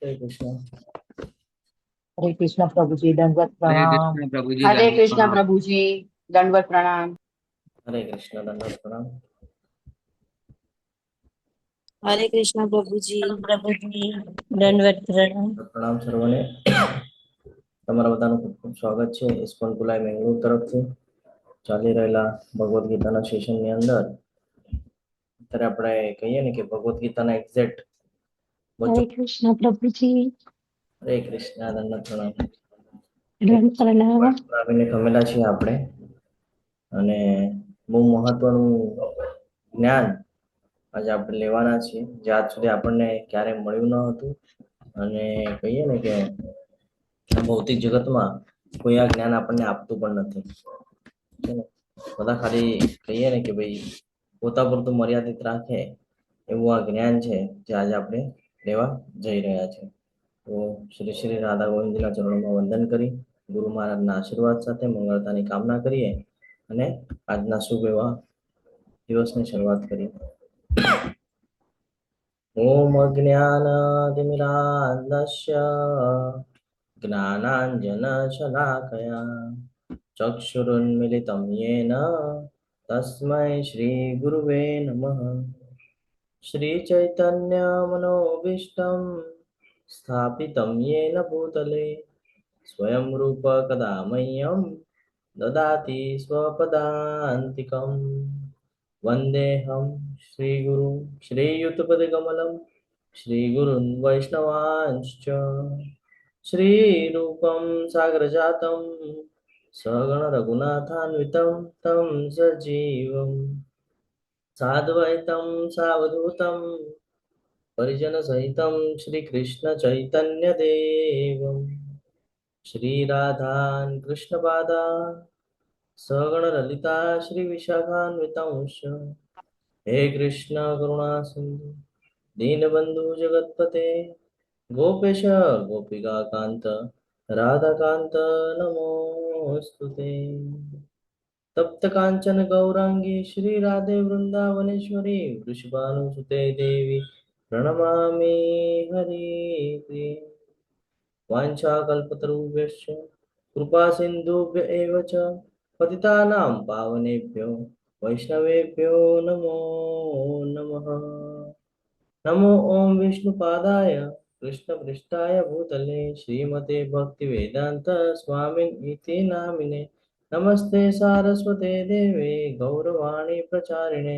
हरे कृष्ण। हरे कृष्ण प्रभु जी, दंडवत हरे प्रणाम। कृष्ण प्रभु जी, हरे दंड कृष्ण प्रणाम। प्रभु जी, दंडवत प्रणाम। हरे कृष्ण, दंडवत प्रणाम। हरे कृष्ण प्रभु जी। प्रभु जी, दंडवत प्रणाम। प्रणाम सर्वने। તમારા બધાનું ખૂબ ખૂબ સ્વાગત છે ઇસ્કોન કુલાઈ મેંગલુરુ તરફથી ચાલી રહેલા ભગવદ્ ગીતાના સેશનની અંદર. અત્યારે આપણે કહીએ ને કે ભગવદ્ ગીતાના એક્ઝેક્ટ हरे વચો. कृष्ण प्रभु जी, હરે કૃષ્ણ, દંડવત પ્રણામ. दंड प्रणाम। આવીને ખમેલા છીએ આપણે, અને બહુ મહત્વનું જ્ઞાન આજે આપણે લેવાના છીએ, જે આજ સુધી આપણને ક્યારેય મળ્યું ન હતું. અને કહીએ ને કે ભૌતિક જગતમાં કોઈ આ જ્ઞાન આપણને આપતું પણ નથી, છે ને. બધા ખાલી કહીએ ને કે ભાઈ પોતા પૂરતું મર્યાદિત રાખે એવું આ જ્ઞાન છે જે આજે આપણે લેવા જઈ રહ્યા છે. તો શ્રી શ્રી રાધા ગોવિંદના ચરણોમાં વંદન કરી, ગુરુ મહારાજના આશીર્વાદ સાથે મંગળતાની કામના કરીએ અને આજના શુભ એવા દિવસની શરૂઆત કરીએ. ઓમ અજ્ઞાનાતિમિરાન્ધસ્ય જ્ઞાનાંજનશલાકયા ચક્ષુરુન્મિલિतं येन तस्मै श्रीगुरुवे नमः। श्रीचैतन्यमनोभीष्टं स्थापितं येन भूतले स्वयं रूप कदा मह्यं ददाति स्वपदान्तिकं। वन्देऽहं श्रीगुरुं श्रीयुतपदकमलं श्रीगुरुन् वैष्णवांश्च श्रीरूपं सागरजातं सगण रघुनाथान्वितं तं सजीवं साद्वैतं सावधूतं परिजनसहितं श्रीकृष्णचैतन्यदेवं श्रीराधान् कृष्णपादान् सगण ललिता श्रीविशाखान्वितंश्च। हे कृष्ण करुणा सिंधु दीनबंधु जगतपते गोपेश गोपिका कांत राधाकांत नमोस्तुते। तप्त कांचन गौरांगी श्री राधे वृंदावनेश्वरी वृषभानुसुते देवी प्रणमामि हरिप्रिये। वाञ्छाकल्पतरुभ्यश्च कृपा सिन्धुभ्य एव च पतितानां पावनेभ्यो वैष्णवेभ्यो नमो नमः। नमो ओम विष्णुपादाय कृष्णपृष्ठाय भूतले श्रीमते भक्तिवेदांत स्वामिनिति नामिने। नमस्ते सारस्वते देवे गौरवाणी प्रचारिणे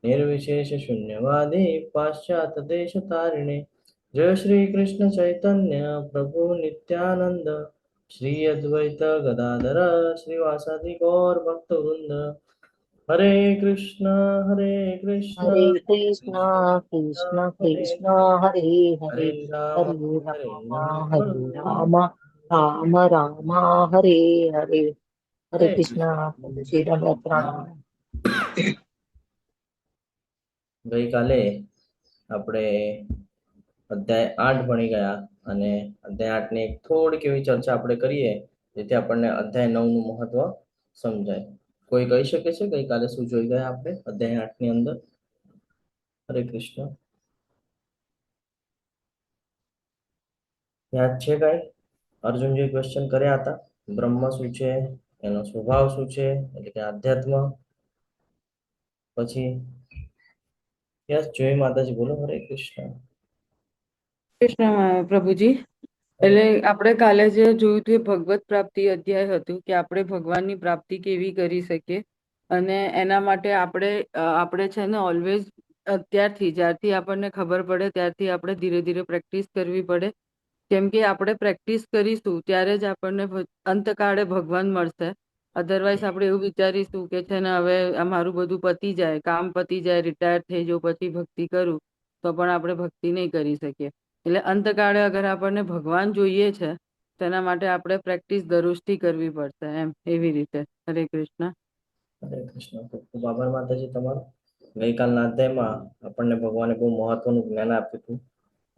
निर्विशेष शून्यवादी पाश्चात्य देशतारिणे। जय श्री कृष्ण चैतन्य प्रभु नित्यानंद श्री अद्वैत गदाधर श्रीवासादि गौर भक्त वृंद। हरे कृष्ण कृष्ण हरे कृष्ण कृष्ण कृष्ण हरे कृष्ण, हरे हरे, हरे राम हरे हरे राम राम हरे राम, राम राम हरे हरे। हरे हरे कृष्ण कृष्ण। प्रभु जी, दंडवत प्रणाम। ગઈકાલે આપણે અધ્યાય 8 ભણી ગયા, અને અધ્યાય 8 ની એક થોડીક એવી ચર્ચા આપણે કરીએ જેથી આપણને અધ્યાય 9 નું મહત્વ સમજાય. કોઈ કહી શકે છે ગઈકાલે શું જોઈ ગયા આપણે અધ્યાય 8 ની અંદર? હરે કૃષ્ણ. યાદ છે કઈ? અર્જુનજી ક્વેશ્ચન કર્યા હતા, બ્રહ્મ શું છે, એનો સ્વભાવ શું છે, એટલે કે આધ્યાત્મ. પછી યસ, જય માતાજી, બોલો. હરે કૃષ્ણ. કૃષ્ણ પ્રભુજી. હરે એટલે આપણે કાલે જે જોયું હતું એ ભગવત પ્રાપ્તિ અધ્યાય હતું કે આપણે ભગવાનની પ્રાપ્તિ કેવી કરી શકીએ. અને એના માટે આપણે છે ને ઓલવેઝ અત્યારથી જ્યારથી આપણને ખબર પડે ત્યારથી આપણે ધીરે ધીરે પ્રેક્ટિસ કરવી પડે. કેમ કે આપણે પ્રેક્ટિસ કરીશું ત્યારે જ આપણને અંતકાળે ભગવાન મળશે. અધરવાઇઝ આપણે એવું વિચારીશું કે છે ને હવે આ મારું બધું પતી જાય, કામ પતી જાય, રિટાયર થઈ જાઉં પછી ભક્તિ કરું, તો પણ આપણે ભક્તિ નહીં કરી શકીએ. એટલે અંતકાળે અગર આપણને ભગવાન જોઈએ છે તેના માટે આપણે પ્રેક્ટિસ દરરોજથી કરવી પડશે, એમ એવી રીતે. હરે કૃષ્ણ. હરે કૃષ્ણ. ખૂબ ખૂબ આભાર માતાજી તમારો. ગઈકાલના અધ્યાયમાં આપણને ભગવાને બહુ મહત્વનું જ્ઞાન આપ્યું હતું.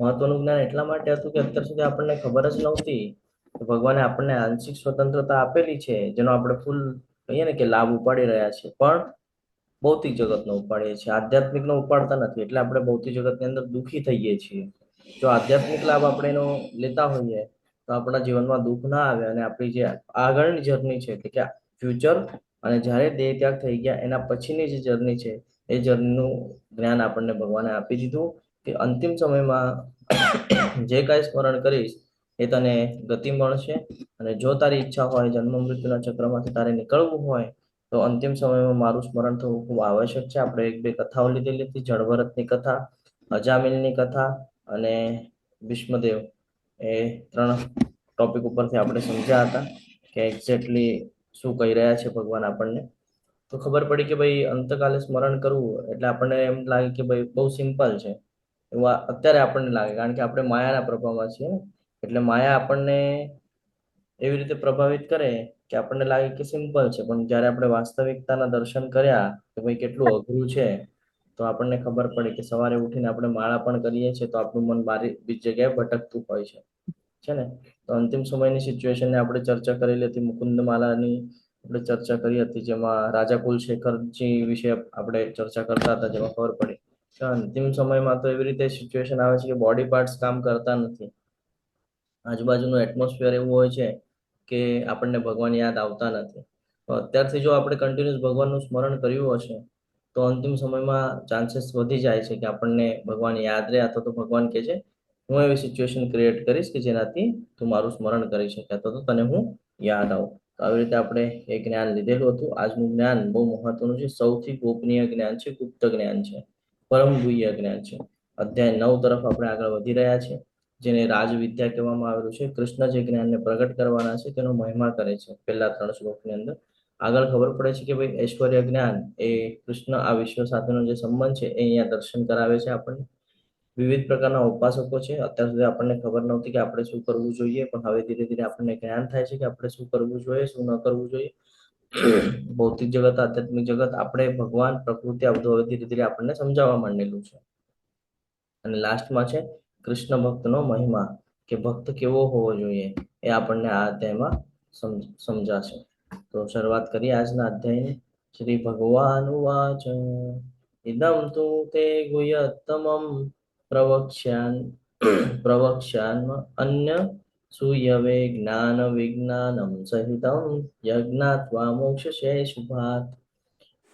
મહત્વનું જ્ઞાન એટલા માટે હતું કે અત્યાર સુધી આપણને ખબર જ નહોતી કે ભગવાને આપણને આંશિક સ્વતંત્રતા આપેલી છે, જેનો આપણે ફૂલ કહીએ ને કે લાભ ઉપાડી રહ્યા છે, પણ ભૌતિક જગતનો ઉપાડીએ છીએ, આધ્યાત્મિકનો ઉપાડતા નથી. એટલે આપણે ભૌતિક જગતની અંદર દુઃખી થઈએ છીએ. જો આધ્યાત્મિક લાભ આપણે એનો લેતા હોઈએ તો આપણા જીવનમાં દુઃખ ના આવે અને આપણી જે આગળની જર્ની છે એટલે કે ફ્યુચર અને જ્યારે દેહ ત્યાગ થઈ ગયા એના પછીની જે જર્ની છે એ જર્નીનું જ્ઞાન આપણને ભગવાને આપી દીધું કે અંતિમ સમયમાં જે કાંઈ સ્મરણ કરીશ એ તને ગતિ મળશે. અને જો તારી ઈચ્છા હોય જન્મ મૃત્યુના ચક્રમાંથી તારે નીકળવું હોય તો અંતિમ સમયમાં મારું સ્મરણ થવું ખૂબ આવશ્યક છે. આપણે એક બે કથાઓ લીધેલી હતી, જળભરતની કથા, અજામિલની કથા અને ભીષ્મદેવ, એ 3 ટોપિક ઉપરથી આપણે સમજ્યા હતા કે એક્ઝેક્ટલી શું કહી રહ્યા છે ભગવાન આપણને. તો ખબર પડી કે ભાઈ અંતકાલે સ્મરણ કરવું એટલે આપણને એમ લાગે કે ભાઈ બહુ સિમ્પલ છે એવું અત્યારે આપણને લાગે, કારણ કે આપણે માયાના પ્રભાવમાં છીએ ને. એટલે માયા આપણને એવી રીતે પ્રભાવિત કરે કે આપણને લાગે કે સિમ્પલ છે, પણ જ્યારે આપણે વાસ્તવિકતાના દર્શન કર્યા કે ભાઈ કેટલું અઘરું છે તો આપણને ખબર પડે કે સવારે ઉઠીને આપણે માળા પણ કરીએ છીએ તો આપણું મન બીજી જગ્યાએ ભટકતું હોય છે ને. તો અંતિમ સમયની સિચ્યુએશનને આપણે ચર્ચા કરેલી હતી, મુકુંદ માલાની આપણે ચર્ચા કરી હતી, જેમાં રાજા કુલશેખરજી વિશે આપણે ચર્ચા કરતા હતા, જેમાં ખબર પડી કે અંતિમ સમયમાં તો એવી રીતે સિચ્યુએશન આવે છે કે બોડી પાર્ટ્સ કામ કરતા નથી, આજુબાજુનું એટમોસ્ફિયર એવું હોય છે કે આપણને ભગવાન યાદ આવતા નથી. તો અત્યારથી જો આપણે કન્ટિન્યુઅસ ભગવાનનું સ્મરણ કર્યું હશે તો અંતિમ સમયમાં ચાન્સીસ વધી જાય છે કે આપણને ભગવાન યાદ રહે, અથવા તો ભગવાન કહે છે હું એવી સિચ્યુએશન ક્રિએટ કરીશ કે જેનાથી તું મારું સ્મરણ કરી શકે, અથવા તો તને હું યાદ આવું. તો આવી રીતે આપણે એ જ્ઞાન લીધેલું હતું. આજનું જ્ઞાન બહુ મહત્વનું છે, સૌથી ગોપનીય જ્ઞાન છે, ગુપ્ત જ્ઞાન છે, પરમ ગુહ્ય જ્ઞાન છે. અધ્યાય 9 તરફ આપણે આગળ વધી રહ્યા છે, જેને રાજવિદ્યા કહેવામાં આવેલું છે. કૃષ્ણ જે જ્ઞાનને પ્રગટ કરવાના છે તેનો મહિમા કરે છે પહેલા 3 શ્લોકની અંદર. આગળ ખબર પડે છે કે ભાઈ ઐશ્વર્ય જ્ઞાન એ કૃષ્ણ આ વિશ્વ સાથેનો જે સંબંધ છે એ અહીંયા દર્શન કરાવે છે આપણને. વિવિધ પ્રકારના ઉપાસકો છે, અત્યાર સુધી આપણને ખબર નહોતી કે આપણે શું કરવું જોઈએ, પણ હવે ધીરે ધીરે આપણને જ્ઞાન થાય છે કે આપણે શું કરવું જોઈએ, શું ન કરવું જોઈએ. ભૌતિક જગત, આધ્યાત્મિક જગત, આપણે ભગવાન, પ્રકૃતિ, આ બધું હવે ધીરે ધીરે આપણને સમજાવવા માંડેલું છે. અને લાસ્ટમાં છે કૃષ્ણ ભક્તનો મહિમા, કે ભક્ત કેવો હોવો જોઈએ એ આપણને આ અધ્યાયમાં સમજાશે. તો શરૂઆત કરીએ આજના અધ્યાયની. શ્રી ભગવાન ઉવાચ ઇદમ તુ તે ગુહ્યતમં પ્રવક્ષ્યાન્ અન્ય સૂયવે જ્ઞાન વિજ્ઞાનમ સહિતમ યજ્ઞાત્વા મોક્ષશે શુભાત.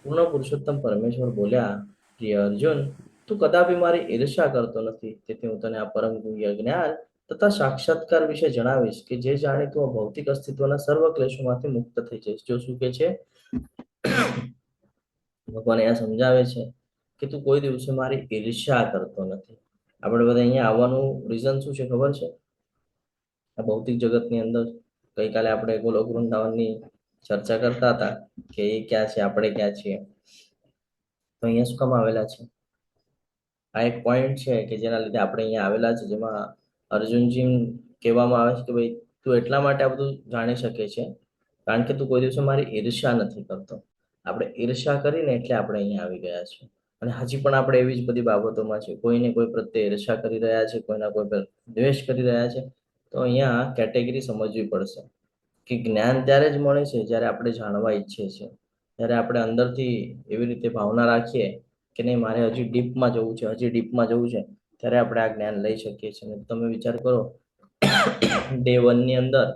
પૂર્ણ પુરુષોત્તમ પરમેશ્વર બોલ્યા, પ્રિય અર્જુન, તું કદાપી મારી ઈર્ષ્યા કરતો નથી, તેથી હું તને આ પરમ ગુહ્ય જ્ઞાન તથા સાક્ષાત્કાર વિશે જણાવીશ કે જે જાણે તું ભૌતિક અસ્તિત્વના સર્વ ક્લેશોમાંથી મુક્ત થઈ જઈશ. જો શું કે છે ભગવાન અહીંયા સમજાવે છે કે તું કોઈ દિવસે મારી ઈર્ષ્યા કરતો નથી. આપણે બધા અહીંયા આવવાનું રીઝન શું છે ખબર છે? આ ભૌતિક જગતની અંદર ગઈકાલે આપણે ગોલોક વૃંદાવનની ચર્ચા કરતા હતા કે એ ક્યાં છે, આપણે ક્યાં છીએ. તો અહીંયા શું કામ આવેલા છે? આ એક પોઈન્ટ છે કે જેના લીધે આપણે અહીંયા આવેલા છે, જેમાં અર્જુનજી કહેવામાં આવે છે કે ભાઈ તું એટલા માટે આ બધું જાણી શકે છે કારણ કે તું કોઈ દિવસે મારી ઈર્ષ્યા નથી કરતો. આપણે ઈર્ષ્યા કરીને એટલે આપણે અહીંયા આવી ગયા છે. અને હજી પણ આપણે એવી જ બધી બાબતોમાં છે, કોઈને કોઈ પ્રત્યે ઈર્ષ્યા કરી રહ્યા છે, કોઈના કોઈ પર દ્વેષ કરી રહ્યા છે. તો અહીંયા કેટેગરી સમજવી પડશે કે જ્ઞાન ત્યારે જ મળે છે જ્યારે આપણે જાણવા ઈચ્છીએ છીએ, જ્યારે આપણે અંદરથી એવી રીતે ભાવના રાખીએ કે નહીં મારે હજી ડીપમાં જવું છે, હજી ડીપમાં જવું છે, ત્યારે આપણે આ જ્ઞાન લઈ શકીએ છીએ. તમે વિચાર કરો, ડે 1 ની અંદર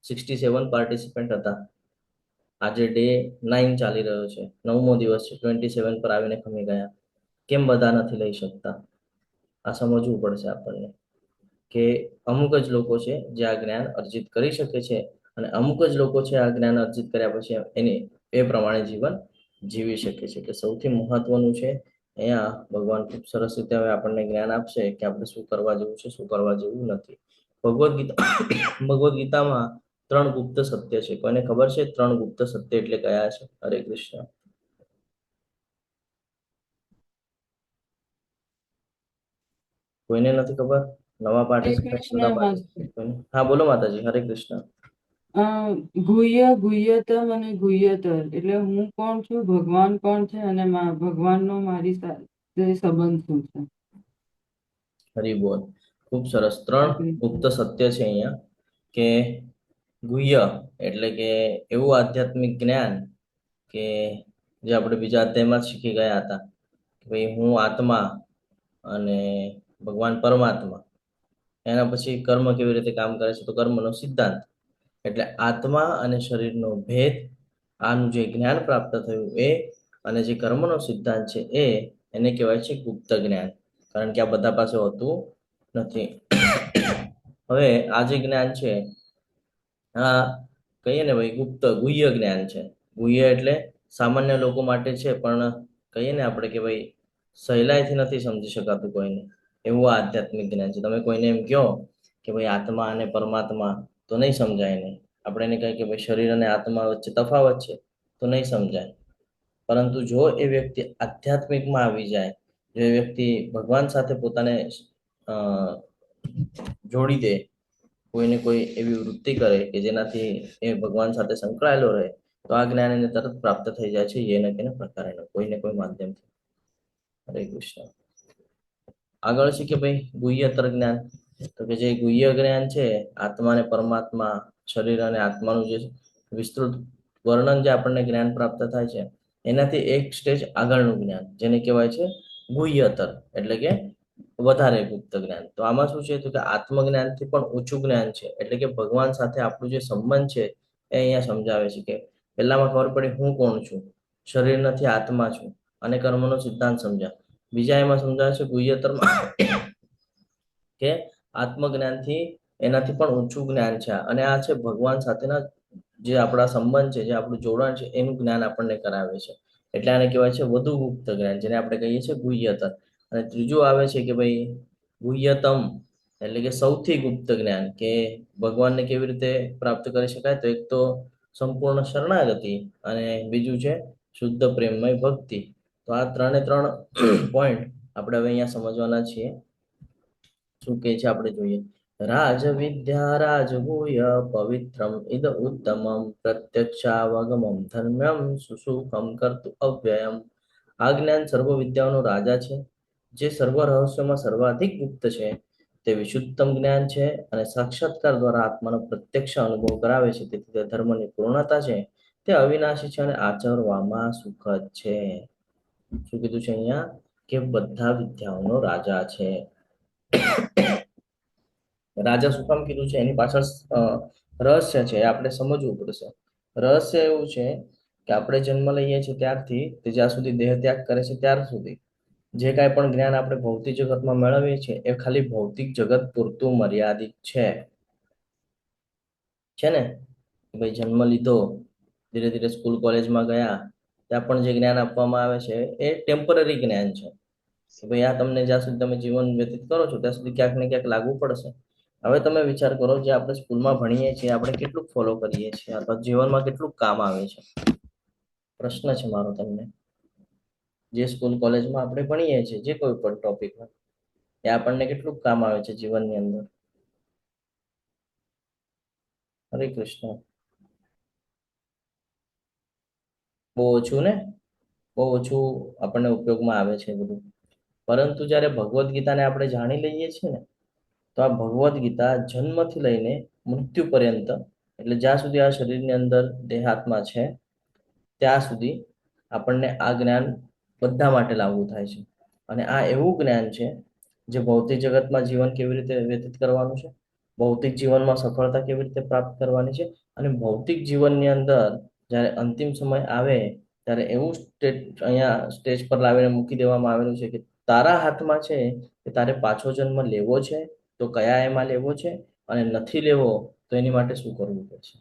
67 પાર્ટિસિપન્ટ હતા, આજે ડે 9 ચાલી રહ્યો છે, 9મો દિવસ છે, 27 પર આવીને ખમી ગયા. કેમ બધા નથી લઈ શકતા? આ સમજવું પડશે આપણને કે અમુક જ લોકો છે જે આ જ્ઞાન અર્જિત કરી શકે છે, અને અમુક જ લોકો છે આ જ્ઞાન અર્જિત કર્યા પછી એ પ્રમાણે જીવન જીવી શકે છે. કે સૌથી મહત્વનું છે અહીંયા ભગવાન ખૂબ સરસ રીતે હવે આપણને જ્ઞાન આપશે કે આપણે શું કરવા જેવું છે, શું કરવા જેવું નથી. ભગવદ્ ગીતામાં 3 ગુપ્ત સત્ય છે. કોઈને ખબર છે 3 ગુપ્ત સત્ય એટલે કયા છે? હરે કૃષ્ણ. કોઈને નથી ખબર? નવા હરે પાર્ટિસિપન્ટ, કૃષ્ણ જૂના માતાજી. પાર્ટિસિપન્ટ? હા બોલો માતાજી. હરે કૃષ્ણ. ગુહ્ય, ગુહ્યતમ અને ગુહ્યતર એટલે હું કોણ છું, ભગવાન કોણ છે, અને ભગવાનનો મારી સાથે સંબંધ શું છે. હરિ બોલ. ખૂબ સરસ. 3 ગુપ્ત સત્ય છે અહીંયા કે ગુહ્ય એટલે કે એવું આધ્યાત્મિક જ્ઞાન કે જે આપણે બીજા અધ્યાયમાં જ શીખી ગયા હતા કે ભાઈ હું આત્મા અને ભગવાન પરમાત્મા. એના પછી કર્મ કેવી રીતે કામ કરે છે, તો કર્મનો સિદ્ધાંત. એટલે આત્મા અને શરીરનો ભેદ, આનું જે જ્ઞાન પ્રાપ્ત થયું એ, અને જે કર્મનો સિદ્ધાંત છે એને કહેવાય છે ગુપ્ત જ્ઞાન. કારણ કે આ બધા પાસે હોતું નથી. હવે આ જે જ્ઞાન છે, આ કહીએ ને ભાઈ ગુપ્ત ગુહ્ય જ્ઞાન છે. ગુહ્ય એટલે સામાન્ય લોકો માટે છે, પણ કહીએ ને આપણે કે ભાઈ સહેલાઈથી નથી સમજી શકાતું કોઈને, એવું આ આધ્યાત્મિક જ્ઞાન છે. તમે કોઈને એમ કહો કે ભાઈ આત્મા અને પરમાત્મા, તો નહીં સમજાય નહીં. આપણે એને કહીએ કે ભાઈ શરીર અને આત્મા વચ્ચે તફાવત છે, તો નહીં સમજાય. પરંતુ જો એ વ્યક્તિ આધ્યાત્મિકમાં આવી જાય, જો એ વ્યક્તિ ભગવાન સાથે પોતાને જોડી દે, કોઈને કોઈ એવી વૃત્તિ કરે કે જેનાથી એ ભગવાન સાથે સંકળાયેલો રહે, તો આ જ્ઞાન એને તરત પ્રાપ્ત થઈ જાય છે, એને કેને પ્રકારે કોઈને કોઈ માધ્યમથી. હરે કૃષ્ણ. આગળ છે કે ભાઈ ગુહ્યતર જ્ઞાન. તો કે જે ગુહ્ય જ્ઞાન છે, આત્મા અને પરમાત્મા, શરીર અને આત્માનું જે વિસ્તૃત વર્ણન જે આપણને જ્ઞાન પ્રાપ્ત થાય છે, એનાથી એક સ્ટેજ આગળનું જ્ઞાન, જેને કહેવાય છે ગુહ્યતર, એટલે કે વધારે ગુપ્ત જ્ઞાન. તો આમાં શું છે, તો કે આત્મજ્ઞાનથી પણ ઊંચું જ્ઞાન છે. એટલે કે ભગવાન સાથે આપણું જે સંબંધ છે એ અહીંયા સમજાવે છે. કે પહેલામાં ખબર પડી હું કોણ છું, શરીર નથી આત્મા છું, અને કર્મનો સિદ્ધાંત સમજ્યા. બીજા એમાં સમજાવે છે ગુહ્યતરમાં કે આત્મજ્ઞાનથી એનાથી પણ ઊંચું જ્ઞાન છે, અને આ છે ભગવાન સાથેના જે આપણા સંબંધ છે, જે આપણું જોડાણ છે, એનું જ્ઞાન આપણને કરાવે છે. એટલે આને કહેવાય છે વધુ ગુપ્ત જ્ઞાન, જેને આપણે કહીએ છીએ ગુહ્યતર. અને ત્રીજું આવે છે કે ભાઈ ગુહ્યતમ, એટલે કે સૌથી ગુપ્ત જ્ઞાન. કે ભગવાનને કેવી રીતે પ્રાપ્ત કરી શકાય, તો એક તો સંપૂર્ણ શરણાગતિ, અને બીજું છે શુદ્ધ પ્રેમમય ભક્તિ. તો આ ત્રણે ત્રણ પોઈન્ટ આપણે હવે અહીંયા સમજવાના છીએ. શું કે છે આપણે જોઈએ. રાજ વિદ્યા રાજગુહ્ય પવિત્રમ ઇદ ઉત્તમમ પ્રત્યક્ષાવગમમ ધર્મ્યમ સુસુખમ કરતુ અવ્યયમ. આ જ્ઞાન સર્વ વિદ્યાઓનો રાજા છે, જે સર્વ રહસ્યોમાં સર્વાધિક ગુપ્ત છે. તે વિશુદ્ધતમ જ્ઞાન છે, અને સાક્ષાત્કાર દ્વારા આત્માનો પ્રત્યક્ષ અનુભવ કરાવે છે. તેથી તે ધર્મની પૂર્ણતા છે, તે અવિનાશી છે, અને આચરવામાં સુખદ છે. શું કીધું છે અહીંયા, કે બધા વિદ્યાઓનો રાજા છે. રાજા શું કામ કીધું છે, એની પાછળ રહસ્ય છે, એ આપણે સમજવું પડશે. રહસ્ય એવું છે કે આપણે જન્મ લઈએ છીએ ત્યારથી તે જ્યાં સુધી દેહ ત્યાગ કરે છે ત્યાર સુધી જે કાંઈ પણ જ્ઞાન આપણે ભૌતિક જગતમાં મેળવીએ છીએ, એ ખાલી ભૌતિક જગત પૂરતું મર્યાદિત છે ને. ભાઈ જન્મ લીધો, ધીરે ધીરે સ્કૂલ કોલેજમાં ગયા, ત્યાં પણ જે જ્ઞાન આપવામાં આવે છે એ ટેમ્પરરી જ્ઞાન છે. કે ભાઈ આ તમને જ્યાં સુધી તમે જીવન વ્યતીત કરો છો ત્યાં સુધી ક્યાંક ને ક્યાંક લાગુ પડશે. હવે તમે વિચાર કરો, જે આપણે સ્કૂલમાં ભણીએ છીએ આપણે કેટલું ફોલો કરીએ છીએ, અથવા જીવનમાં કેટલું કામ આવે છે. પ્રશ્ન છે મારો તમને. જે સ્કૂલ કોલેજમાં આપણે ભણીએ છીએ જે કોઈ પણ ટોપિકમાં, એ આપણને કેટલું કામ આવે છે જીવનની અંદર. હરે કૃષ્ણ. બહુ ઓછું ને, બહુ ઓછું આપણને ઉપયોગમાં આવે છે બધું. પરંતુ જ્યારે ભગવદ્ ગીતાને આપણે જાણી લઈએ છીએ ને, તો આ ભગવદ્ ગીતા જન્મથી લઈને મૃત્યુ પર્યંત, એટલે જ્યાં સુધી આ શરીરની અંદર દેહાત્મા છે ત્યાં સુધી આપણને આ જ્ઞાન બધા માટે લાગુ થાય છે. અને આ એવું જ્ઞાન છે જે ભૌતિક જગતમાં જીવન કેવી રીતે વ્યતીત કરવાનું છે, ભૌતિક જીવનમાં સફળતા કેવી રીતે પ્રાપ્ત કરવાની છે, અને ભૌતિક જીવનની અંદર જ્યારે અંતિમ સમય આવે ત્યારે એવું અહીંયા સ્ટેજ પર લાવીને મૂકી દેવામાં આવેલું છે કે તારા હાથમાં છે કે તારે પાછો જન્મ લેવો છે તો કયા એમાં લેવો છે, અને નથી લેવો તો એની માટે શું કરવું પડશે.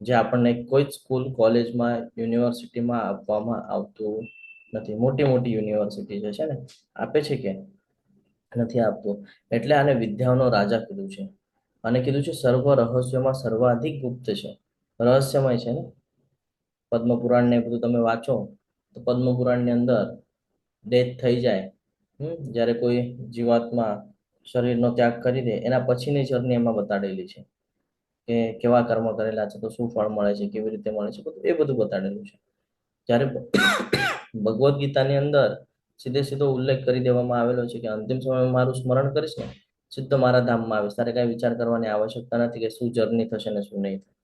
જે આપણને કોઈ જ સ્કૂલ કોલેજમાં યુનિવર્સિટીમાં આપવામાં આવતું નથી. મોટી મોટી યુનિવર્સિટી જે છે ને આપે છે કે નથી આપતું. એટલે આને વિદ્યાઓનો રાજા કીધું છે, અને કીધું છે સર્વ રહસ્યોમાં સર્વાધિક ગુપ્ત છે, રહસ્યમય છે ને. પદ્મપુરાણ ને બધું તમે વાંચો તો પદ્મપુરાણની અંદર ડેથ થઈ જાય, જ્યારે કોઈ જીવાત્મા શરીરનો ત્યાગ કરી દે એના પછીની જર્ની એમાં બતાડેલી છે કે કેવા કર્મ કરેલા છે તો શું ફળ મળે છે, કેવી રીતે મળે છે, એ બધું બતાડેલું છે. જ્યારે ભગવદ્ ગીતાની અંદર સીધે સીધો ઉલ્લેખ કરી દેવામાં આવેલો છે કે અંતિમ સમયમાં મારું સ્મરણ કરીશ ને સીધો મારા ધામમાં આવીશ, તારે કઈ વિચાર કરવાની આવશ્યકતા નથી કે શું જર્ની થશે ને શું નહીં થાય.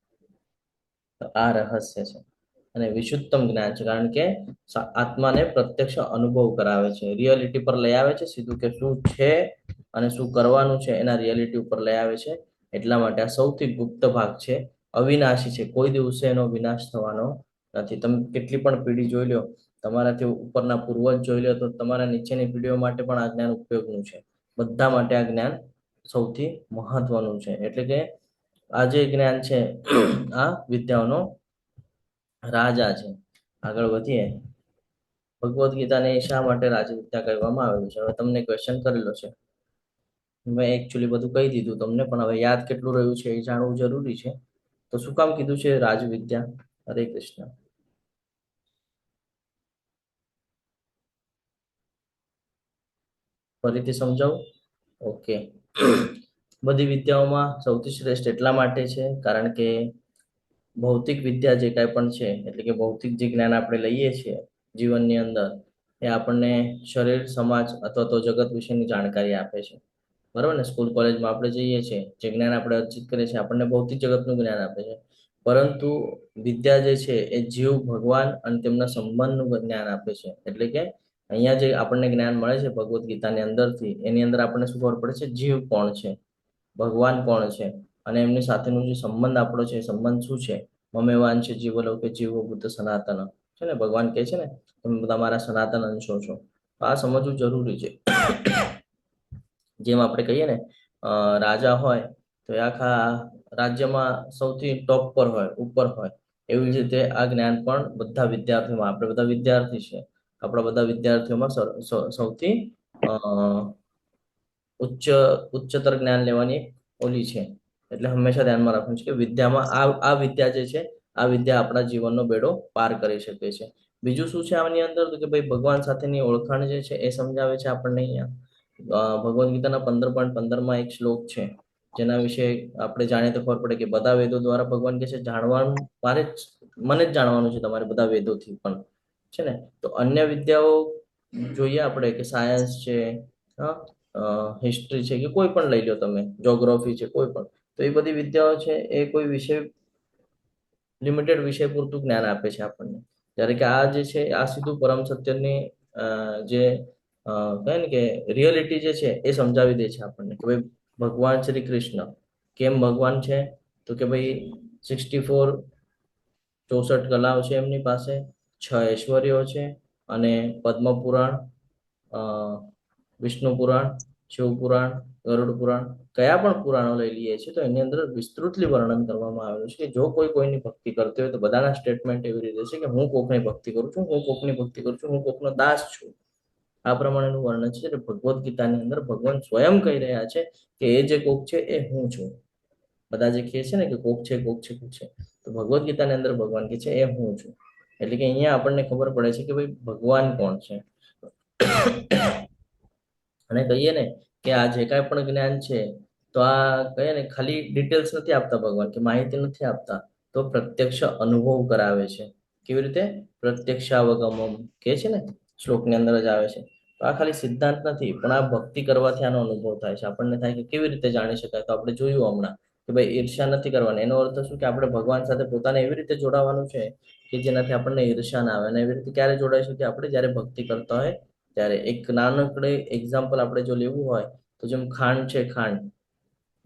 તો આ રહસ્ય છે. અને વિશુદ્ધતમ જ્ઞાન છે, કારણ કે આત્માને પ્રત્યક્ષ અનુભવ કરાવે છે, રિયાલિટી પર લઈ આવે છે સીધું, કે શું છે અને શું કરવાનું છે એના રિયાલિટી ઉપર લઈ આવે છે. એટલા માટે આ સૌથી ગુપ્ત ભાગ છે, અવિનાશી છે, કોઈ દિવસે એનો વિનાશ થવાનો નથી. તમે કેટલી પણ પેઢી જોઈ લો, તમારાથી ઉપરના પૂર્વજ જોઈ લો, તો તમારા નીચેની પેઢીઓ માટે પણ આ જ્ઞાન ઉપયોગનું છે. બધા માટે આ જ્ઞાન સૌથી મહત્વનું છે. એટલે કે આ જે જ્ઞાન છે આ વિદ્યાઓનો રાજા છે. આગળ વધીએ. ભગવદ્ ગીતાને શા માટે રાજવિદ્યા કહેવામાં આવેલું છે? હવે તમને ક્વેશ્ચન કરેલો છે, મેં એકચ્યુઅલી બધું કહી દીધું તમને, પણ હવે યાદ કેટલું રહ્યું છે એ જાણવું જરૂરી છે. તો શું કામ કીધું છે રાજવિદ્યા? હરે કૃષ્ણ. ફરીથી સમજાવું? ઓકે. બધી વિદ્યાઓમાં સૌથી શ્રેષ્ઠ એટલા માટે છે કારણ કે ભૌતિક વિદ્યા જે કાંઈ પણ છે, એટલે કે ભૌતિક જે જ્ઞાન આપણે લઈએ છીએ જીવનની અંદર, એ આપણને શરીર, સમાજ અથવા તો જગત વિશેની જાણકારી આપે છે. બરાબર ને? સ્કૂલ કોલેજમાં આપણે જઈએ છીએ, જે જ્ઞાન આપણે અર્જિત કરીએ છીએ આપણને ભૌતિક જગતનું જ્ઞાન આપે છે. પરંતુ વિદ્યા જે છે એ જીવ, ભગવાન અને તેમના સંબંધનું જ્ઞાન આપે છે. એટલે કે અહીંયા જે આપણને જ્ઞાન મળે છે ભગવદ્ ગીતાની અંદરથી, એની અંદર આપણને શું ખબર પડે છે? જીવ કોણ છે, ભગવાન કોણ છે, અને એમની સાથેનો જે સંબંધ આપણો છે, સંબંધ શું છે? મમેવાન છે જીવલોકે જીવો બુદ્ધ સનાતન, છે ને? ભગવાન કહે છે ને, તમે બધા મારા સનાતન અંશો છો. તો આ સમજવું જરૂરી છે. જેમ આપણે કહીએ ને, રાજા હોય તો એ આખા રાજ્યમાં સૌથી ટોપ પર હોય, ઉપર હોય. એવી રીતે આ જ્ઞાન પણ બધા વિદ્યાર્થીઓમાં, આપણે બધા વિદ્યાર્થી છે, આપણા બધા વિદ્યાર્થીઓમાં સૌથી ઉચ્ચતર જ્ઞાન લેવાની ઓલી છે. એટલે હંમેશા ધ્યાનમાં રાખવું છે કે વિદ્યામાં આ વિદ્યા જે છે, આ વિદ્યા આપણા જીવનનો બેડો પાર કરી શકે છે. બીજું શું છે આની અંદર? તો કે ભાઈ ભગવાન સાથેની ઓળખાણ જે છે એ સમજાવે છે આપણને. અહીંયા ભગવદ્ ગીતાના 15.15 એક શ્લોક છે, જેના વિશે આપણે જાણીએ તો ખબર પડે કે બધા વેદો દ્વારા ભગવાન કહે છે જાણવાનું મને જ જાણવાનું છે તમારે બધા વેદોથી પણ, છે ને? તો અન્ય વિદ્યાઓ જોઈએ આપણે, કે સાયન્સ છે, હિસ્ટ્રી છે, કે કોઈ પણ લઈ લો તમે, જોગ્રાફી છે, કોઈ પણ, તો એ બધી વિદ્યાઓ છે એ કોઈ વિષય, લિમિટેડ વિષય પૂરતું જ્ઞાન આપે છે આપણને. જ્યારે કે આ જે છે આ સીધું પરમ સત્યની જે કહે ને કે રિયાલિટી જે છે એ સમજાવી દે છે આપણને, કે ભાઈ ભગવાન શ્રી કૃષ્ણ કેમ ભગવાન છે? તો કે ભાઈ 64 કલાઓ છે એમની પાસે, 6 ઐશ્વર્યો છે, અને પદ્મ પુરાણ, વિષ્ણુ પુરાણ, શિવ પુરાણ, ગરુડ પુરાણ, કયા પણ પુરાણો લઈ લઈએ છીએ તો એની અંદર વિસ્તૃતલી વર્ણન કરવામાં આવેલું છે કે જો કોઈ કોઈની ભક્તિ કરતો હોય તો બધાના સ્ટેટમેન્ટ એવી રીતે છે કે હું કોકની ભક્તિ કરું છું, હું કોકની ભક્તિ કરું છું, હું કોકનો દાસ છું. આ પ્રમાણેનું વર્ણન છે. એટલે ભગવદ્ ગીતાની અંદર ભગવાન સ્વયં કહી રહ્યા છે કે એ જે કોક છે એ હું છું. બધા જે કહે છે ને કે કોક છે, કોક છે, કોક છે, તો ભગવદ્ ગીતાની અંદર ભગવાન કહે છે એ હું છું. એટલે કે અહીંયા આપણને ખબર પડે છે કે ભાઈ ભગવાન કોણ છે. અને કહીએ ને કે આ જે કાંઈ પણ જ્ઞાન છે, તો આ કહીએ ને ખાલી ડિટેલ્સ નથી આપતા ભગવાન, કે માહિતી નથી આપતા, તો પ્રત્યક્ષ અનુભવ કરાવે છે. કેવી રીતે? પ્રત્યક્ષાવગમમ કે છે ને, શ્લોકની અંદર જ આવે છે. તો આ ખાલી સિદ્ધાંત નથી, પણ આ ભક્તિ કરવાથી આનો અનુભવ થાય છે. આપણને થાય કે કેવી રીતે જાણી શકાય? તો આપણે જોયું હમણાં કે ભાઈ ઈર્ષ્યા નથી કરવાની. એનો અર્થ શું? કે આપણે ભગવાન સાથે પોતાને એવી રીતે જોડાવાનું છે કે જેનાથી આપણને ઈર્ષ્યા ના આવે. અને એવી રીતે ક્યારે જોડાઈ શકીએ? આપણે જ્યારે ભક્તિ કરતા હોય ત્યારે. એક નાનકડે એક્ઝામ્પલ આપણે જો લેવું હોય તો જેમ ખાંડ છે, ખાંડ,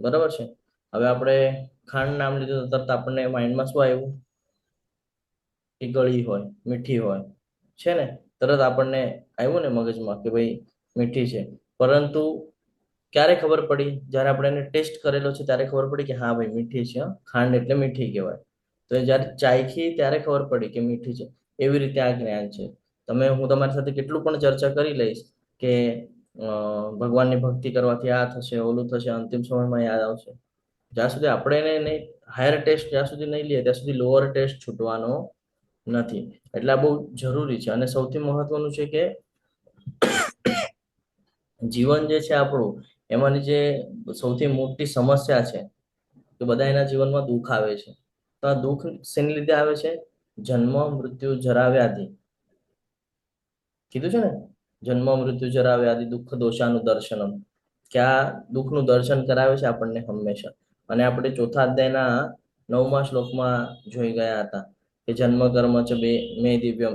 બરાબર છે? હવે આપણે ખાંડ નામ લીધું તો તરત આપણને માઇન્ડમાં શું આવ્યું? કે ગળી હોય, મીઠી હોય, છે ને? તરત આપણને આવ્યું ને મગજમાં કે ભાઈ મીઠી છે. પરંતુ ક્યારે ખબર પડી? જ્યારે આપણે એને ટેસ્ટ કરેલો છે ત્યારે ખબર પડી કે હા ભાઈ મીઠી છે, ખાંડ એટલે મીઠી કહેવાય. તો એ જ્યારે ચાખી ત્યારે ખબર પડી કે મીઠી છે. એવી રીતે આ જ્ઞાન છે. હું તમારી સાથે કેટલું પણ ચર્ચા કરી લઈશ કે ભગવાનની ભક્તિ કરવાથી આ થશે, ઓલું થશે, અંતિમ સમયમાં યાદ આવશે. જ્યાં સુધી આપણે એને હાયર ટેસ્ટ જ્યાં સુધી નહીં લઈએ ત્યાં સુધી લોઅર ટેસ્ટ છૂટવાનો નથી. એટલે આ બહુ જરૂરી છે. અને સૌથી મહત્વનું છે કે જીવન જે છે આપણું, એમાંની જે સૌથી મોટી સમસ્યા છે કે બધા એના જીવનમાં દુઃખ આવે છે. તો આ દુઃખ શેની લીધે આવે છે? જન્મ, મૃત્યુ, જરા, વ્યાધિ. કીધું છે ને, જન્મ, મૃત્યુ, જરા, વ્યાધિ, દુઃખ દોષાનું દર્શનમ, કે આ દુઃખનું દર્શન કરાવે છે આપણને હંમેશા. અને આપણે ચોથા અધ્યાયના 9મા શ્લોકમાં જોઈ ગયા હતા કે કે જન્મ કર્મ ચ બે મે દિવ્યમ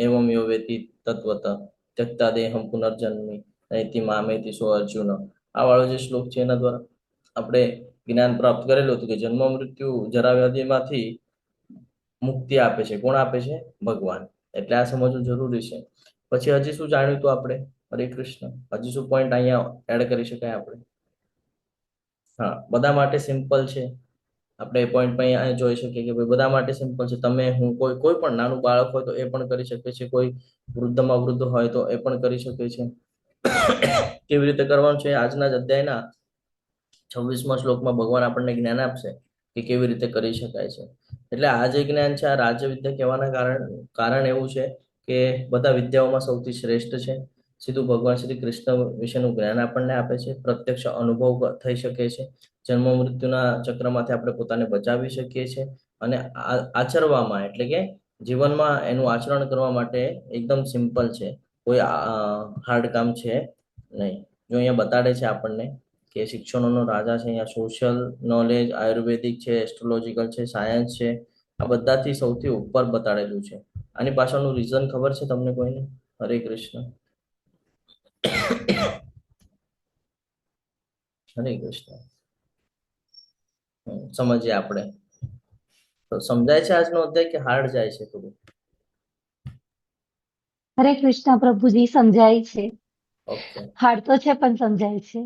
એવમ યો વેતિ તત્વત ત્યક્તા દેહમ પુનર્જન્મી નૈતિ મામેતિ સો અર્જુન. આ વાળો જે શ્લોક છે એના દ્વારા આપણે જ્ઞાન પ્રાપ્ત કરેલું હતું કે જન્મ મૃત્યુ જરા વ્યાધિમાંથી મુક્તિ આપે છે. કોણ આપે છે? ભગવાન. એટલે આ સમજવું જરૂરી છે. પછી હજી શું જાણ્યું હતું આપણે? હરે કૃષ્ણ. હજી શું પોઈન્ટ અહીંયા એડ કરી શકાય આપણે? હા, બધા માટે સિમ્પલ છે. આપણે એ પોઈન્ટ પણ અહીંયા જોઈ શકીએ કે ભાઈ બધા માટે સિમ્પલ છે. તમે, હું, કોઈ પણ નાનું બાળક હોય તો એ પણ કરી શકે છે. કોઈ વૃદ્ધમાં વૃદ્ધ હોય તો એ પણ કરી શકે છે. કેવી રીતે કરવાનું છે આજના જ અધ્યાયના 26મા શ્લોકમાં ભગવાન આપણને જ્ઞાન આપશે કે કેવી રીતે કરી શકાય છે. એટલે આ જે જ્ઞાન છે, આ રાજ્ય વિદ્યા કહેવાના કારણ એવું છે કે બધા વિદ્યાઓમાં સૌથી શ્રેષ્ઠ છે. સીધું ભગવાન શ્રી કૃષ્ણ વિશેનું જ્ઞાન આપણને આપે છે. પ્રત્યક્ષ અનુભવ થઈ શકે છે. જન્મ મૃત્યુના ચક્રમાંથી આપણે પોતાને બચાવી શકીએ છીએ. અને આચરવામાં એટલે કે જીવનમાં એનું આચરણ કરવા માટે એકદમ સિમ્પલ છે. કોઈ હાર્ડ કામ છે નહીં. જો અહીંયા બતાડે છે આપણને કે શિક્ષણોનો રાજા છે. અહીંયા સોશિયલ નોલેજ, આયુર્વેદિક છે, એસ્ટ્રોલોજીકલ છે, સાયન્સ છે, આ બધાથી સૌથી ઉપર બતાડેલું છે. આની પાછળનું રીઝન ખબર છે તમને કોઈને? હરે કૃષ્ણ. હરે કૃષ્ણ. સમજીએ આપણે. તો સમજાય છે આજનો અધ્યાય કે હાર્ડ જાય છે થોડું? હરે કૃષ્ણ પ્રભુજી, સમજાય છે. ઓકે હાર્ડ તો છે પણ સમજાય છે.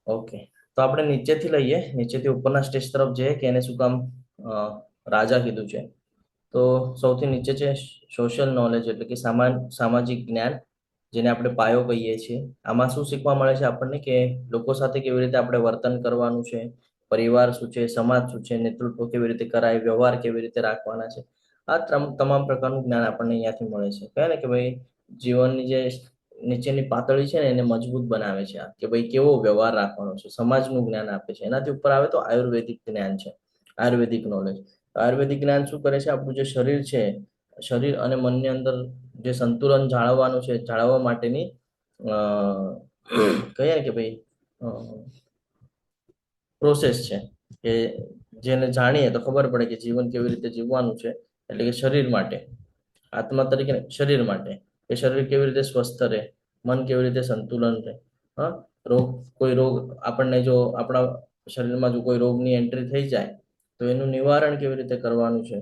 ઓકે. તો આપણે નીચેથી લઈએ, નીચેથી ઉપરના સ્ટેજ તરફ જઈએ કે એને શું કામ રાજા કીધું છે. તો સૌથી નીચે છે સોશિયલ નોલેજ એટલે કે સામાજિક જ્ઞાન, જેને આપણે પાયો કહીએ છીએ. આમાં શું શીખવા મળે છે આપણને કે લોકો સાથે કેવી રીતે આપણે વર્તન કરવાનું છે, પરિવાર શું છે, સમાજ શું છે, નેતૃત્વ કેવી રીતે કરાય, વ્યવહાર કેવી રીતે રાખવાના છે. આ તમામ પ્રકારનું જ્ઞાન આપણને અહીંયાથી મળે છે. કહે ને કે ભાઈ જીવનની જે નીચેની પાતળી છે ને એને મજબૂત બનાવે છે આ, કે ભાઈ કેવો વ્યવહાર રાખવાનો છે. સમાજનું જ્ઞાન આપે છે. એનાથી ઉપર આવે તો આયુર્વેદિક જ્ઞાન છે, આયુર્વેદિક નોલેજ. આયુર્વેદિક જ્ઞાન શું કરે છે? આપણું જે શરીર છે, શરીર અને મનની અંદર જે સંતુલન જાળવવાનું છે, જાળવવા માટેની કહીએ કે ભાઈ પ્રોસેસ છે, કે જેને જાણીએ તો ખબર પડે કે જીવન કેવી રીતે જીવવાનું છે. એટલે કે શરીર માટે, આત્મા તરીકે શરીર માટે, કે શરીર કેવી રીતે સ્વસ્થ રહે, મન કેવી રીતે સંતુલન રહે. હા, કોઈ રોગ આપણને જો આપણા શરીરમાં જો કોઈ રોગની એન્ટ્રી થઈ જાય તો એનું નિવારણ કેવી રીતે કરવાનું છે.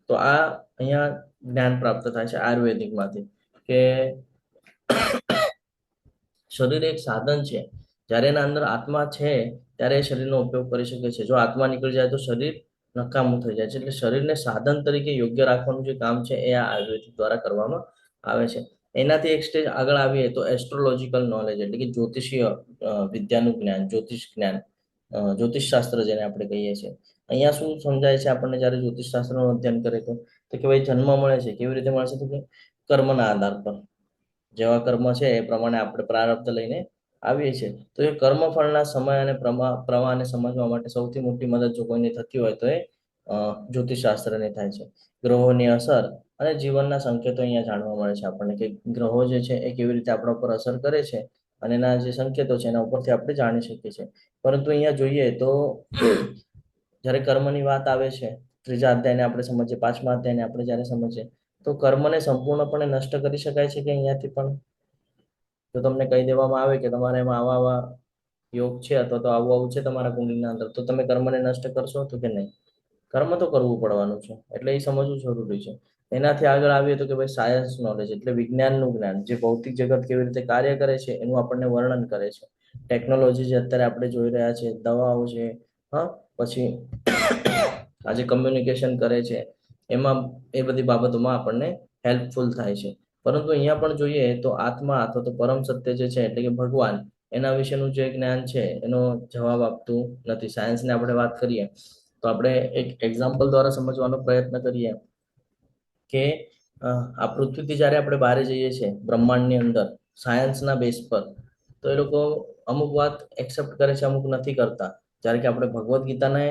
તો આ અહીંયા જ્ઞાન પ્રાપ્ત થાય છે આયુર્વેદિકમાંથી, કે શરીર એક સાધન છે. જ્યારે એના અંદર આત્મા છે ત્યારે એ શરીરનો ઉપયોગ કરી શકે છે. જો આત્મા નીકળી જાય તો શરીર નકામું થઈ જાય છે. એટલે શરીરને સાધન તરીકે યોગ્ય રાખવાનું જે કામ છે એ આ આયુર્વેદિક દ્વારા કરવામાં આવે છે. એનાથી એક સ્ટેજ આગળ આવીએ તો એસ્ટ્રોલોજીકલ નોલેજ એટલે કે જ્યોતિષીય વિદ્યાનું જ્ઞાન, જ્યોતિષ જ્ઞાન, જ્યોતિષ શાસ્ત્ર જેને આપણે કહીએ છીએ. અહીંયા શું સમજાય છે આપણને જ્યારે જ્યોતિષ શાસ્ત્રનું અધ્યયન કરે તો કે ભાઈ જન્મ મળે છે કેવી રીતે મળે છે? તો કે કર્મના આધાર પર. જેવા કર્મ છે એ પ્રમાણે આપણે પ્રારબ્ધ લઈને આવીએ છીએ. તો એ કર્મફળના સમય અને પ્રવાહને સમજવા માટે સૌથી મોટી મદદ જો કોઈને થતી હોય તો એ જ્યોતિષશાસ્ત્રની થાય છે. ગ્રહોની અસર અને જીવનના સંકેતો અહીંયા જાણવા મળે છે આપણને, કે ગ્રહો જે છે એ કેવી રીતે આપણા ઉપર અસર કરે છે અને એના જે સંકેતો છે એના ઉપરથી આપણે જાણી શકીએ છીએ. પરંતુ અહીંયા જોઈએ તો જ્યારે કર્મની વાત આવે છે, ત્રીજા અધ્યાયને આપણે સમજીએ, પાંચમા અધ્યાયને આપણે જ્યારે સમજીએ તો કર્મને સંપૂર્ણપણે નષ્ટ કરી શકાય છે કે અહીંયાથી પણ? જો તમને કહી દેવામાં આવે કે તમારે એમાં આવા યોગ છે અથવા તો આવું છે તમારા કુંડલીના અંદર, તો તમે કર્મને નષ્ટ કરશો તો કે નહીં? કર્મ તો કરવું પડવાનું છે. એટલે એ સમજવું જરૂરી છે. એનાથી આગળ આવીએ તો કે ભાઈ સાયન્સ નોલેજ એટલે વિજ્ઞાનનું જ્ઞાન, જે ભૌતિક જગત કેવી રીતે કાર્ય કરે છે એનું આપણને વર્ણન કરે છે. ટેકનોલોજી જે અત્યારે આપણે જોઈ રહ્યા છે, દવાઓ છે, હા, પછી આજે કમ્યુનિકેશન કરે છે, એમાં એ બધી બાબતોમાં આપણને હેલ્પફુલ થાય છે. પરંતુ અહીંયા પણ જોઈએ તો આત્મા અથવા તો પરમ સત્ય જે છે એટલે કે ભગવાન, એના વિશેનું જે જ્ઞાન છે એનો જવાબ આપતું નથી. સાયન્સને આપણે વાત કરીએ તો આપણે એક એક્ઝામ્પલ દ્વારા સમજવાનો પ્રયત્ન કરીએ કે આ પૃથ્વીથી જ્યારે આપણે બહાર જઈએ છીએ બ્રહ્માંડની અંદર સાયન્સના બેઝ પર, તો એ લોકો અમુક વાત એક્સેપ્ટ કરે છે, અમુક નથી કરતા. જ્યારે કે આપણે ભગવદ્ ગીતાને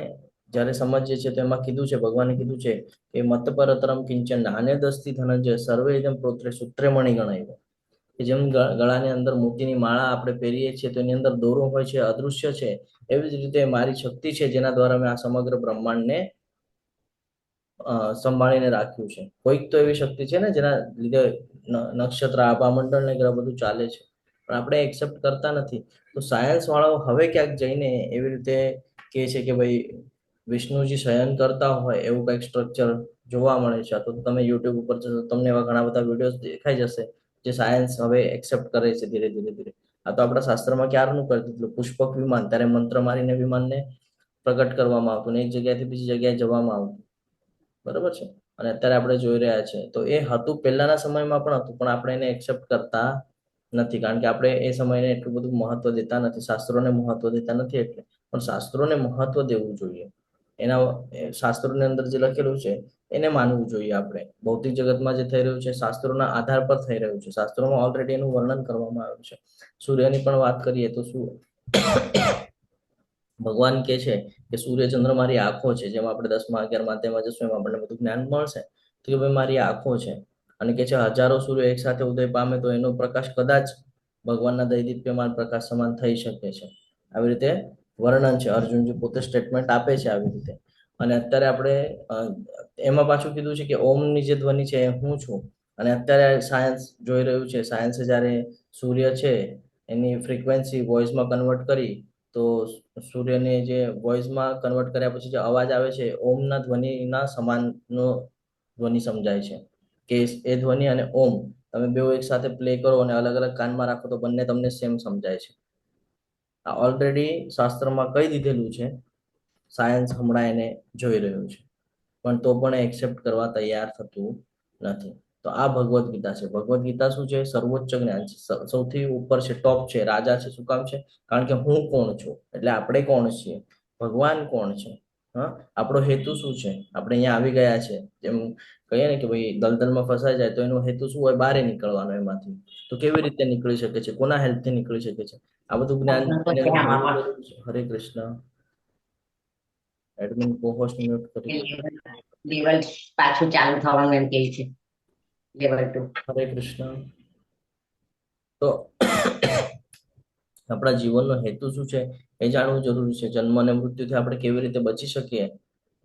જ્યારે સમજીએ છીએ તો એમાં કીધું છે, ભગવાને કીધું છે કે મત પરતરમ કિંચન નાન્યદસ્તિ ધનંજય સર્વે ઇદમ પ્રોત્રે સૂત્રે મણિ ગણાય. કે જેમ ગળાની અંદર મોતીની માળા આપણે પહેરીએ છીએ તો એની અંદર દોરો હોય છે, અદૃશ્ય છે, એવી જ રીતે મારી શક્તિ છે જેના દ્વારા મેં આ સમગ્ર બ્રહ્માંડને સંભાળીને રાખ્યું છે. કોઈક તો એવી શક્તિ છે ને જેના લીધે નક્ષત્ર આભામંડળ ને ગ્રહ બધું ચાલે છે, પણ આપણે એક્સેપ્ટ કરતા નથી. તો સાયન્સ વાળાઓ હવે ક્યાંક જઈને એવી રીતે કહે છે કે ભાઈ વિષ્ણુજી શયન કરતા હોય એવું કંઈક સ્ટ્રક્ચર જોવા મળે છે. તો તમે યુટ્યુબ ઉપર જશો તમને એવા ઘણા બધા વિડીયોઝ દેખાઈ જશે જે સાયન્સ હવે એક્સેપ્ટ કરે છે ધીરે ધીરે ધીરે. આ તો આપણા શાસ્ત્રમાં ક્યારનું કરી દીધું. પુષ્પક વિમાન, ત્યારે મંત્ર મારીને વિમાનને પ્રગટ કરવામાં આવતું ને એક જગ્યાએથી બીજી જગ્યાએ જવામાં આવતું, બરોબર છે. અને અત્યારે આપણે જોઈ રહ્યા છે તો એ હતું, પહેલાના સમયમાં પણ હતું, પણ આપણે એને એક્સેપ્ટ કરતા નથી કારણ કે આપણે એ સમયને એટલું બધું મહત્વ દેતા નથી, શાસ્ત્રોને મહત્વ દેતા નથી. એટલે પણ શાસ્ત્રોને મહત્વ દેવું જોઈએ. એના શાસ્ત્રોની અંદર જે લખેલું છે એને માનવું જોઈએ. આપણે ભૌતિક જગતમાં જે થઈ રહ્યું છે શાસ્ત્રોના આધાર પર થઈ રહ્યું છે. શાસ્ત્રોમાં ઓલરેડી એનું વર્ણન કરવામાં આવ્યું છે. સૂર્યની પણ વાત કરીએ તો શું ભગવાન કે છે કે સૂર્ય ચંદ્ર મારી આંખો છે. જેમ આપણે 10મા 11મા તેમાં જશું એમાં આપણને બધું જ્ઞાન મળશે તો કે ભાઈ મારી આંખો છે. અને કે છે હજારો સૂર્ય એક સાથે ઉદય પામે તો એનો પ્રકાશ કદાચ ભગવાનના દૈદીપ્યમાન પ્રકાશ સમાન થઈ શકે છે. આવી રીતે વર્ણન છે. અર્જુનજી પોતે સ્ટેટમેન્ટ આપે છે આવી રીતે. અને અત્યારે આપણે એમાં પાછું કીધું છે કે ઓમની જે ધ્વનિ છે એ હું છું. અને અત્યારે સાયન્સ જોઈ રહ્યું છે, સાયન્સે જ્યારે સૂર્ય છે એની ફ્રીક્વન્સી વોઇસમાં કન્વર્ટ કરી તો સૂર્યને જે વોઇસમાં કન્વર્ટ કર્યા પછી જે અવાજ આવે છે ઓમના ધ્વનિના સમાનનો ધ્વનિ સમજાય છે. કે એ ધ્વનિ અને ઓમ તમે બેઉ એક સાથે પ્લે કરો અને અલગ અલગ કાનમાં રાખો તો બંને તમને સેમ સમજાય છે. આ ઓલરેડી શાસ્ત્રમાં કહી દીધેલું છે. સાયન્સ હમણાં એને જોઈ રહ્યું છે, પણ તો પણ એક્સેપ્ટ કરવા તૈયાર થતું નથી. તો આ ભગવદ્ ગીતા છે. ભગવદ્ ગીતા શું છે? સર્વોચ્ચ જ્ઞાન છે, સૌથી ઉપર છે, ટોપ છે, રાજા છે. શું કામ છે? કારણ કે હું કોણ છું, એટલે આપણે કોણ છીએ, ભગવાન કોણ છે, હા, આપણો હેતુ શું છે. આપણે અહીંયા આવી ગયા છે, જેમ કહીએ ને કે ભાઈ દલદલમાં ફસાઈ જાય તો એનો હેતુ શું હોય? બહાર નીકળવાનો એમાંથી. તો કેવી રીતે નીકળી શકે છે? કોના હેલ્પથી નીકળી શકે છે? આ બધું જ્ઞાન એની અંદર હોવું જરૂરી છે. હરે કૃષ્ણ. એડમિન કોહોસ્ટ મ્યુટ કરી દો. લેવલ પાછું ચાલુ થવાનું એમ કે છે, લેવલ 2. હરે કૃષ્ણ. તો આપણા જીવનનો હેતુ શું છે એ જાણવું જરૂરી છે. જન્મ અને મૃત્યુથી આપણે કેવી રીતે બચી શકીએ,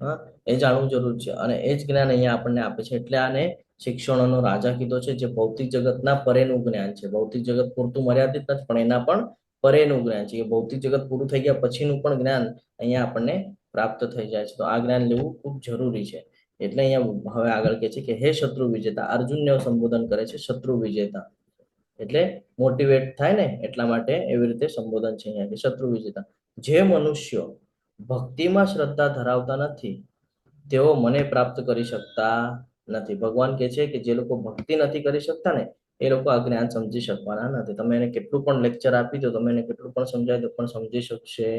હા, એ જાણવું જરૂરી છે. અને એ જ જ્ઞાન અહીંયા આપણને આપે છે. એટલે આને શિક્ષણોનો રાજા કીધો છે, જે ભૌતિક જગતના પરેનું જ્ઞાન છે. ભૌતિક જગત પૂરતું મર્યાદિત નથી, પણ એના પણ પરેનું જ્ઞાન છે. એ ભૌતિક જગત પૂરું થઈ ગયા પછીનું પણ જ્ઞાન અહીંયા આપણને પ્રાપ્ત થઈ જાય છે. તો આ જ્ઞાન લેવું ખૂબ જરૂરી છે. એટલે અહીંયા હવે આગળ કહે છે કે હે શત્રુ વિજેતા, અર્જુનને સંબોધન કરે છે શત્રુ વિજેતા. એટલે મોટિવેટ થાય ને એટલા માટે એવી રીતે સંબોધન છે અહીંયા કે શત્રુ વિજેતા. જે મનુષ્યો ભક્તિમાં શ્રદ્ધા ધરાવતા નથી તેઓ મને પ્રાપ્ત કરી શકતા નથી. ભગવાન કહે છે કે જે લોકો ભક્તિ નથી કરી શકતા ને એ લોકો આ જ્ઞાન સમજી શકવાના નથી. તમે એને કેટલું પણ લેક્ચર આપી દો, તમે એને કેટલું પણ સમજાવી દો, પણ સમજી શકશે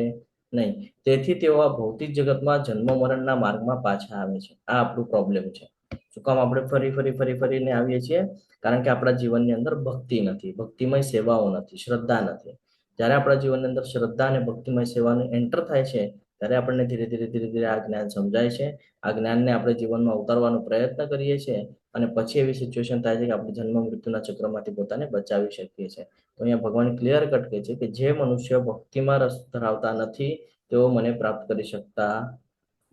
નહીં. તેથી તેઓ આ ભૌતિક જગતમાં જન્મ મરણના માર્ગમાં પાછા આવે છે. આ આપણું પ્રોબ્લેમ છે. શું કામ આપણે ફરી ફરીને આવીએ છીએ? કારણ કે આપણા જીવનની અંદર ભક્તિ નથી, ભક્તિમય સેવાઓ નથી, શ્રદ્ધા નથી. જ્યારે આપણા જીવનની અંદર શ્રદ્ધા અને ભક્તિમય સેવાનું એન્ટર થાય છે ત્યારે આપણને ધીરે ધીરે ધીરે ધીરે આ જ્ઞાન સમજાય છે. આ જ્ઞાનને આપણે જીવનમાં ઉતારવાનો પ્રયત્ન કરીએ છીએ અને પછી એવી સિચ્યુએશન થાય છે કે આપણે જન્મ મૃત્યુના ચક્રમાંથી પોતાને બચાવી શકીએ છીએ. તો અહીંયા ભગવાન ક્લિયર કટ કહે છે કે જે મનુષ્ય ભક્તિમાં રસ ધરાવતા નથી તેઓ મને પ્રાપ્ત કરી શકતા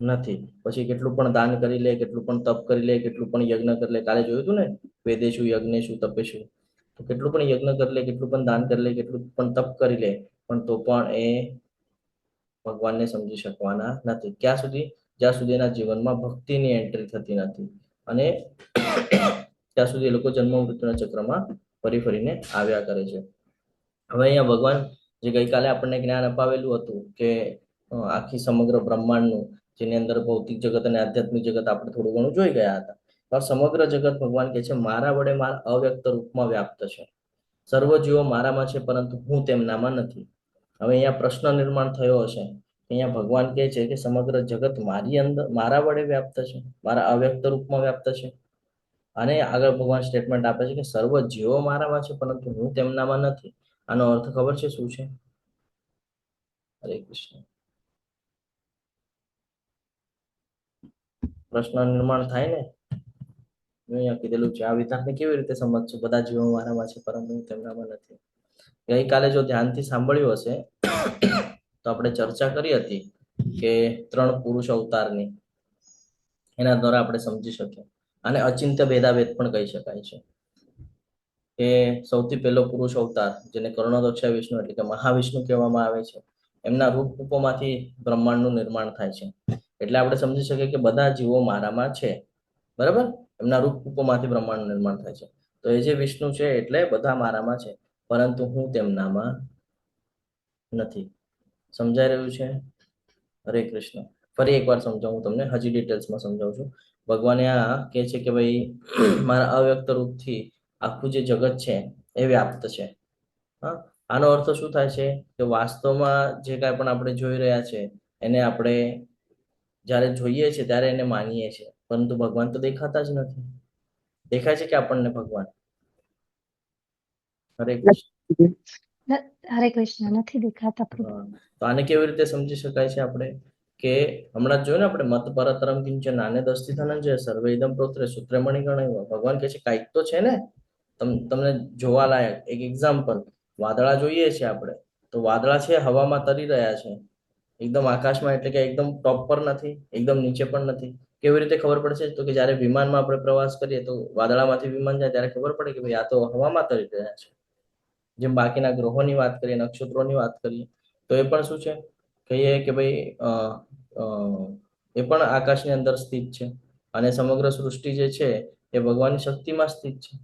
નથી. પછી કેટલું પણ દાન કરી લે, કેટલું પણ તપ કરી લે, કેટલું પણ યજ્ઞ કરી લે, કાલે જોયું હતું ને વેદેશું યજ્ઞેશું તપેશું, તો કેટલું પણ યજ્ઞ કરી લે, કેટલું પણ દાન કરી લે, કેટલું પણ તપ કરી લે, પણ તો પણ એ ભગવાનને સમજી શકવાના નથી. ક્યાં સુધી? જ્યાં સુધી એના જીવનમાં ભક્તિની એન્ટ્રી થતી નથી. અને ત્યાં સુધી એ લોકો જન્મ મૃત્યુના ચક્રમાં ફરી ફરીને આવ્યા કરે છે. હવે અહીંયા ભગવાન જે ગઈકાલે આપણને જ્ઞાન અપાવેલું હતું કે આખી સમગ્ર બ્રહ્માંડનું, જેની અંદર ભૌતિક જગત અને આધ્યાત્મિક જગત આપણે થોડું ઘણું જોઈ ગયા હતા. આ સમગ્ર જગત ભગવાન કહે છે મારા વડે મારા અવ્યક્ત રૂપમાં વ્યાપ્ત છે. સર્વ જીવો મારામાં છે પરંતુ હું તેમનામાં નથી. હવે અહીંયા પ્રશ્ન નિર્માણ થયો હશે. અહીંયા ભગવાન કહે છે કે સમગ્ર જગત મારી અંદર મારા વડે વ્યાપ્ત છે, મારા અવ્યક્ત રૂપમાં વ્યાપ્ત છે. અને આગળ ભગવાન સ્ટેટમેન્ટ આપે છે કે સર્વ જીવો મારામાં છે પરંતુ હું તેમનામાં નથી. આનો અર્થ ખબર છે શું છે? હરે કૃષ્ણ. પ્રશ્ન નિર્માણ થાય ને, અહીંયા કીધેલું છે. આ વિધાનને કેવી રીતે સમજશું? બધા જીવો મારામાં છે પરંતુ હું તેમનામાં નથી. ગઈકાલે જો ધ્યાનથી સાંભળ્યું હશે તો આપણે ચર્ચા કરી હતી કે 3 પુરુષ અવતારની. એના દ્વારા આપણે સમજી શકીએ. અને અચિંત્ય ભેદાભેદ પણ કહી શકાય છે કે સૌથી પહેલો પુરુષ અવતાર જેને કર્ણોદક્ષા વિષ્ણુ એટલે કે મહાવિષ્ણુ કહેવામાં આવે છે, એમના રૂપમાંથી બ્રહ્માંડનું નિર્માણ થાય છે. એટલે આપણે સમજી શકીએ કે બધા જીવો મારામાં છે, બરાબર. એમના રૂપમાંથી બ્રહ્માંડનું નિર્માણ થાય છે. તો એ જે વિષ્ણુ છે એટલે બધા મારામાં છે, પરંતુ હું તેમનામાં નથી. સમજાઈ રહ્યું છે? હરે કૃષ્ણ. ફરી એકવાર સમજાવું તમને, હજી ડિટેલ્સમાં સમજાવું છું. ભગવાને આ કહે છે કે ભાઈ મારા અવ્યક્ત રૂપથી આખું જે જગત છે એ વ્યાપ્ત છે. હા, આનો અર્થ શું થાય છે કે વાસ્તવમાં જે કાંઈ પણ આપણે જોઈ રહ્યા છે એને આપણે જ્યારે જોઈએ છે ત્યારે એને માનીએ છીએ, પરંતુ ભગવાન તો દેખાતા જ નથી. દેખાય છે કે આપણને ભગવાન? હરે કૃષ્ણ. હરે કૃષ્ણ, નથી દેખાતા પ્રભુ. હા, તો આને કેવી રીતે સમજી શકાય છે આપણે કે હમણાં જોયું ને આપણે મત પરતરમ કિંચન નાને દસ્તી ધનંજય સર્વે ઇદમ પ્રોત્રે સૂત્રમણિ ગણ્યો. ભગવાન કહે છે કાંઈક તો છે ને તમને જોવાલાયક. એક એક્ઝામ્પલ, વાદળા જોઈએ છે આપણે, તો વાદળા છે હવામાં તરી રહ્યા છે, એકદમ આકાશમાં, એટલે કે એકદમ ટોપ પર નથી, એકદમ નીચે પણ નથી. કેવી રીતે ખબર પડશે? તો કે જ્યારે વિમાનમાં આપણે પ્રવાસ કરીએ તો વાદળામાંથી વિમાન જાય ત્યારે ખબર પડે કે ભાઈ આ તો હવામાં તરી રહ્યા છે. જેમ બાકીના ગ્રહોની વાત કરીએ, નક્ષત્રોની વાત કરીએ, તો એ પણ શું છે, કહીએ કે ભાઈ એ પણ આકાશની અંદર સ્થિત છે. અને સમગ્ર સૃષ્ટિ જે છે એ ભગવાનની શક્તિમાં સ્થિત છે.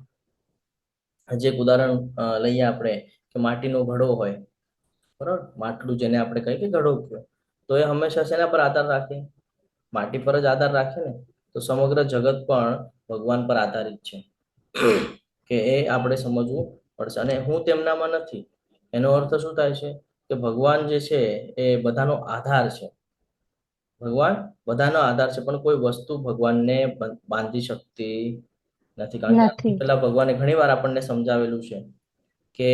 હજી એક ઉદાહરણ લઈએ આપણે કે માટીનો ઘડો હોય, બરાબર, માટલું જેને આપણે કહીએ કે ઘડો કયો, તો એ હંમેશા શેના પર આધાર રાખે? માટી પર જ આધાર રાખે ને. તો સમગ્ર જગત પણ ભગવાન પર આધારિત છે, કે એ આપણે સમજવું પડશે. અને હું તેમનામાં નથી, એનો અર્થ શું થાય છે કે ભગવાન જે છે એ બધાનો આધાર છે. ભગવાન બધાનો આધાર છે, પણ કોઈ વસ્તુ ભગવાનને બાંધી શકતી નથી. કારણ કે નથી. પેલા ભગવાને ઘણી વાર આપણને સમજાવેલું છે કે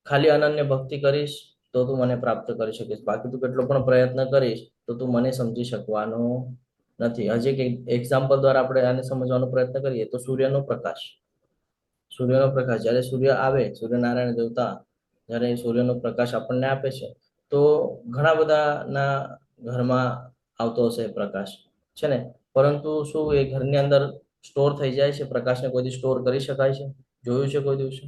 ખાલી અનન્ય ભક્તિ કરીશ તો તું મને પ્રાપ્ત કરી શકીશ, બાકી તું કેટલો પણ પ્રયત્ન કરીશ તો તું મને સમજી શકવાનો નથી. હજી એક એક્ઝામ્પલ દ્વારા આપણે આને સમજવાનો પ્રયત્ન કરીએ તો સૂર્યનો પ્રકાશ. જ્યારે સૂર્ય આવે, સૂર્યનારાયણ દેવતા જ્યારે સૂર્યનો પ્રકાશ આપણને આપે છે, તો ઘણા બધાના ઘરમાં આવતો હશે પ્રકાશ, છે ને. પરંતુ શું એ ઘરની અંદર સ્ટોર થઈ જાય છે? પ્રકાશને કોઈ દી સ્ટોર કરી શકાય છે? જોયું છે કોઈ દિવસે?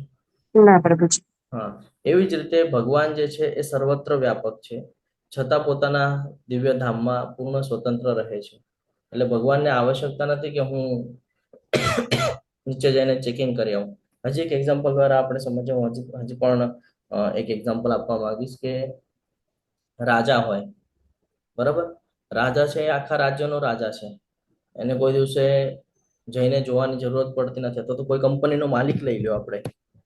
ના પ્રભુજી. હા, એવી જ રીતે ભગવાન જે છે એ સર્વત્ર વ્યાપક છે, છતાં પોતાના દિવ્ય ધામમાં પૂર્ણ સ્વતંત્ર રહે છે. એટલે ભગવાનને આવશ્યકતા નથી કે હું નીચે જઈને ચેકિંગ કરી આવું. હજી એક એક્ઝામ્પલ દ્વારા આપણે સમજવું, હજી પણ એક એક્ઝામ્પલ આપવા માંગીશ કે રાજા હોય, બરાબર. રાજા છે એ આખા રાજ્યનો રાજા છે, એને કોઈ દિવસે જઈને જોવાની જરૂરત પડતી નથી. અથવા તો કોઈ કંપનીનો માલિક લઈ લો આપણે,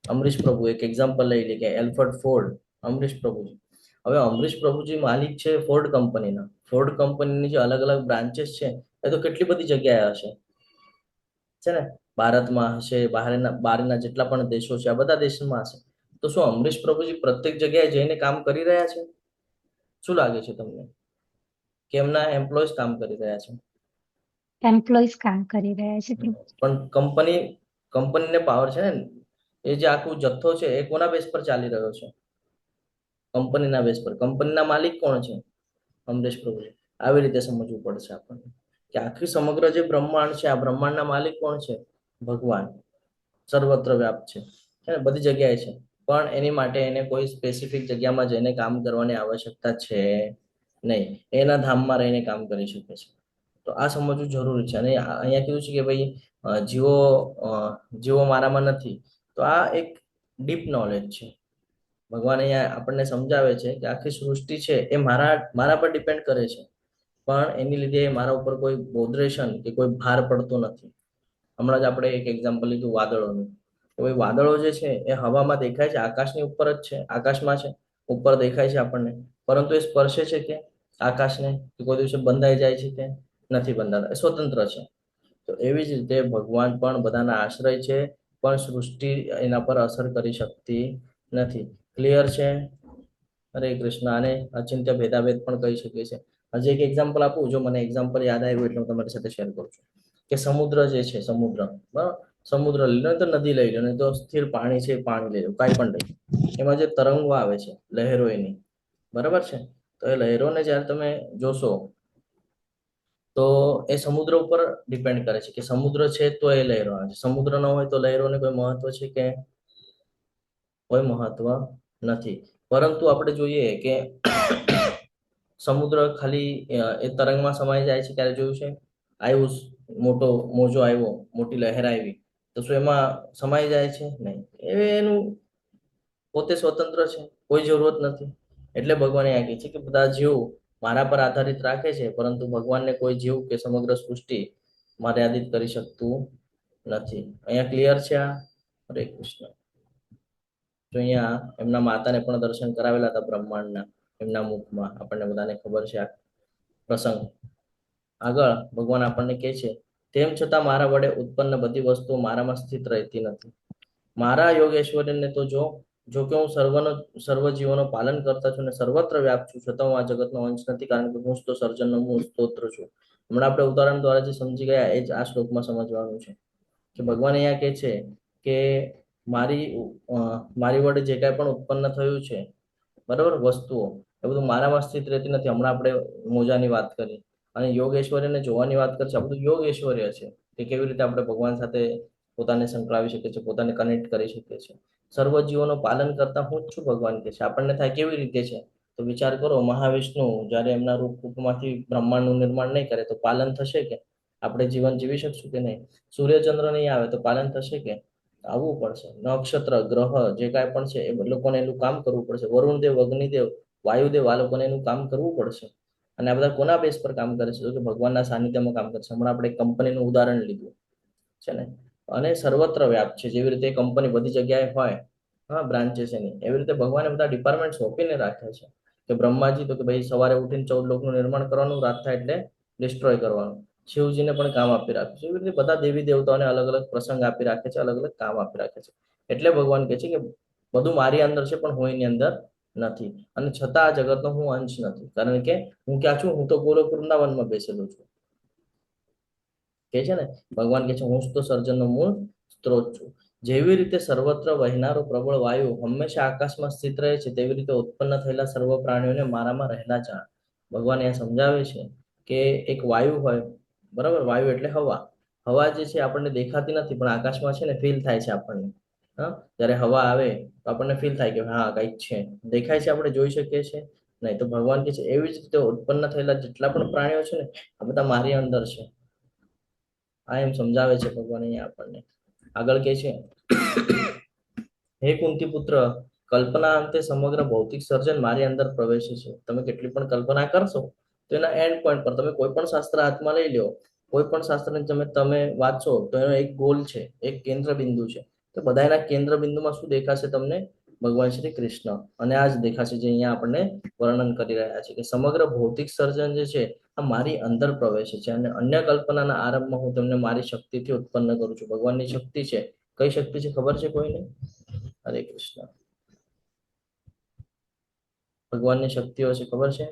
અમરીશ પ્રભુ, એક એક્ઝામ્પલ લઈ લે કે એલ્ફર્ડ ફોર્ડ, અમરીશ પ્રભુજી. હવે અમરીશ પ્રભુજી માલિક છે ફોર્ડ કંપનીના. ફોર્ડ કંપનીની જે અલગ અલગ બ્રાન્ચેસ છે એ તો કેટલી બધી જગ્યાએ હશે, છે ને. ભારતમાં હશે, બહારના જેટલા પણ દેશો છે આ બધા દેશમાં હશે. તો શું અમરીશ પ્રભુજી પ્રત્યેક જગ્યાએ જઈને કામ કરી રહ્યા છે? શું લાગે છે તમને? કે એમના એમ્પ્લોયઝ કામ કરી રહ્યા છે? એમ્પ્લોઈઝ કામ કરી રહ્યા છે પ્રભુ. પણ કંપનીને પાવર છે ને. એ જે આખું જથ્થો છે એ કોના બેઝ પર ચાલી રહ્યો છે? કંપનીના બેઝ પર. કંપનીના માલિક કોણ છે? અમરેશ પ્રભુ. આવી રીતે સમજવું પડશે આપણને કે આખી સમગ્ર જે બ્રહ્માંડ છે આ બ્રહ્માંડના માલિક કોણ છે? ભગવાન. સર્વત્ર વ્યાપ્ત છે ને, બધી જગ્યાએ છે. પણ એની માટે એને કોઈ સ્પેસિફિક જગ્યામાં જઈને કામ કરવાની આવશ્યકતા છે નહીં. એના ધામમાં રહીને કામ કરી શકે છે. તો આ સમજવું જરૂરી છે. અને અહીંયા કીધું છે કે ભાઈ જીવો મારામાં નથી. તો આ એક ડીપ નોલેજ છે. ભગવાન અહીંયા આપણને સમજાવે છે કે આખી સૃષ્ટિ છે એ મારા પર ડિપેન્ડ કરે છે, પણ એની લીધે મારા ઉપર કોઈ બોધરેશન કે કોઈ ભાર પડતો નથી. હમણાં જ આપણે એક એક્ઝામ્પલ લીધું વાદળોનું. તો ભાઈ વાદળો જે છે એ હવામાં દેખાય છે, આકાશની ઉપર જ છે, આકાશમાં છે, ઉપર દેખાય છે આપણને, પરંતુ એ સ્પર્શે છે કે આકાશને, કે કોઈ દિવસે બંધાઈ જાય છે કે નથી બંધાતા, એ સ્વતંત્ર છે. તો એવી જ રીતે ભગવાન પણ બધાના આશ્રય છે, પણ સૃષ્ટિ એના પર અસર કરી શકતી નથી. ક્લિયર છે? હરે કૃષ્ણ. આને અચિંત્ય ભેદાભેદ પણ કહી શકીએ છીએ. હજી એક એક્ઝામ્પલ આપું, જો મને એક્ઝામ્પલ યાદ આવ્યું એટલે હું તમારી સાથે શેર કરું છું કે સમુદ્ર જે છે, બરાબર, સમુદ્ર લઈ લો તો નદી લઈ લો ને તો સ્થિર પાણી છે, પાણી લઈ લો, કાંઈ પણ લઈ લો, એમાં જે તરંગો આવે છે, લહેરો એની, બરાબર છે. તો એ લહેરોને જ્યારે તમે જોશો તો એ સમુદ્ર ઉપર ડિપેન્ડ કરે છે કે સમુદ્ર છે તો એ લહેરોના છે, સમુદ્ર ન હોય તો લહેરોને કોઈ મહત્વ છે કે કોઈ મહત્વ નથી. પરંતુ આપણે જોઈએ કે સમુદ્ર ખાલી એ તરંગમાં સમાઈ જાય છે ત્યારે જોયું છે, આવ્યું મોટો મોજો આવ્યો, મોટી લહેર આવી, તો શું એમાં સમાઈ જાય છે? નહીં. એનું પોતે સ્વતંત્ર છે, કોઈ જરૂરત નથી. એટલે ભગવાને આ કહે છે કે બધા જીવ મારા પર આધારિત રાખે છે, પરંતુ ભગવાનને કોઈ જીવ કે સમગ્ર સૃષ્ટિ મર્યાદિત કરી શકતું નથી. અહીંયા ક્લિયર છે આ? હરે કૃષ્ણ. તો અહીંયા એમના માતાને પણ દર્શન કરાવેલા હતા બ્રહ્માંડના, એમના મુખમાં. આપણને બધાને ખબર છે આ પ્રસંગ. આગળ ભગવાન આપણને કહે છે, તેમ છતાં મારા વડે ઉત્પન્ન બધી વસ્તુઓ મારામાં સ્થિત રહેતી નથી. મારા યોગેશ્વરીને તો જો કે હું સર્વ જીવોનો પાલન કરતા છું અને સર્વત્ર વ્યાપ છું, છતાં હું આ જગતનો અંશ નથી, કારણ કે હું જ તો સર્જનનો મૂળ સ્તોત્ર છું. હમણાં આપણે ઉદાહરણ દ્વારા જે સમજી ગયા એ જ આ શ્લોકમાં સમજવાનું છે કે ભગવાન અહીંયા કહે છે કે મારી વડે જે કાંઈ પણ ઉત્પન્ન થયું છે, બરાબર, વસ્તુઓ, એ બધું મારામાં સ્થિત રહેતી નથી. હમણાં આપણે મોજાની વાત કરી અને યોગ ઐશ્વર્યને જોવાની વાત કરીએ. આ બધું યોગ ઐશ્વર્ય છે કે કેવી રીતે આપણે ભગવાન સાથે પોતાને સંકળાવી શકીએ છીએ, પોતાને કનેક્ટ કરી શકીએ છીએ. સર્વ જીવોનું પાલન કરતા હું જ છું, ભગવાન કહે છે. આપણને થાય કેવી રીતે છે? તો વિચાર કરો, મહાવિષ્ણુ જ્યારે એમના રૂપમાંથી બ્રહ્માંડનું નિર્માણ નહીં કરે તો પાલન થશે કે? આપણે જીવન જીવી શકશું કે નહીં? સૂર્યચંદ્ર નહીં આવે તો પાલન થશે કે? આવવું પડશે. નક્ષત્ર, ગ્રહ જે કાંઈ પણ છે એ લોકોને એનું કામ કરવું પડશે. વરુણદેવ, અગ્નિદેવ, વાયુદેવ, આ લોકોને એનું કામ કરવું પડશે. અને આ બધા કોના બેઝ પર કામ કરે છે? તો કે ભગવાનના સાનિધ્યમાં કામ કરશે. હમણાં આપણે કંપનીનું ઉદાહરણ લીધું છે ને, અને સર્વત્ર વ્યાપ છે. જેવી રીતે કંપની બધી જગ્યાએ હોય, હા, બ્રાન્ચીસ એની, એવી રીતે ભગવાને બધા ડિપાર્ટમેન્ટ સોંપીને રાખે છે. કે બ્રહ્માજી તો કે ભાઈ સવારે ઉઠીને 14 લોકનું નિર્માણ કરવાનું, રાત થાય એટલે ડિસ્ટ્રોય કરવાનું. શિવજીને પણ કામ આપી રાખ્યું છે. એવી રીતે બધા દેવી દેવતાઓને અલગ અલગ પ્રસંગ આપી રાખે છે, અલગ અલગ કામ આપી રાખે છે. એટલે ભગવાન કહે છે કે બધું મારી અંદર છે પણ હું એની અંદર નથી, અને છતાં આ જગતનો હું અંશ નથી. કારણ કે હું ક્યાં છું? હું તો ગોલોક વૃંદાવનમાં બેસેલો છું. કે છે ને, ભગવાન કહે છે હું જ તો સર્જનનો મૂળ સ્ત્રોત છું. જેવી રીતે સર્વત્ર વહેનારો પ્રબળ વાયુ હંમેશા આકાશમાં સ્થિત રહે છે, તેવી રીતે ઉત્પન્ન થયેલા સર્વ પ્રાણીઓને મારામાં રહેલા જાણ. ભગવાન એ સમજાવે છે કે એક વાયુ હોય, બરાબર, વાયુ એટલે હવા. હવા જે છે આપણને દેખાતી નથી, પણ આકાશમાં છે ને ફીલ થાય છે આપણને. હા, જ્યારે હવા આવે તો આપણને ફીલ થાય કે હા કંઈક છે. દેખાય છે, આપણે જોઈ શકીએ છીએ નહીં. તો ભગવાન કહે છે એવી જ રીતે ઉત્પન્ન થયેલા જેટલા પણ પ્રાણીઓ છે ને, આ બધા મારી અંદર છે. આ એમ સમજાવે છે ભગવાન અહીંયા આપણને. આગળ કહે છે, હે કુંતી પુત્ર, કલ્પના અંતે સમગ્ર ભૌતિક સર્જન મારી અંદર પ્રવેશે છે. તમે કેટલી પણ કલ્પના કરશો તો એના એન્ડ પોઈન્ટ પર તમે કોઈ પણ શાસ્ત્ર હાથમાં લઈ લો, કોઈ પણ શાસ્ત્રને તમે વાંચો તો એનો એક ગોલ છે, એક કેન્દ્ર બિંદુ છે. તો બધા એના કેન્દ્ર બિંદુમાં શું દેખાશે તમને? ભગવાન શ્રી કૃષ્ણ. અને આ જ દેખાશે જે અહીંયા આપણને વર્ણન કરી રહ્યા છે કે સમગ્ર ભૌતિક સર્જન જે છે આ મારી અંદર પ્રવેશે છે, અને અન્ય કલ્પનાના આરંભમાં હું તમને મારી શક્તિથી ઉત્પન્ન કરું છું. ભગવાનની શક્તિ છે. કઈ શક્તિ છે ખબર છે કોઈને? હરે કૃષ્ણ. ભગવાનની શક્તિઓ છે ખબર છે?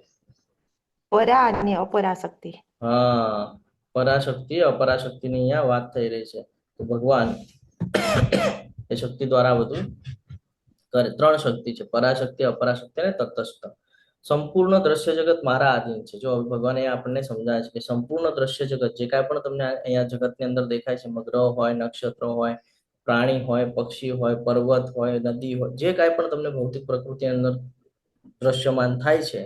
પરા અને અપરાશક્તિ. હા, પરાશક્તિ અપરાશક્તિની અહીંયા વાત થઈ રહી છે. તો ભગવાન એ શક્તિ દ્વારા બધું કરે. 3 શક્તિ છે, પરાશક્તિ, અપરાશક્તિ અને તટસ્થ. સંપૂર્ણ દ્રશ્ય જગત મારા આધીન છે. જો ભગવાન એ આપણને સમજાય છે કે સંપૂર્ણ દ્રશ્ય જગત જે કાંઈ પણ તમને અહીંયા જગતની અંદર દેખાય છે, ગ્રહ હોય, નક્ષત્રો હોય, પ્રાણી હોય, પક્ષી હોય, પર્વત હોય, નદી હોય, જે કાંઈ પણ તમને ભૌતિક પ્રકૃતિની અંદર દ્રશ્યમાન થાય છે,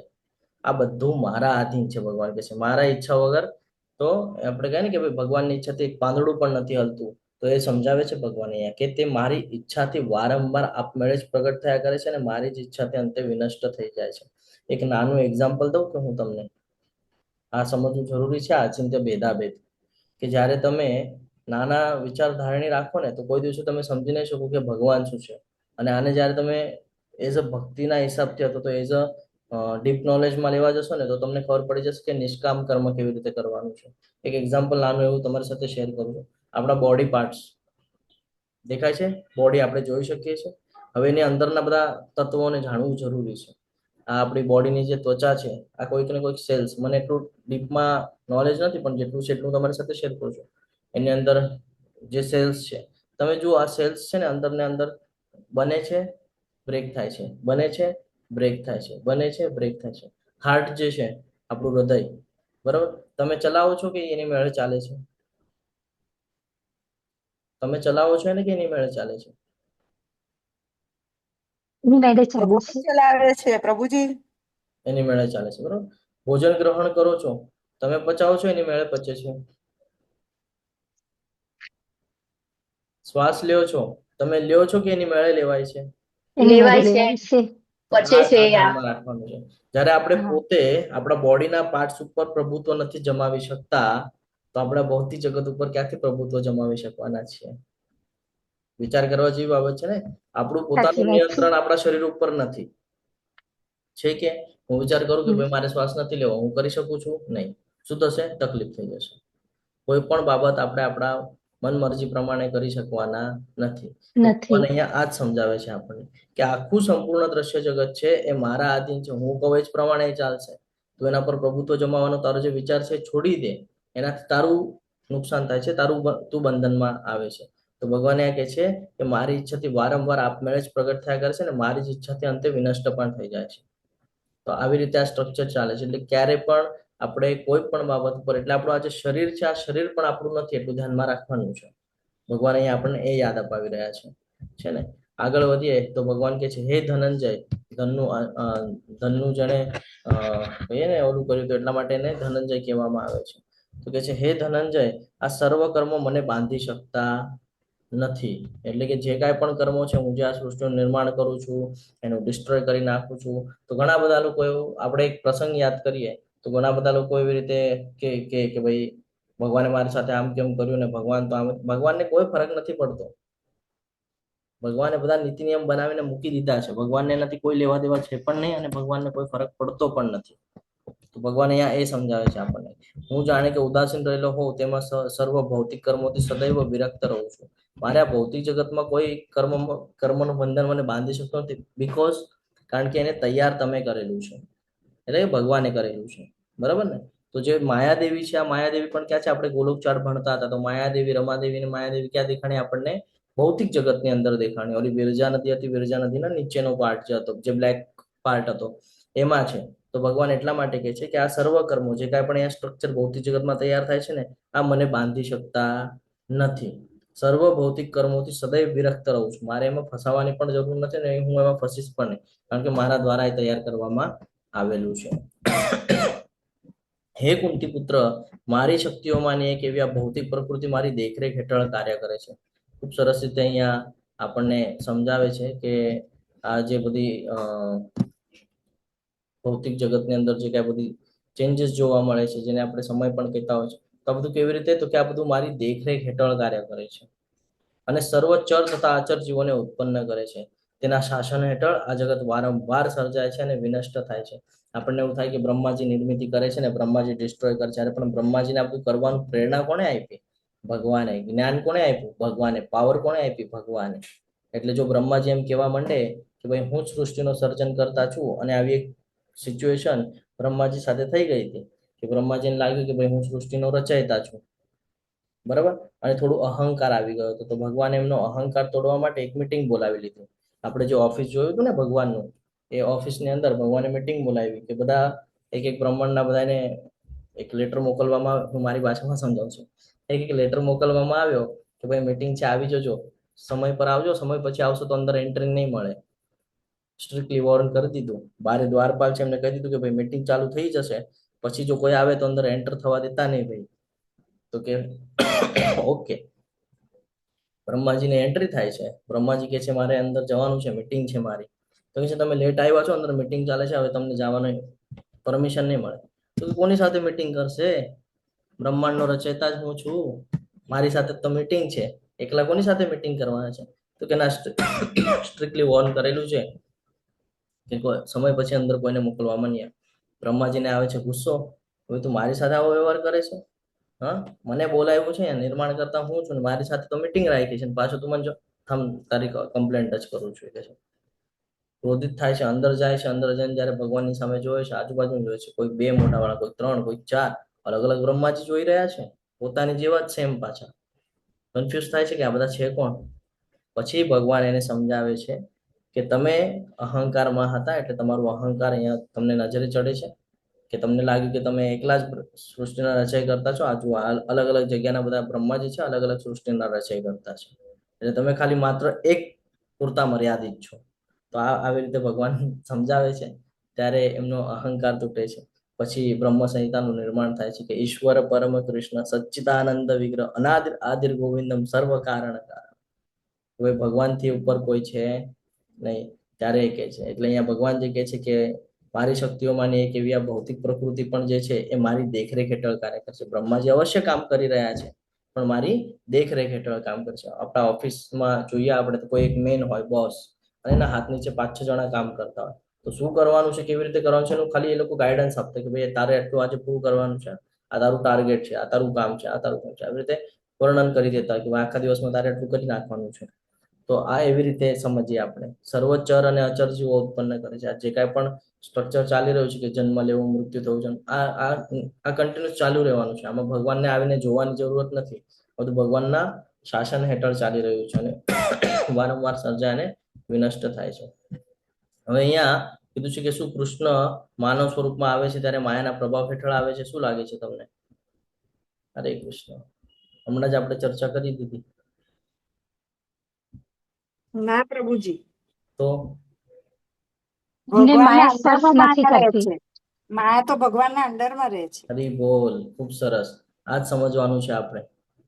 આ બધું મારા આધીન છે. ભગવાન કહે છે મારા ઈચ્છા વગર. તો આપણે કહે ને કે ભાઈ ભગવાનની ઈચ્છાથી એક પાંદડું પણ નથી હલતું. તો એ સમજાવે છે ભગવાન અહીંયા કે તે મારી ઈચ્છાથી વારંવાર આપમેળે જ પ્રગટ થયા કરે છે અને મારી જ ઈચ્છાથી અંતે વિનષ્ટ થઈ જાય છે. એક નાનું એક્ઝામ્પલ દઉં કે હું તમને, આ સમજવું જરૂરી છે. આચિંત્ય ભેદાભેદ કે જ્યારે તમે નાના વિચારધારણી રાખો ને તો કોઈ દિવસે તમે સમજી નહીં શકો કે ભગવાન શું છે. અને આને જ્યારે તમે એઝ અ ભક્તિના હિસાબથી હતો તો એઝ અ ડીપ નોલેજમાં લેવા જશો ને તો તમને ખબર પડી જશે કે નિષ્કામ કર્મ કેવી રીતે કરવાનું છે. એક એક્ઝામ્પલ નાનું એવું તમારી સાથે શેર કરું છું. આપણા બોડી પાર્ટ્સ દેખાય છે, બોડી આપણે જોઈ શકીએ છીએ. હવે એની અંદરના બધા તત્વોને જાણવું જરૂરી છે. આ આપણી બોડીની જે ત્વચા છે, આ કોઈક ને કોઈક સેલ્સ, મને એટલું ડીપમાં નોલેજ નથી પણ જેટલું છે એટલું તમારી સાથે શેર કરું છું. એની અંદર જે સેલ્સ છે, તમે જુઓ આ સેલ્સ છે ને અંદર ને અંદર બને છે, બ્રેક થાય છે, બને છે, બ્રેક થાય છે, બને છે, બ્રેક થાય છે. હાર્ટ જે છે આપણું હૃદય, બરાબર? તમે ચલાવો છો કે એની મેળે ચાલે છે? તમે ચલાવો છો એને કે એની મેળે ચાલે છે? એની મેળે ચાલે પ્રભુજી છે. ચલાવે છે પ્રભુજી. એની મેળે ચાલે છે, બરાબર? ભોજન ગ્રહણ કરો છો, તમે પચાવો છો એની મેળે પચે છે? શ્વાસ લ્યો છો, તમે લ્યો છો કે એની મેળે લેવાય છે? એની મેળે લેવાય છે, લેવાય છે. પચે છે આ આ. ધ્યાનમાં રાખવાનું છે. જ્યારે આપણે હા પોતે આપણા બોડીના પાર્ટ્સ ઉપર પ્રભુત્વ નથી જમાવી શકતા, તો આપણે ભૌતિક જગત ઉપર ક્યાંથી પ્રભુત્વ જમાવી શકવાના છીએ? વિચાર કરવા જેવી બાબત છે ને. આપણું સાચી પોતાનું વાત છે. નિયંત્રણ આપણા શરીર ઉપર નથી. છે કે હું વિચાર કરું કે હમ, ભાઈ મારે શ્વાસ નથી લેવો, હું કરી શકું છું? નહીં. શું થશે? તકલીફ થઈ જશે. કોઈ પણ બાબત આપણે આપણા મન મરજી પ્રમાણે કરી શકવાના નથી. તો નથી. ભગવાન અહીંયા આ જ સમજાવે છે આપણને કે આખું સંપૂર્ણ દ્રશ્ય જગત છે એ મારા આધીન છે. હું કહું એ જ પ્રમાણે ચાલશે. તો એના પર પ્રભુત્વ જમાવવાનો તારો જે વિચાર છે છોડી દે. એનાથી તારું નુકસાન થાય છે, તું બંધનમાં આવે છે. તો ભગવાન આ કહે છે કે મારી ઈચ્છાથી વારંવાર આપમેળે જ પ્રગટ થયા કરે છે ને મારી જ ઈચ્છાથી અંતે વિનષ્ટ પણ થઈ જાય છે. તો આવી રીતે આ સ્ટ્રક્ચર ચાલે છે. એટલે ક્યારે પણ આપણે કોઈ પણ બાબત ઉપર, એટલે આપણું આ જે શરીર છે, આ શરીર પણ આપણું નથી, એટલું ધ્યાનમાં રાખવાનું છે. ભગવાન અહીંયા આપણને એ યાદ અપાવી રહ્યા છે ને. આગળ વધીએ તો ભગવાન કહે છે, હે ધનંજય, ધનનું જેને કહીએ ને ઓલું કર્યું હતું એટલા માટે એને ધનંજય કહેવામાં આવે છે. તો કહે છે, હે ધનંજય, આ સર્વ કર્મો મને બાંધી શકતા નથી. એટલે કે જે કાંઈ પણ કર્મો છે, હું જે આ સૃષ્ટિનું નિર્માણ કરું છું, એનું ડિસ્ટ્રોય કરી નાખું છું. તો ઘણા બધા લોકો એવું, આપણે એક પ્રસંગ યાદ કરીએ તો ઘણા બધા લોકો એવી રીતે કે ભાઈ ભગવાને મારી સાથે આમ કેમ કર્યું ને ભગવાન તો આમ. ભગવાનને કોઈ ફરક નથી પડતો. ભગવાને બધા નીતિ નિયમ બનાવીને મૂકી દીધા છે. ભગવાનને એનાથી કોઈ લેવા દેવા છે પણ નહીં, અને ભગવાનને કોઈ ફરક પડતો પણ નથી. તો ભગવાન અહીંયા એ સમજાવે છે આપણને, હું જાણે કે ઉદાસીન રહેલો હોઉં તેમાં સર્વ ભૌતિક કર્મોથી સદૈવ વિરક્ત રહું છું. મારે આ ભૌતિક જગતમાં કોઈ કર્મનું બંધન મને બાંધી શકતો નથી. બીકોઝ કારણ કે એને તૈયાર તમે કરેલું છે, એટલે કે ભગવાને કરેલું છે. બરાબર ને? તો જે માયાદેવી છે, આ માયાદેવી પણ ક્યાં છે? આપણે ગોલોક ચાર્ટ ભણતા હતા તો માયાદેવી, રમાદેવી અને માયાદેવી ક્યાં દેખાણી આપણને? ભૌતિક જગતની અંદર દેખાણી. ઓલી વિરજા નદી હતી, વિરજા નદીના નીચેનો પાર્ટ જે હતો, જે બ્લેક પાર્ટ હતો, એમાં છે. તો ભગવાન એટલા માટે કહે છે કે આ સર્વ કર્મો જે કાંઈ પણ અહીંયા સ્ટ્રક્ચર ભૌતિક જગતમાં તૈયાર થાય છે ને, આ મને બાંધી શકતા નથી. સર્વ ભૌતિક કર્મોથી સદૈવ વિરક્ત રહું છું. મારે એમાં ફસાવાની પણ જરૂર નથી ને હું એમાં ફસીશ પણ નહીં, કારણ કે મારા દ્વારા એ તૈયાર કરવામાં આવેલું છે. હે કુંતી પુત્ર, મારી શક્તિઓમાંની એક એવી આ ભૌતિક પ્રકૃતિ મારી દેખરેખ હેઠળ કાર્ય કરે છે. ખૂબ સરસ રીતે અહીંયા આપણને સમજાવે છે કે આ જે બધી ભૌતિક જગતની અંદર જે કાંઈ બધી ચેન્જીસ જોવા મળે છે, જેને આપણે સમય પણ કહેતા હોય છે, તો આ બધું કેવી રીતે? તો કે આ બધું મારી દેખરેખ હેઠળ કાર્ય કરે છે. અને સર્વ ચર તથા અચર જીવોને ઉત્પન્ન કરે છે. તેના શાસન હેઠળ આ જગત વારંવાર સર્જાય છે અને વિનષ્ટ થાય છે. આપણને એવું થાય કે બ્રહ્માજી નિર્મિતિ કરે છે ને બ્રહ્માજી ડિસ્ટ્રોય કરે છે. પણ બ્રહ્માજીને આ બધું કરવાનું પ્રેરણા કોણે આપી? ભગવાને. જ્ઞાન કોણે આપ્યું? ભગવાને. પાવર કોણે આપી? ભગવાને. એટલે જો બ્રહ્માજી એમ કહેવા માંડે કે ભાઈ હું જ સૃષ્ટિનું સર્જન કરતા છું, અને આવી એક સિચ્યુએશન બ્રહ્માજી સાથે થઈ ગઈ હતી કે બ્રહ્માજીને લાગ્યું કે ભાઈ હું સૃષ્ટિનો રચયિતા છું, બરાબર, અને થોડું અહંકાર આવી ગયો હતો. તો ભગવાને એમનો અહંકાર તોડવા માટે એક મીટિંગ બોલાવી લીધી. આપણે જે ઓફિસ જોયું હતું ને ભગવાનનું, એ ઓફિસની અંદર ભગવાને મીટિંગ બોલાવી કે બધા એક એક બ્રહ્માંડના બધાને એક લેટર મોકલવામાં, હું મારી ભાષામાં સમજાવું છું, એક એક લેટર મોકલવામાં આવ્યો કે ભાઈ મીટિંગ છે, આવી જજો, સમય પર આવજો, સમય પછી આવશો તો અંદર એન્ટ્રી નહીં મળે. સ્ટ્રિક્ટલી વોર્ન કરી દીધું. બારે દ્વારપાલ છે એમને કહી દીધું કે ભાઈ મીટિંગ ચાલુ થઈ જશે, પછી જો કોઈ આવે તો અંદર એન્ટર થવા દેતા નહીં ભાઈ. તો કે ઓકે. બ્રહ્માજીને એન્ટ્રી થાય છે. બ્રહ્માજી કહે છે મારે અંદર જવાનું છે, મીટિંગ છે મારી. તો કે છે તમે લેટ આવ્યા છો, અંદર મીટિંગ ચાલે છે, હવે તમને જવાનું પરમિશન નહીં મળે. તો કોની સાથે મીટિંગ કરશે? બ્રહ્માંડનો રચયિતા જ હું છું, મારી સાથે તો મીટિંગ છે, એકલા કોની સાથે મીટિંગ કરવાના છે? તો કે ના, સ્ટ્રિક્ટલી વોર્ન કરેલું છે કે સમય પછી અંદર કોઈને મોકલવામાં નહીં આવે. બ્રહ્માજીને આવે છે ગુસ્સો, હવે તું મારી સાથે આવો વ્યવહાર કરે છે? હા, મને બોલાવ્યું છે, નિર્માણ કરતા હું છું, મારી સાથે તો મીટિંગ રાખી છે, પાછું તું મને જો તારી કમ્પ્લેન ટચ કરું છું કે છે. ક્રોધિત થાય છે, અંદર જાય છે. અંદર જઈને જયારે ભગવાનની સામે જોવે છે, આજુબાજુ જોવે છે, કોઈ 2 મોઢા વાળા, કોઈ 3, કોઈ 4 અલગ અલગ બ્રહ્માજી જોઈ રહ્યા છે, પોતાની જેવા જ સેમ પાછા. કન્ફ્યુઝ થાય છે કે આ બધા છે કોણ? પછી ભગવાન એને સમજાવે છે કે તમે અહંકારમાં હતા, એટલે તમારું અહંકાર અહીંયા તમને નજરે ચડે છે. કે તમને લાગ્યું કે તમે એકલા જ સૃષ્ટિના રચય કરતા છો? આ જુઓ, અલગ અલગ જગ્યાના બધા બ્રહ્મા જે છે અલગ અલગ સૃષ્ટિના રચય કરતા છે, એટલે તમે ખાલી માત્ર એક પૂરતા મર્યાદિત છો. તો આવી રીતે ભગવાન સમજાવે છે ત્યારે એમનો અહંકાર તૂટે છે. પછી બ્રહ્મ સંહિતાનું નિર્માણ થાય છે કે ઈશ્વર પરમ કૃષ્ણ સચ્ચિદાનંદ વિગ્રહ અનાદિર આદિર ગોવિંદમ સર્વ કારણ હવે ભગવાનથી ઉપર કોઈ છે નહીં, ત્યારે એ કહે છે. એટલે અહીંયા ભગવાન જે કહે છે કે મારી શક્તિઓમાંની એક એવી આ ભૌતિક પ્રકૃતિ પણ જે છે એ મારી દેખરેખ હેઠળ કાર્ય કરશે. બ્રહ્માજી અવશ્ય કામ કરી રહ્યા છે, પણ મારી દેખરેખ હેઠળ કામ કરશે. આપણા ઓફિસમાં જોઈએ આપણે તો કોઈ એક મેન હોય, બોસ, અને એના હાથ નીચે 5-6 જણા કામ કરતા હોય. તો શું કરવાનું છે, કેવી રીતે કરવાનું છે, એનું ખાલી એ લોકો ગાઈડન્સ આપતા કે ભાઈ તારે એટલું આજે પૂરું કરવાનું છે, આ તારું ટાર્ગેટ છે, આ તારું કામ છે, આ તારું કામ છે. આવી રીતે વર્ણન કરી દેતા કે આખા દિવસમાં તારે એટલું કરી નાખવાનું છે. તો આ એવી રીતે સમજીએ આપણે. સર્વ ચર અને અચર જીવો ઉત્પન્ન કરે છે. આ જે કાંઈ પણ સ્ટ્રક્ચર ચાલી રહ્યું છે કે જન્મ લેવો, મૃત્યુ થવું છે, આ કન્ટિન્યુઅસ ચાલુ રહેવાનું છે. આમાં ભગવાનને આવીને જોવાની જરૂરત નથી. બધું ભગવાનના શાસન હેઠળ ચાલી રહ્યું છે અને વારંવાર સર્જાય અને વિનષ્ટ થાય છે. હવે અહીંયા કીધું છે કે શું કૃષ્ણ માનવ સ્વરૂપમાં આવે છે ત્યારે માયાના પ્રભાવ હેઠળ આવે છે? શું લાગે છે તમને? હરે કૃષ્ણ. હમણાં જ આપણે ચર્ચા કરી દીધી. ના પ્રભુજી, એને તો ભગવાનના માયા સ્પર્શ અંડરમાં નથી માયા રહે કરતી. છે. માયા તો ભગવાનના અંડરમાં રહે છે. હરી બોલ, ખૂબ સરસ. આ જ સમજવાનું છે આપણે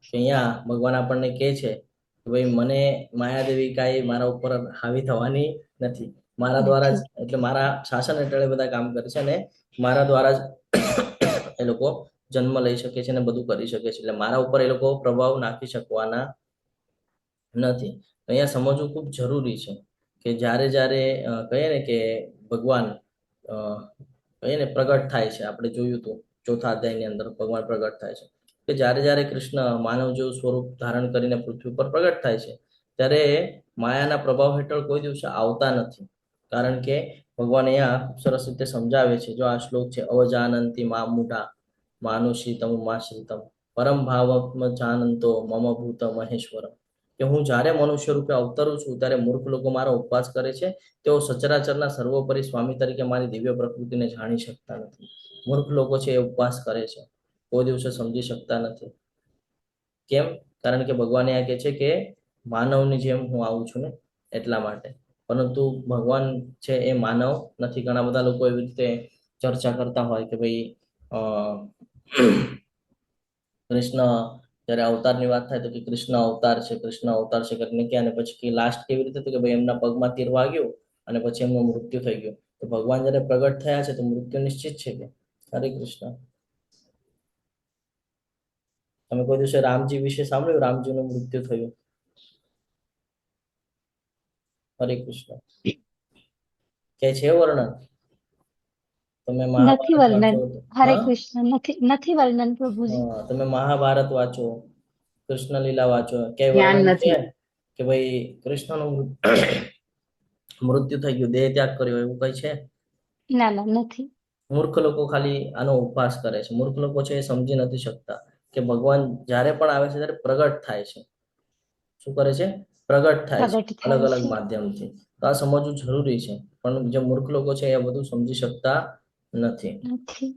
કે અહીંયા ભગવાન આપણને કહે છે કે ભાઈ મને માયાદેવી કાંઈ મારા ઉપર હાવી થવાની નથી. મારા દ્વારા જ, એટલે મારા શાસન હેઠળ એ બધા કામ કરે છે અને મારા દ્વારા જ એ લોકો જન્મ લઈ શકે છે અને બધું કરી શકે છે. એટલે મારા ઉપર એ લોકો પ્રભાવ નાખી શકવાના નથી. અહીંયા સમજવું ખૂબ જરૂરી છે કે જ્યારે જ્યારે કહીએ ને કે ભગવાન કહીએ ને પ્રગટ થાય છે, આપણે જોયું હતું ચોથા અધ્યાયની અંદર ભગવાન પ્રગટ થાય છે કે જ્યારે જ્યારે કૃષ્ણ માનવ જેવું સ્વરૂપ ધારણ કરીને પૃથ્વી પર પ્રગટ થાય છે ત્યારે માયાના પ્રભાવ હેઠળ કોઈ દિવસે આવતા નથી. કારણ કે ભગવાન અહીંયા ખૂબ સરસ રીતે સમજાવે છે. જો આ શ્લોક છે, અવજાનંતી મા મૂઢા માનુષિતમ માશ્રિતમ પરમ ભાવમ જાનંતો મમ ભૂત મહેશ્વરમ, કે હું જ્યારે મનુષ્ય રૂપે અવતરું છું ત્યારે મૂર્ખ લોકો મારો ઉપવાસ કરે છે. તેઓ સચરાચરના સર્વોપરી સ્વામી તરીકે મારી દિવ્ય પ્રકૃતિને જાણી શકતા નથી. મૂર્ખ લોકો છે એ ઉપવાસ કરે છે, કોઈ દિવસે સમજી શકતા નથી. કેમ? કારણ કે ભગવાન અહીંયા કહે છે કે માનવની જેમ હું આવું છું ને એટલા માટે. પરંતુ ભગવાન છે એ માનવ નથી. ઘણા બધા લોકો એવી રીતે ચર્ચા કરતા હોય કે ભાઈ કૃષ્ણ જ્યારે અવતારની વાત થાય તો કે કૃષ્ણ અવતાર છે, કૃષ્ણ અવતાર છે કરીને કે, અને પછી લાસ્ટ કેવી રીતે કે ભાઈ એમના પગમાં તીર વાગ્યું અને પછી એમનું મૃત્યુ થઈ ગયું. તો ભગવાન જયારે પ્રગટ થયા છે તો મૃત્યુ નિશ્ચિત છે કે? હરે કૃષ્ણ. તમે કોઈ દિવસે રામજી વિશે સાંભળ્યું? રામજીનું મૃત્યુ થયું? હરે કૃષ્ણ. કે છે વર્ણન? તમે નથી મહાભારત વર્ણન. વાંચો હરે હા કૃષ્ણ. નથી વર્ણન પ્રભુજી. તમે મહાભારત વાંચો, કૃષ્ણ લીલા વાંચો, ક્યાંય જ્ઞાન વર્ણન છે નથી. કે ભાઈ કૃષ્ણનું મૃત્યુ થઈ ગયું, દેહ ત્યાગ કર્યો, એવું કઈ છે? ના નથી. મૂર્ખ લોકો ખાલી આનો ઉપવાસ કરે છે. મૂર્ખ લોકો છે એ સમજી નથી શકતા કે ભગવાન જ્યારે પણ આવે છે ત્યારે પ્રગટ થાય છે. શું કરે છે? પ્રગટ થાય છે પ્રગટ અલગ થાય અલગ છે. માધ્યમથી. તો આ સમજવું જરૂરી છે. પણ જે મૂર્ખ લોકો છે એ બધું સમજી શકતા નથી. નથી.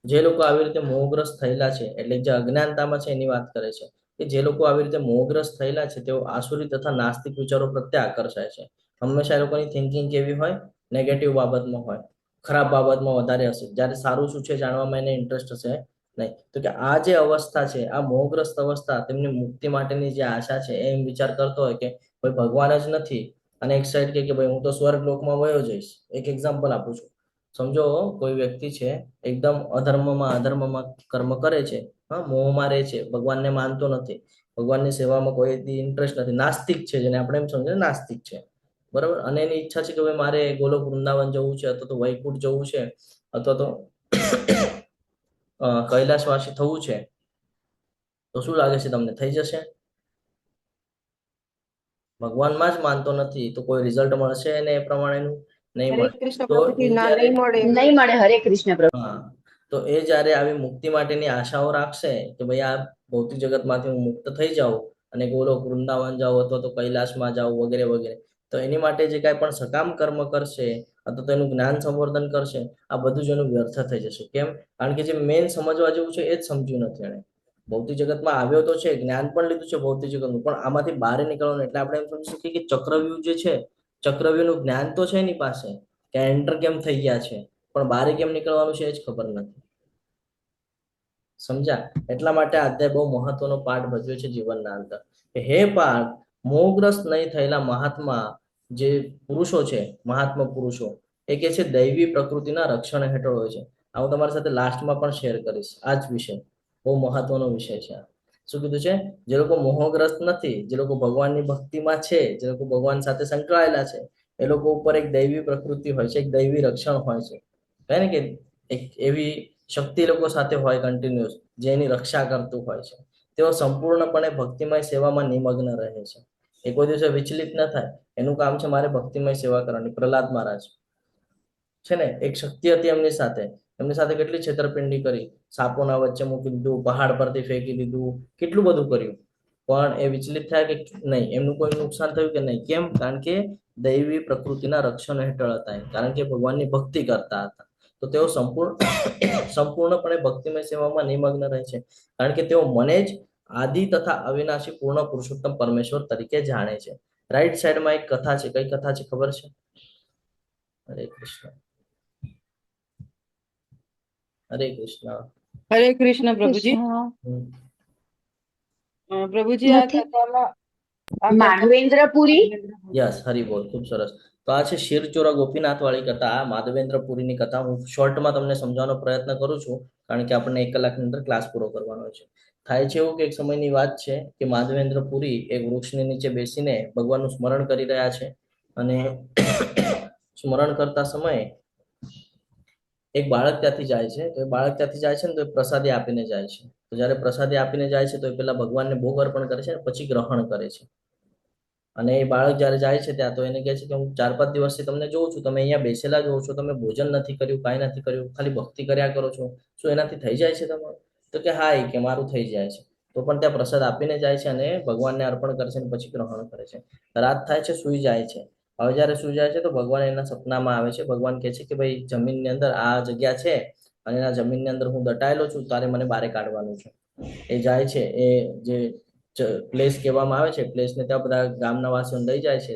જે લોકો આવી રીતે મોહગ્રસ્ત થયેલા છે, એટલે જે અજ્ઞાનતામાં છે એની વાત કરે છે કે જે લોકો આવી રીતે મોહગ્રસ્ત થયેલા છે તેઓ આસુરી તથા નાસ્તિક વિચારો પ્રત્યે આકર્ષાય છે. હંમેશા એ લોકોની થિંકિંગ કેવી હોય? નેગેટિવ બાબતમાં હોય, ખરાબ બાબતમાં વધારે હશે. જ્યારે સારું શું છે જાણવામાં એને ઇન્ટરેસ્ટ હશે નહીં. તો કે આ જે અવસ્થા છે, આ મોહગ્રસ્ત અવસ્થા, તેમની મુક્તિ માટેની જે આશા છે એમ વિચાર કરતો હોય કે ભાઈ ભગવાન જ નથી, અને એક સાઈડ કે ભાઈ હું તો સ્વર્ગ લોકમાં વયો જઈશ. એક એક્ઝામ્પલ આપું છું. સમજો કોઈ વ્યક્તિ છે એકદમ અધર્મમાં કર્મ કરે છે, મોહમાં રહે છે, ભગવાનને માનતો નથી, ભગવાનની સેવામાં કોઈ ઇન્ટરેસ્ટ નથી, નાસ્તિક છે, જેને આપણે એમ સમજીએ નાસ્તિક છે, બરાબર. અને એની ઈચ્છા છે કે ભાઈ મારે ગોલોક વૃંદાવન જવું છે, અથવા તો વૈકુંઠ જવું છે, અથવા તો કૈલાસવાસી થવું છે. તો શું લાગે છે તમને, થઈ જશે? ભગવાનમાં જ માનતો નથી તો કોઈ રિઝલ્ટ મળશે ને એ પ્રમાણેનું? નહીં હરે મળે. કૃષ્ણ તો પ્રભુજી, એ ના જ્યારે નહીં મળે. નહીં મળે. હરે કૃષ્ણ પ્રભુ. હા, તો એ જ્યારે આવી મુક્તિ માટેની આશાઓ રાખશે કે ભાઈ આ ભૌતિક જગતમાંથી હું મુક્ત થઈ જાઉં અને ગોલોક વૃંદાવન જાઉં અથવા તો કૈલાસમાં જાઉં વગેરે વગેરે, તો એની માટે જે કાંઈ પણ સકામ કર્મ કરશે અથવા તો એનું જ્ઞાન સંવર્ધન કરશે, આ બધું જ એનું વ્યર્થ થઈ જશે. કેમ? કારણ કે જે મેઇન સમજવા જેવું છે એ જ સમજ્યું નથી એણે. ભૌતિક જગતમાં આવ્યો તો છે, જ્ઞાન પણ લીધું છે ભૌતિક જગતનું, પણ આમાંથી બહાર નીકળવાનું. એટલે આપણે એમ સમજી શકીએ કે ચક્રવ્યૂહ જે છે, ચક્રવ્યૂહનું જ્ઞાન તો છે એની પાસે કે એન્ટર કેમ થઈ ગયા છે, પણ બહાર કેમ નીકળવાનું છે એ જ ખબર નથી. સમજ્યા? એટલા માટે આ અધ્યાય બહુ મહત્વનો પાઠ ભજવે છે જીવનના અંદર. હે પાર્થ, મોહગ્રસ્ત નહીં થયેલા મહાત્મા જે પુરુષો છે, મહાત્મા પુરુષો, એ કે છે દૈવી પ્રકૃતિના રક્ષણ હેઠળ હોય છે. આ હું તમારી સાથે લાસ્ટમાં પણ શેર કરીશ. આ જ વિષય બહુ મહત્વનો વિષય છે. શું કીધું છે? જે લોકો મોહગ્રસ્ત નથી, જે લોકો ભગવાનની ભક્તિમાં છે, જે લોકો ભગવાન સાથે સંકળાયેલા છે, એ લોકો ઉપર એક દૈવી પ્રકૃતિ હોય છે, એક દૈવી રક્ષણ હોય છે. કહે ને કે એક એવી શક્તિ લોકો સાથે હોય કન્ટિન્યુઅસ, જે એની રક્ષા કરતું હોય છે. તેઓ સંપૂર્ણપણે ભક્તિમય સેવામાં નિમગ્ન રહે છે. એ કોઈ દિવસે વિચલિત ન થાય. એનું કામ છે મારે ભક્તિમય સેવા કરવાની. પ્રહલાદ મહારાજ છે ને, એક શક્તિ હતી એમની સાથે કેટલી છેતરપિંડી કરી, સાપોના વચ્ચે મૂકી દીધું, પહાડ પરથી ફેંકી દીધું, કેટલું બધું કર્યું, પણ એ વિચલિત થાય કે નહીં? એમનું કોઈ નુકસાન થયું કે નહીં? કેમ? કારણ કે દૈવી પ્રકૃતિના રક્ષણ હેઠળ હતા, કારણ કે ભગવાનની ભક્તિ કરતા હતા. તો તેઓ સંપૂર્ણપણે ભક્તિમય સેવામાં નિમગ્ન રહે છે, કારણ કે તેઓ મને જ આદિ તથા અવિનાશી પૂર્ણ પુરુષોત્તમ પરમેશ્વર તરીકે જાણે છે. રાઈટ સાઈડમાં એક કથા છે. કઈ કથા છે ખબર છે? હરે કૃષ્ણ, હરે કૃષ્ણ. હરે કૃષ્ણ પ્રભુજી. કૃષ્ણ પ્રભુજી આ નથી. કથામાં માધવેન્દ્રપુરી. યસ, હરી બોલ, ખૂબ સરસ. તો આ છે શિરચોરા ગોપીનાથ વાળી કથા, આ માધવેન્દ્રપુરીની કથા. હું શોર્ટમાં તમને સમજાવવાનો પ્રયત્ન કરું છું, કારણ કે આપણને 1 કલાકની અંદર ક્લાસ પૂરો કરવાનો છે. થાય છે એવું કે એક સમયની વાત છે કે માધવેન્દ્રપુરી એક વૃક્ષની નીચે બેસીને ભગવાનનું સ્મરણ કરી રહ્યા છે, અને સ્મરણ કરતા સમયે એક બાળક ત્યાંથી જાય છે. તો એ બાળક ત્યાંથી જાય છે ને, તો એ પ્રસાદી આપીને જાય છે. તો જ્યારે પ્રસાદી આપીને જાય છે, તો એ પેલા ભગવાનને ભોગ અર્પણ કરે છે, પછી ગ્રહણ કરે છે. અને એ બાળક જ્યારે જાય છે ત્યાં, તો એને કહે છે કે હું 4-5 દિવસથી તમને જોઉં છું, તમે અહીંયા બેસેલા જ હોવ છો, તમે ભોજન નથી કર્યું, કાંઈ નથી કર્યું, ખાલી ભક્તિ કર્યા કરો છો, શું એનાથી થઈ જાય છે તમારું? તો કે હા, એ કે મારું થઈ જાય છે. તો પણ ત્યાં પ્રસાદ આપીને જાય છે અને ભગવાનને અર્પણ કરે છે અને પછી ગ્રહણ કરે છે. રાત થાય છે, સૂઈ જાય છે. હવે જ્યારે સૂઈ જાય છે, તો ભગવાન એના સપનામાં આવે છે. ભગવાન કહે છે કે ભાઈ, જમીનની અંદર આ જગ્યા છે, અને આ જમીનની અંદર હું દટાયેલો છું, તારે મને બહાર કાઢવાનું છે. એ જાય છે, એ જે પ્લેસ કહેવામાં આવે છે, પ્લેસને ત્યાં બધા ગામના વાસીઓ લઈ જાય છે,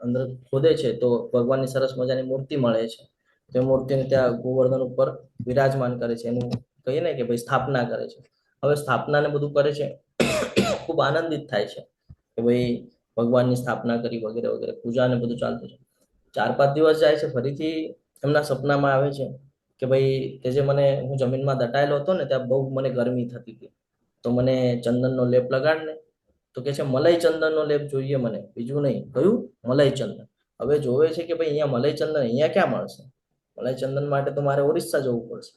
અંદર ખોદે છે, તો ભગવાનની સરસ મજાની મૂર્તિ મળે છે. તે મૂર્તિને ત્યાં ગોવર્ધન ઉપર વિરાજમાન કરે છે, એનું કહીએ ને કે ભાઈ સ્થાપના કરે છે. હવે સ્થાપનાને બધું કરે છે, ખૂબ આનંદિત થાય છે કે ભાઈ ભગવાનની સ્થાપના કરી, વગેરે વગેરે, પૂજા ને બધું ચાલતું છે. 4-5 દિવસ જાય છે, ફરીથી એમના સપનામાં આવે છે કે ભાઈ તે જે મને, હું જમીનમાં દટાયેલો હતો ને, ત્યાં બહુ મને ગરમી થતી હતી, તો મને ચંદનનો લેપ લગાડ ને. તો કે છે મલય ચંદનનો લેપ જોઈએ મને, બીજું નહીં. કયું? મલય ચંદન. હવે જોવે છે કે ભાઈ અહીંયા મલય ચંદન અહીંયા ક્યાં મળશે? મલય ચંદન માટે તો મારે ઓરિસ્સા જવું પડશે.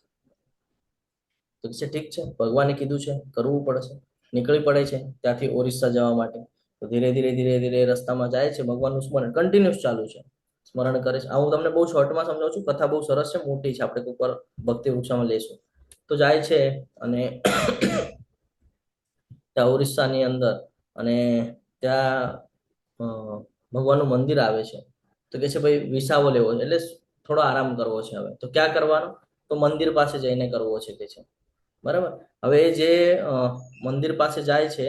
તો છે ઠીક છે, ભગવાને કીધું છે, કરવું પડશે. નીકળી પડે છે ત્યાંથી ઓરિસ્સા જવા માટે. તો ધીરે ધીરે ધીરે ધીરે રસ્તામાં જાય છે, ભગવાનનું સ્મરણ કન્ટિન્યુઅસ ચાલુ છે, સ્મરણ કરે છે. આ હું તમને બહુ શોર્ટમાં સમજાવું છું, કથા બહુ સરસ છે, મોટી છે, આપણે ઉપર ભક્તિ વૃક્ષામાં લઈશું. તો જાય છે અને ત્યાં ઓરિસ્સાની અંદર, અને ત્યાં ભગવાનનું મંદિર આવે છે. તો કે છે ભાઈ વિસાવો લેવો છે, એટલે થોડો આરામ કરવો છે. હવે તો ક્યાં કરવાનો? તો મંદિર પાસે જઈને કરવો છે કે છે, બરાબર. હવે જે મંદિર પાસે જાય છે,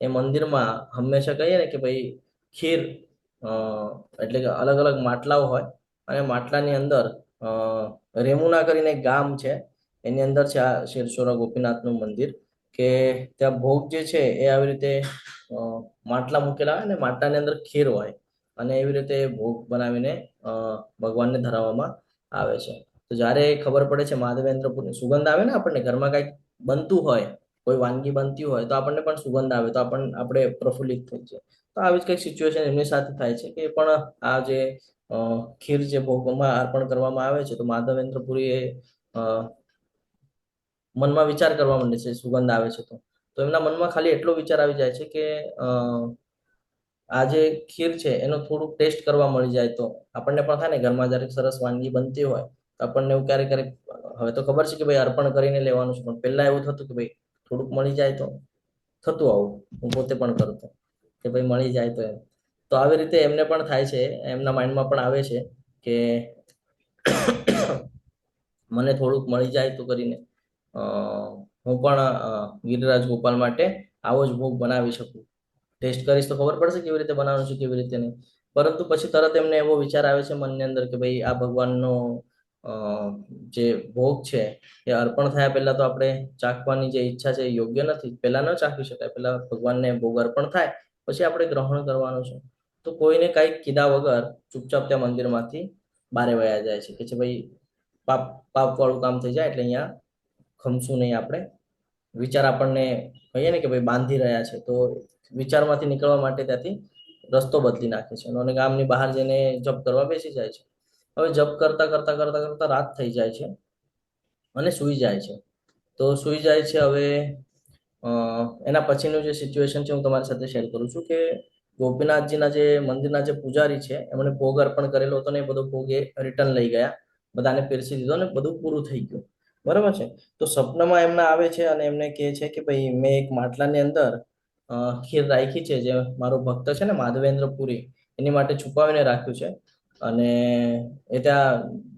એ મંદિરમાં હંમેશા કહીએ ને કે ભાઈ ખીર, એટલે કે અલગ અલગ માટલાઓ હોય, અને માટલાની અંદર રેમુના કરીને એક ગામ છે, એની અંદર છે આ શિરચોરા ગોપીનાથનું મંદિર. કે ત્યાં ભોગ જે છે એ આવી રીતે માટલા મૂકેલા હોય ને, માટલાની અંદર ખીર હોય, અને એવી રીતે ભોગ બનાવીને ભગવાનને ધરાવવામાં આવે છે. તો જ્યારે ખબર પડે છે માધવેન્દ્રપુરની સુગંધ આવે ને, આપણને ઘરમાં કંઈક બનતું હોય, કોઈ વાનગી બનતી હોય, તો આપણને પણ સુગંધ આવે, તો આપણે પ્રફુલ્લિત થઈ જાય. તો આવી જ કંઈક સિચ્યુએશન એમની સાથે થાય છે કે પણ આ જે ખીર જે ભોગમાં અર્પણ કરવામાં આવે છે, તો માધવેન્દ્રપુરી એ મનમાં વિચાર કરવા માંડે છે, સુગંધ આવે છે તો એમના મનમાં ખાલી એટલો વિચાર આવી જાય છે કે આ જે ખીર છે એનો થોડુંક ટેસ્ટ કરવા મળી જાય તો આપણને પણ થાય ને, ઘરમાં જ્યારે સરસ વાનગી બનતી હોય તો આપણને એવું ક્યારેક ક્યારેક, હવે તો ખબર છે કે ભાઈ અર્પણ કરીને લેવાનું છે, પણ પહેલા એવું થતું કે ભાઈ થોડુંક મળી જાય તો, થતું આવું, હું પોતે પણ કરતો કે ભાઈ મળી જાય તો એમ. તો આવી રીતે એમને પણ થાય છે, એમના માઇન્ડમાં પણ આવે છે કે મને થોડુંક મળી જાય તો કરીને હું પણ ગિરિરાજ ગોપાલ માટે આવો જ ભોગ બનાવી શકું. ટેસ્ટ કરીશ તો ખબર પડશે કેવી રીતે બનાવવાનું છે કેવી રીતે નહીં. પરંતુ પછી તરત એમને એવો વિચાર આવે છે મનની અંદર કે ભાઈ આ ભગવાનનો અ, જે ભોગ છે એ અર્પણ થયા પહેલા તો આપણે ચાખવાની જે ઈચ્છા છે એ યોગ્ય નથી. પહેલા ન ચાખી શકાય, પહેલા ભગવાનને ભોગ અર્પણ થાય પછી આપણે ગ્રહણ કરવાનું છે. તો કોઈને કંઈક કીધા વગર ચૂપચાપ ત્યાં મંદિરમાંથી બારે વયા જાય છે કે ભાઈ પાપ પાપ વાળું કામ થઈ જાય એટલે અહીંયા ખમશું નહીં આપણે. વિચાર આપણને કહીએ ને કે ભાઈ બાંધી રહ્યા છે, તો વિચારમાંથી નીકળવા માટે ત્યાંથી રસ્તો બદલી નાખે છે અને ગામની બહાર જઈને જપ કરવા બેસી જાય છે. હવે જપ કરતા કરતા કરતા કરતા રાત થઈ જાય છે અને સૂઈ જાય છે. તો સૂઈ જાય છે. હવે એના પછીનું જે સિચ્યુએશન છે હું તમારી સાથે શેર કરું છું કે ગોપીનાથજીના જે મંદિરના જે પૂજારી છે એમણે ભોગ અર્પણ કરેલો હતો ને એ બધો ભોગ એ રિટર્ન લઈ ગયા, બધાને પીરસી દીધો ને બધું પૂરું થઈ ગયું. બરાબર છે. તો સપનામાં એમના આવે છે અને એમને કહે છે કે ભાઈ મેં એક માટલાની અંદર ખીર રાખી છે, જે મારો ભક્ત છે ને માધવેન્દ્ર પુરી એની માટે છુપાવીને રાખ્યું છે અને એ ત્યાં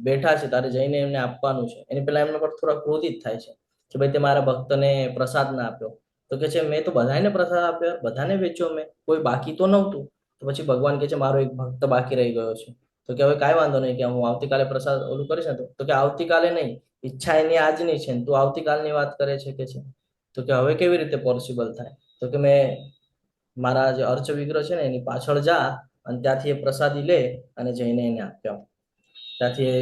બેઠા છે, તારે જઈને એમને આપવાનું છે. એની પહેલા એમના પર થોડા ક્રોધિત થાય છે કે ભાઈ તે મારા ભક્તને પ્રસાદ ના આપ્યો. તો કે છે મેં તો બધાને પ્રસાદ આપ્યો, બધાને વેચ્યો, મેં કોઈ બાકી તો નહોતું. તો પછી ભગવાન કહે છે મારો એક ભક્ત બાકી રહી ગયો છે. તો કે હવે કાંઈ વાંધો નહીં કે હું આવતીકાલે પ્રસાદ ઓલું કરીશ ને. તો કે આવતીકાલે નહીં, ઈચ્છા એની આજની છે ને તું આવતીકાલની વાત કરે છે કે છે. તો કે હવે કેવી રીતે પોસિબલ થાય? તો કે મેં મારા જે અર્ચ વિગ્રહ છે ને એની પાછળ જા અને ત્યાંથી એ પ્રસાદી લે અને જઈને એને આપ્યા. ત્યાંથી એ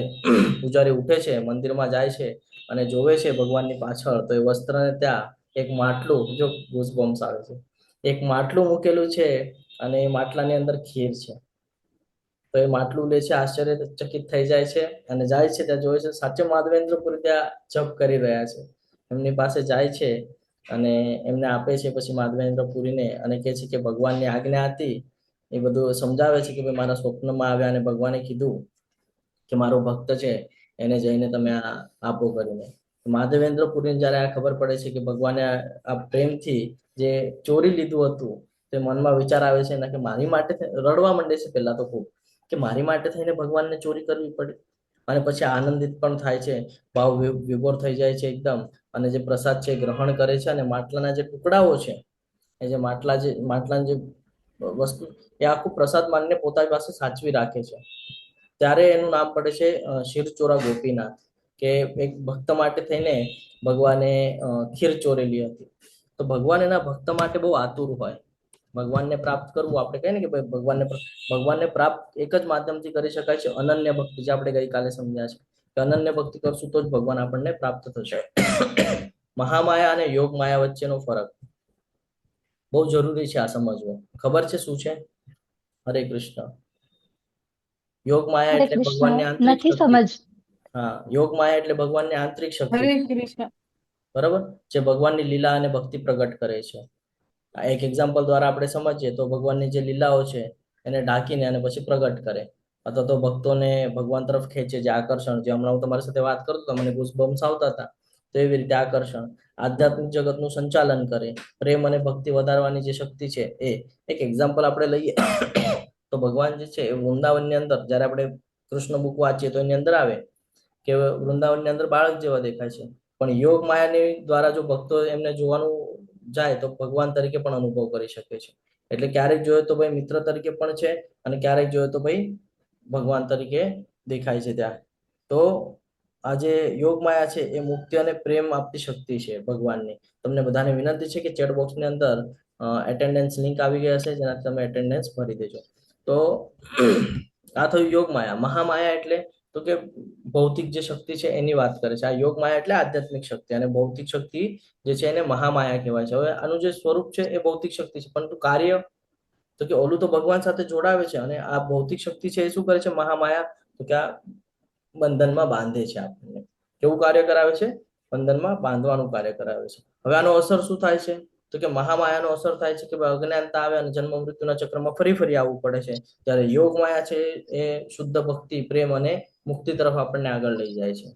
પૂજારી ઉઠે છે, મંદિરમાં જાય છે અને જોવે છે ભગવાનની પાછળ તો એ વસ્ત્રને ત્યાં એક માટલું, જો ગૂઝબમ્સ આવે છે, એક માટલું મૂકેલું છે અને એ માટલાની અંદર ખીર છે. તો એ માટલું લે છે, આશ્ચર્યચકિત થઈ જાય છે અને જાય છે ત્યાં જોવે છે સાચે માધવેન્દ્રપુરી ત્યાં જપ કરી રહ્યા છે. એમની પાસે જાય છે અને એમને આપે છે પછી માધવેન્દ્રપુરીને અને કહે છે કે ભગવાનની આજ્ઞા હતી. એ બધું સમજાવે છે કે ભાઈ મારા સ્વપ્નમાં આવ્યા અને ભગવાને કીધું કે મારો ભક્ત છે એને જઈને તમે આ આપો કરીને. માધવેન્દ્રપુરીને જયારે આ ખબર પડે છે કે ભગવાને આ પ્રેમથી જે ચોરી લીધું હતું, તે મનમાં વિચાર આવે છે એના કે મારી માટે રડવા માંડે છે પહેલા તો ખૂબ કે મારી માટે થઈને ભગવાનને ચોરી કરવી પડે. અને પછી આનંદિત પણ થાય છે, ભાવ વિભોર થઈ જાય છે એકદમ. અને જે પ્રસાદ છે એ ગ્રહણ કરે છે અને માટલાના જે ટુકડાઓ છે, એ જે માટલાની જે વસ્તુ એ આખું પ્રસાદ માનીને પોતાની પાસે સાચવી રાખે છે. ત્યારે એનું નામ પડે છે શિરચોરા ગોપીનાથ, કે એક ભક્ત માટે થઈને ભગવાને ખીર ચોરેલી હતી. તો ભગવાન એના ભક્ત માટે બહુ આતુર હોય. ભગવાનને પ્રાપ્ત કરવું, આપણે કહીએ ને કે ભાઈ ભગવાનને પ્રાપ્ત એક જ માધ્યમથી કરી શકાય છે, અનન્ય ભક્તિ, જે આપણે ગઈકાલે સમજ્યા છે કે અનન્ય ભક્તિ કરશું તો જ ભગવાન આપણને પ્રાપ્ત થશે. મહામાયા અને યોગ માયા વચ્ચેનો ફરક બહુ જરૂરી છે આ સમજવો. ખબર છે શું છે? હરે કૃષ્ણ. યોગ માયા હરે એટલે કૃષ્ણ. ભગવાનની આંતરિક નથી શક્તિ. સમજ. હા, યોગ માયા એટલે ભગવાનની આંતરિક શક્તિ, હરે કૃષ્ણ. બરાબર, જે ભગવાનની લીલા અને ભક્તિ પ્રગટ કરે છે. આ એક એક્ઝામ્પલ દ્વારા આપણે સમજીએ તો ભગવાનની જે લીલાઓ છે એને ઢાંકીને અને પછી પ્રગટ કરે, અથવા તો ભક્તોને ભગવાન તરફ ખેંચે, જે આકર્ષણ, જે હમણાં હું તમારી સાથે વાત કરતો હતો મને ગૂઝબમ્સ આવતા હતા, તો એવી રીતે આકર્ષણ, આધ્યાત્મિક જગતનું સંચાલન કરે, પ્રેમ અને ભક્તિ વધારવાની જે શક્તિ છે એ. એક એક્ઝામ્પલ આપણે લઈએ તો ભગવાન જે છે એ વૃંદાવનની અંદર જયારે આપણે કૃષ્ણ બુક વાંચીએ તો એની અંદર આવે કે વૃંદાવનની અંદર બાળક જેવા દેખાય છે, પણ યોગ માયાની દ્વારા જો ભક્તો એમને જોવાનું જાય તો ભગવાન તરીકે પણ અનુભવ કરી શકે છે. એટલે ક્યારેક જોયો તો ભાઈ મિત્ર તરીકે પણ છે અને ક્યારેક જોયો તો ભાઈ ભગવાન તરીકે દેખાય છે ત્યાં. તો આ જે યોગ માયા છે એ મુક્તિ અને પ્રેમ આપતી શક્તિ છે ભગવાનની. તમને બધાને વિનંતી છે કે ચેટ બોક્સની અંદર એટેન્ડન્સ લિંક આવી ગયા છે, જેનાથી તમે એટેન્ડન્સ ભરી દેજો. તો આ થયું યોગ માયા. મહામાયા એટલે તો કે ભૌતિક જે શક્તિ છે એની વાત કરે છે. આ યોગ માયા એટલે આધ્યાત્મિક શક્તિ, અને ભૌતિક શક્તિ જે છે એને મહામાયા કહેવાય છે. હવે આનું જે સ્વરૂપ છે એ ભૌતિક શક્તિ છે, પરંતુ કાર્ય તો કે ઓલું તો ભગવાન સાથે જોડાવે છે, અને આ ભૌતિક શક્તિ છે એ શું કરે છે મહામાયા? તો કે આ બંધનમાં બાંધે છે આપણને. કેવું કાર્ય કરાવે છે? બંધનમાં બાંધવાનું કાર્ય કરાવે છે. હવે આનો અસર શું થાય છે? તો કે મહામાયાનો અસર થાય છે કે અજ્ઞાનતા આવે અને જન્મ મૃત્યુના ચક્રમાં ફરી આવવું પડે છે. ત્યારે યોગ માયા છે એ શુદ્ધ ભક્તિ, પ્રેમ અને મુક્તિ તરફ આપણને આગળ લઈ જાય છે.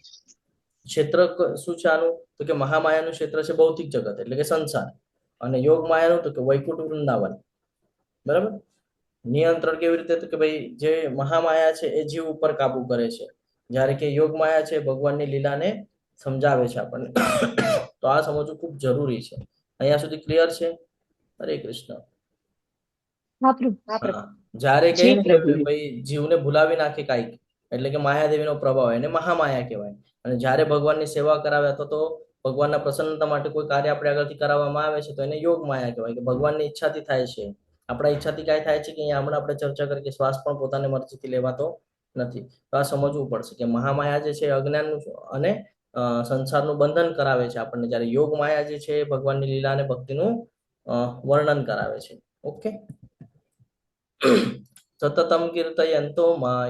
ક્ષેત્ર શું છે આનું? તો કે મહામાયાનું ક્ષેત્ર છે ભૌતિક જગત એટલે કે સંસાર, અને યોગ માયાનું તો કે વૈકુંઠ વૃંદાવન. બરાબર. નિયંત્રણ કેવી રીતે? તો કે ભાઈ જે મહામાયા છે એ જીવ ઉપર કાબુ કરે છે, જ્યારે કે યોગ માયા છે ભગવાનની લીલાને સમજાવે છે આપણને. તો આ સમજવું ખૂબ જરૂરી છે. અહીંયા સુધી ક્લિયર છે? હરે કૃષ્ણ. હા પ્રભુ. હા, જ્યારે કહે જી ને કે પ્રભુજી. ભાઈ જીવને ભૂલાવી નાખે કાંઈક, એટલે કે માયાદેવીનો પ્રભાવ, એને મહામાયા કહેવાય. અને જ્યારે ભગવાનની સેવા કરાવે અથવા તો ભગવાનના પ્રસન્નતા માટે કોઈ કાર્ય આપણે આગળથી કરાવવામાં આવે છે તો એને યોગ માયા કહેવાય, કે ભગવાનની ઈચ્છાથી થાય છે. આપણા ઈચ્છાથી કાંઈ થાય છે કે અહીંયા હમણાં આપણે ચર્ચા કરી કે શ્વાસ પણ પોતાની મરજીથી લેવાતો નથી. તો આ સમજવું પડશે કે મહામાયા જે છે એ અજ્ઞાનનું અને સંસારનું બંધન કરાવે છે આપણને, જ્યારે યોગ માયા જે છે એ ભગવાનની લીલા અને ભક્તિનું વર્ણન કરાવે છે. ઓકે. સતતમ કીર્તયંતો મા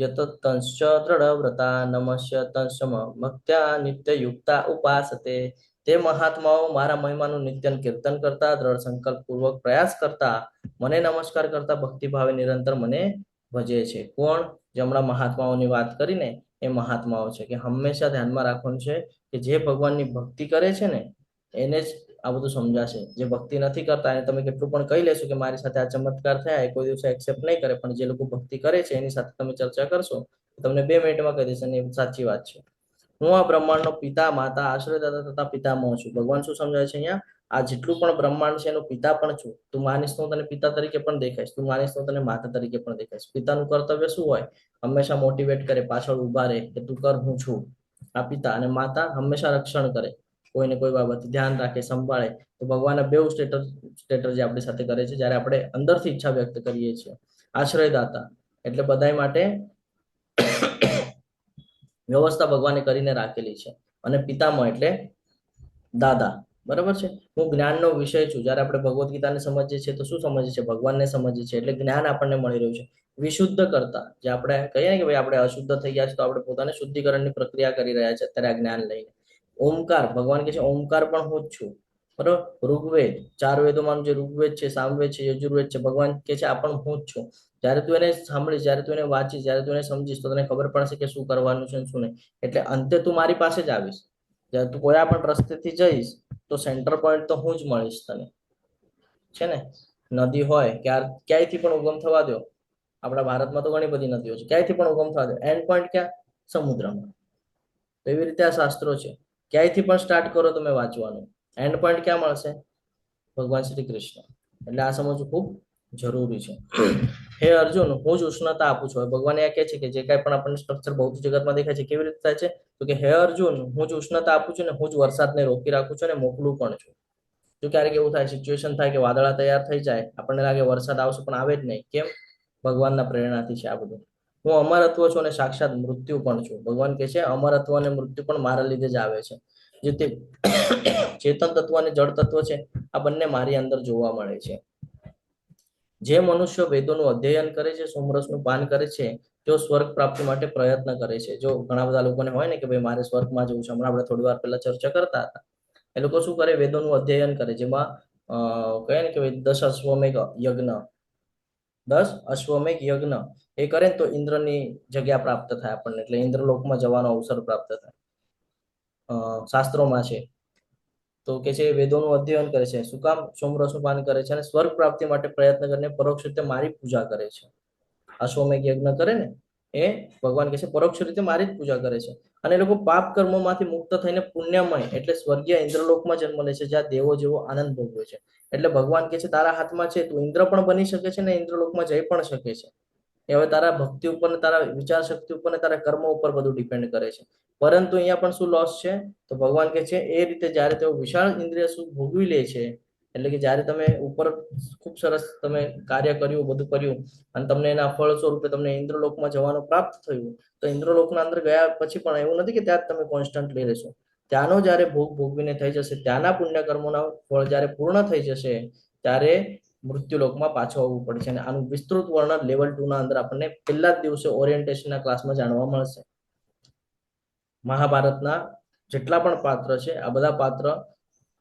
યતતંશ્ચ દ્રઢવ્રતા નમસ્ય તંશ્ચ ભક્ત્યા નિત્યયુક્તા ઉપાસતે. તે મહાત્માઓ મારા મહિમાનું નિત્ય કીર્તન કરતા, દ્રઢ સંકલ્પ પૂર્વક પ્રયાસ કરતા, મને નમસ્કાર કરતા ભક્તિભાવે નિરંતર મને ભજે છે. કોણ? જે હમણાં મહાત્માઓની વાત કરીને એ મહાત્માઓ છે, કે હંમેશા ધ્યાનમાં રાખવાનું છે કે જે ભગવાનની ભક્તિ કરે છે ને એને જ આ બધું સમજાશે. જે ભક્તિ નથી કરતા એને તમે કેટલું પણ કહી લેશો કે મારી સાથે આ ચમત્કાર થયા, એ કોઈ દિવસે એક્સેપ્ટ નહીં કરે. પણ જે લોકો ભક્તિ કરે છે એની સાથે તમે ચર્ચા કરશો તમને 2 મિનિટમાં કહી દેશે ને એ સાચી વાત છે. હું આ બ્રહ્માંડનો પિતા, માતા, આશ્રયદાતા તથા પિતામહ છું. ભગવાન શું સમજાય છે અહીંયા? આ જેટલું પણ બ્રહ્માંડ છે એનો પિતા પણ છું. તું માનીશ તો હું તને પિતા તરીકે પણ દેખાઈશ, તું માનીશ તો તને માતા તરીકે પણ દેખાઈશ. પિતાનું કર્તવ્ય શું હોય? હંમેશા મોટિવેટ કરે, પાછળ ઉભા રહે કે તું કર, હું છું. આ પિતા. અને માતા હંમેશા રક્ષણ કરે, કોઈને કોઈ બાબત ધ્યાન રાખે, સંભાળે. તો ભગવાનના બેઉ સ્ટેટસ જે આપણી સાથે કરે છે જ્યારે આપણે અંદરથી ઈચ્છા વ્યક્ત કરીએ છીએ. આશ્રયદાતા એટલે બધાય માટે વ્યવસ્થા ભગવાને કરીને રાખેલી છે. અને પિતામહ એટલે દાદા. બરાબર છે. હું જ્ઞાનનો વિષય છું. જ્યારે આપણે ભગવદ્ ગીતાને સમજીએ છીએ તો શું સમજીએ છીએ? ભગવાનને સમજીએ છીએ, એટલે જ્ઞાન આપણને મળી રહ્યું છે. વિશુદ્ધ કરતા, જે આપણે કહીએ ને કે ભાઈ આપણે અશુદ્ધ થઈ ગયા છે તો આપણે પોતાને શુદ્ધિકરણની પ્રક્રિયા કરી રહ્યા છે અત્યારે આ જ્ઞાન લઈને. ઓમકાર, ભગવાન કે છે ઓમકાર પણ હું જ છું. બરોબર. ઋગ્વેદ, 4 વેદોમાં જે ઋગ્વેદ છે, સામવેદ છે, યજુર્વેદ છે, ભગવાન કે છે આ પણ હું જ છું. જ્યારે તું એને સાંભળીશ, જ્યારે તું એને વાંચીશ, જ્યારે તું એને સમજીશ તો તને ખબર પડશે કે શું કરવાનું છે શું નહીં. એટલે અંતે તું મારી પાસે જ આવીશ. જ્યારે તું કોઈ પણ રસ્તેથી જઈશ તો સેન્ટર પોઈન્ટ તો હું જ મળીશ તને. છે ને? નદી હોય ક્યાંયથી પણ ઉગમ થવા દો. આપણા ભારતમાં તો ઘણી બધી નદીઓ છે, ક્યાંયથી પણ ઉગમ થવા દો, એન્ડ પોઈન્ટ ક્યાં? સમુદ્રમાં. તો એવી રીતે આ શાસ્ત્રો છે. ક્યાંયથી પણ સ્ટાર્ટ કરો તમે વાંચવાનું, એન્ડ પોઈન્ટ ક્યાં મળશે? ભગવાન શ્રી કૃષ્ણ. એટલે આ સમજવું ખૂબ જરૂરી છે. હે અર્જુન, હું જ ઉષ્ણતા આપું છું. ભગવાન એ કહે છે કે જે કાંઈ પણ આપણને સ્ટ્રક્ચર ભૌતિક જગતમાં દેખાય છે કેવી રીતે થાય છે? તો કે હે અર્જુન, હું જ ઉષ્ણતા આપું છું ને હું જ વરસાદને રોકી રાખું છું અને મોકલું પણ છું. જો ક્યારેક એવું થાય, સિચ્યુએશન થાય કે વાદળા તૈયાર થઈ જાય, આપણને લાગે વરસાદ આવશે પણ આવે જ નહીં. કેમ? ભગવાનના પ્રેરણાથી છે આ બધું. હું અમરત્વ છું અને સાક્ષાત મૃત્યુ પણ છું. ભગવાન કહે છે અમરત્વ અને મૃત્યુ પણ મારા લીધે જ આવે છે. જે તે ચેતન તત્વ અને જળ તત્વ છે આ બંને મારી અંદર જોવા મળે છે. જે મનુષ્ય વેદોનું અધ્યયન કરે છે, સોમરસનું પાન કરે છે, તેઓ સ્વર્ગ પ્રાપ્તિ માટે પ્રયત્ન કરે છે. જો ઘણા બધા લોકોને હોય ને કે ભાઈ મારે સ્વર્ગમાં જવું છે, હમણાં આપણે થોડી વાર પહેલા ચર્ચા કરતા હતા, એ લોકો શું કરે? વેદોનું અધ્યયન કરે, જેમાં કહે ને કે ભાઈ 10 અશ્વમેઘ યજ્ઞ એ કરે ને તો ઇન્દ્રની જગ્યા પ્રાપ્ત થાય આપણને, એટલે ઇન્દ્રલોકમાં જવાનો અવસર પ્રાપ્ત થાય. શાસ્ત્રોમાં છે. તો કે છે વેદોનું અધ્યયન કરે છે. શું કામ? સોમરસનું પાન કરે છે અને સ્વર્ગ પ્રાપ્તિ માટે પ્રયત્ન કરીને પરોક્ષ રીતે મારી પૂજા કરે છે. અશ્વમેઘ યજ્ઞ કરે ને એ ભગવાન કહે છે પરોક્ષ રીતે મારી જ પૂજા કરે છે. અને એ લોકો પાપ કર્મોમાંથી મુક્ત થઈને પુણ્યમય એટલે સ્વર્ગીય ઇન્દ્રલોકમાં જન્મ લે છે, જ્યાં દેવો જેવો આનંદ ભોગવે છે. એટલે ભગવાન કહે છે તારા હાથમાં છે, તું ઇન્દ્ર પણ બની શકે છે ને ઇન્દ્રલોકમાં જઈ પણ શકે છે. એ હવે તારા ભક્તિ ઉપર ને તારા વિચાર શક્તિ ઉપર ને તારા કર્મ ઉપર બધું ડિપેન્ડ કરે છે. પરંતુ અહીંયા પણ શું લોસ છે? તો ભગવાન કહે છે એ રીતે જ્યારે તેઓ વિશાળ ઇન્દ્રિય સુખ ભોગવી લે છે, એટલે કે જ્યારે તમે ઉપર ખૂબ સરસ તમે કાર્ય કર્યું, બધું કર્યું અને તમને એના ફળ સ્વરૂપે તમને ઇન્દ્રલોકમાં જવાનું પ્રાપ્ત થયું, તો ઇન્દ્રલોકના અંદર ગયા પછી પણ એવું નથી કે ત્યાં તમે કોન્સ્ટન્ટલી રહેશો. ત્યાંનો જ્યારે ભોગ ભોગવીને થઈ જશે, ત્યાંના પુણ્ય કર્મોના ફળ જ્યારે પૂર્ણ થઈ જશે, ત્યારે મૃત્યુલોકમાં પાછો આવવું પડે છે. અને આનું વિસ્તૃત વર્ણન લેવલ 2 ના અંદર આપણને પહેલા જ દિવસે ઓરિએન્ટેશનના ક્લાસમાં જાણવા મળશે. મહાભારતના જેટલા પણ પાત્ર છે આ બધા પાત્ર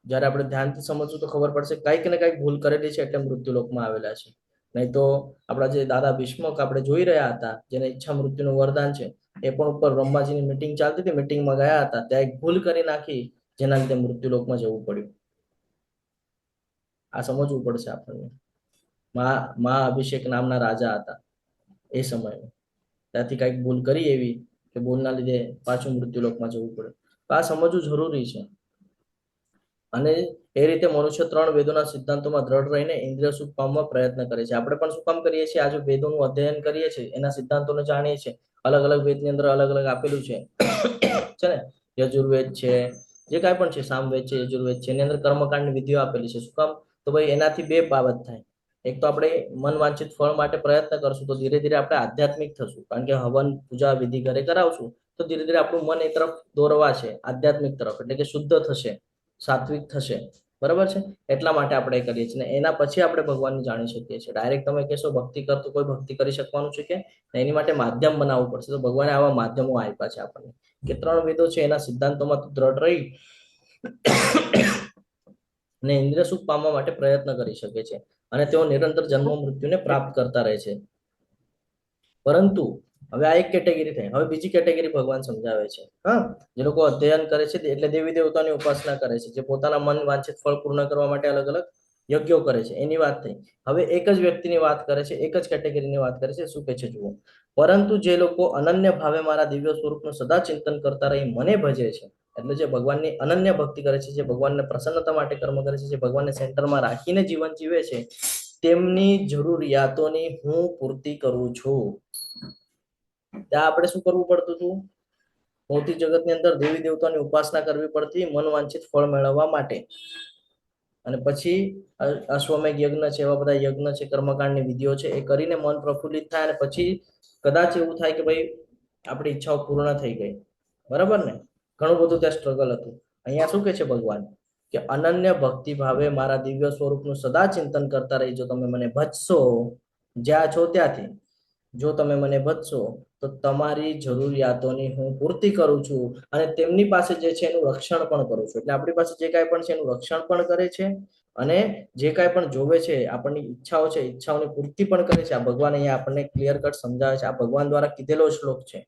જ્યારે આપણે ધ્યાનથી સમજવું તો ખબર પડશે કંઈક ને કંઈક ભૂલ કરેલી છે એટલે મૃત્યુલોકમાં આવેલા છે. નહીં તો આપણા જે દાદા ભીષ્મક આપણે જોઈ રહ્યા હતા, જેને ઈચ્છા મૃત્યુનું વરદાન છે, એ પણ ઉપર બ્રહ્માજીની મિટિંગ ચાલતી હતી, મિટિંગમાં ગયા હતા, ત્યાં એક ભૂલ કરી નાખી જેના લીધે મૃત્યુલોકમાં જવું પડ્યું. આ સમજવું પડશે આપણને. મહા અભિષેક નામના રાજા હતા એ સમયે, ત્યાંથી કંઈક ભૂલ કરી એવી કે ભૂલના લીધે પાછું મૃત્યુલોકમાં જવું પડે. તો આ સમજવું જરૂરી છે. અને એ રીતે મનુષ્ય 3 વેદોના સિદ્ધાંતોમાં દ્રઢ રહીને ઇન્દ્રિય સુખ પામવા પ્રયત્ન કરે છે. આપણે પણ શું કામ કરીએ છીએ? આજે વેદોનું અધ્યયન કરીએ છીએ, એના સિદ્ધાંતોને જાણીએ છીએ. અલગ અલગ વેદની અંદર અલગ અલગ આપેલું છે ને. યજુર્વેદ છે, જે કાંઈ પણ છે, સામવેદ છે, યજુર્વેદ છે, એની અંદર કર્મકાંડની વિધિઓ આપેલી છે. શું કામ? તો ભાઈ એનાથી બે બાબત થાય. એક તો આપણે મન વાંછિત ફળ માટે પ્રયત્ન કરશું તો ધીરે ધીરે આપણે આધ્યાત્મિક થશું. કારણ કે હવન પૂજા વિધિ ઘરે કરાવશું તો ધીરે ધીરે આપણું મન એ તરફ દોરવા છે, આધ્યાત્મિક તરફ, એટલે કે શુદ્ધ થશે, સાત્વિક થશે. બરાબર છે? એટલા માટે આપણે કરીએ છીએ. એના પછી આપણે ભગવાનને જાણી શકીએ છીએ. ડાયરેક્ટ તમે કહેશો ભક્તિ કરતો કોઈ ભક્તિ કરી શકવાનું છે કે? એની માટે માધ્યમ બનાવવું પડશે. તો ભગવાને આવા માધ્યમો આપ્યા છે આપણને, કે 3 વેદો છે એના સિદ્ધાંતોમાં દ્રઢ રહી અને ઇન્દ્રિય સુખ પામવા માટે પ્રયત્ન કરી શકે છે. અને તેઓ નિરંતર જન્મ મૃત્યુને પ્રાપ્ત કરતા રહે છે. પરંતુ હવે આ એક કેટેગરી થઈ. હવે બીજી કેટેગરી ભગવાન સમજાવે છે. હા, જે લોકો અધ્યયન કરે છે એટલે દેવી દેવતાની ઉપાસના કરે છે, જે પોતાના મન વાંછિત ફળ પૂર્ણ કરવા માટે અલગ અલગ યજ્ઞો કરે છે, એની વાત થઈ. હવે એક જ વ્યક્તિની વાત કરે છે, એક જ કેટેગરીની વાત કરે છે. શું કહે છે જુઓ. પરંતુ જે લોકો અનન્ય ભાવે મારા દિવ્ય સ્વરૂપનું સદા ચિંતન કરતા રહી મને ભજે છે, એટલે જે ભગવાનની અનન્ય ભક્તિ કરે છે, જે ભગવાનને પ્રસન્નતા માટે કર્મ કરે છે, જે ભગવાનને સેન્ટરમાં રાખીને જીવન જીવે છે, તેમની જરૂરિયાતોની હું પૂર્તિ કરું છું. ત્યાં આપણે શું કરવું પડતું હતું? ભૌતિક જગતની અંદર દેવી દેવતાની ઉપાસના કરવી પડતી મન વાંછિત ફળ મેળવવા માટે. અને પછી અશ્વમેઘ યજ્ઞ છે, એવા બધા યજ્ઞ છે, કર્મકાંડની વિધિઓ છે, એ કરીને મન પ્રફુલ્લિત થાય. અને પછી કદાચ એવું થાય કે ભાઈ આપણી ઈચ્છાઓ પૂર્ણ થઈ ગઈ. બરાબર ને? ઘણું બધું ત્યાં સ્ટ્રગલ હતું. અહીંયા શું કહે છે ભગવાન? કે અનન્ય ભક્તિ ભાવે મારા દિવ્ય સ્વરૂપનું સદા ચિંતન કરતા રહી જો તમે મને ભજશો, જ્યાં છો ત્યાંથી, જો તમે મને ભજશો તો તમારી જરૂરિયાતોની હું પૂર્તિ કરું છું અને તેમની પાસે જે છે એનું રક્ષણ પણ કરું છું. એટલે આપણી પાસે જે કાંઈ પણ છે એનું રક્ષણ પણ કરે છે અને જે કાંઈ પણ જોવે છે, આપણની ઈચ્છાઓ છે, ઈચ્છાઓની પૂર્તિ પણ કરે છે. આ ભગવાન અહીંયા આપણને ક્લિયર કટ સમજાવે છે. આ ભગવાન દ્વારા કીધેલો શ્લોક છે,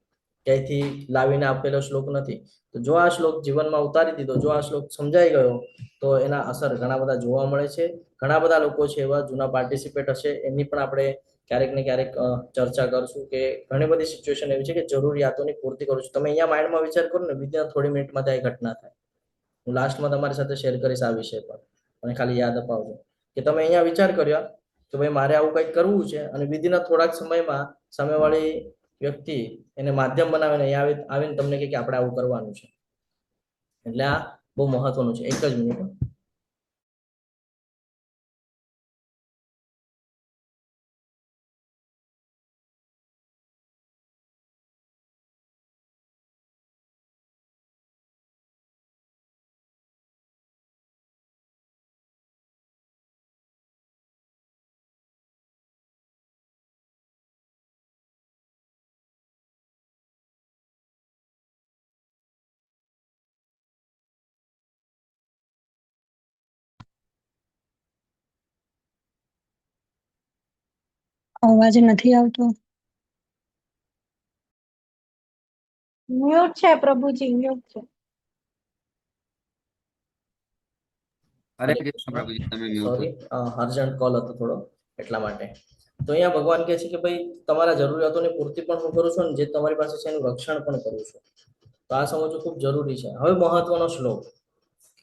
ક્યાંયથી લાવીને આપેલો શ્લોક નથી. તો જો આ શ્લોક જીવનમાં ઉતારી દીધો, જો આ શ્લોક સમજાઈ ગયો, તો એના અસર ઘણા બધા જોવા મળે છે. ઘણા બધા લોકો છે એવા જૂના પાર્ટિસિપેટ હશે, એમની પણ આપણે ક્યારેક ને ક્યારેક ચર્ચા કરશું કે ઘણી બધી સિચ્યુએશન એવી છે કે જરૂરિયાતોની પૂર્તિ કરું છું. તમે અહીંયા માઇન્ડમાં વિચાર કરો ને, વિધિન થોડી મિનિટમાં ત્યાં ઘટના થાય. હું લાસ્ટમાં તમારી સાથે શેર કરીશ આ વિષય પર, અને ખાલી યાદ અપાવજો કે તમે અહીંયા વિચાર કર્યો કે ભાઈ મારે આવું કંઈક કરવું છે, અને વિધિના થોડાક સમયમાં સામેવાળી વ્યક્તિ એને માધ્યમ બનાવીને અહીંયા આવીને તમને કે આપણે આવું કરવાનું છે. એટલે આ બહુ મહત્વનું છે. એક જ મિનિટ. અવાજ નથી આવતો. મ્યુટ છે પ્રભુજી, મ્યુટ છે. હરે કૃષ્ણ પ્રભુજી, તમે મ્યુટ સોરી, અર્જન્ટ કોલ હતો થોડો, એટલા માટે. તો અહીંયા ભગવાન કહે છે કે ભાઈ તમારા જરૂરિયાતોની પૂર્તિ પણ હું કરું છું અને જે તમારી પાસે છે એનું રક્ષણ પણ કરું છું. તો આ સમજવું ખૂબ જરૂરી છે. હવે મહત્વનો શ્લોક,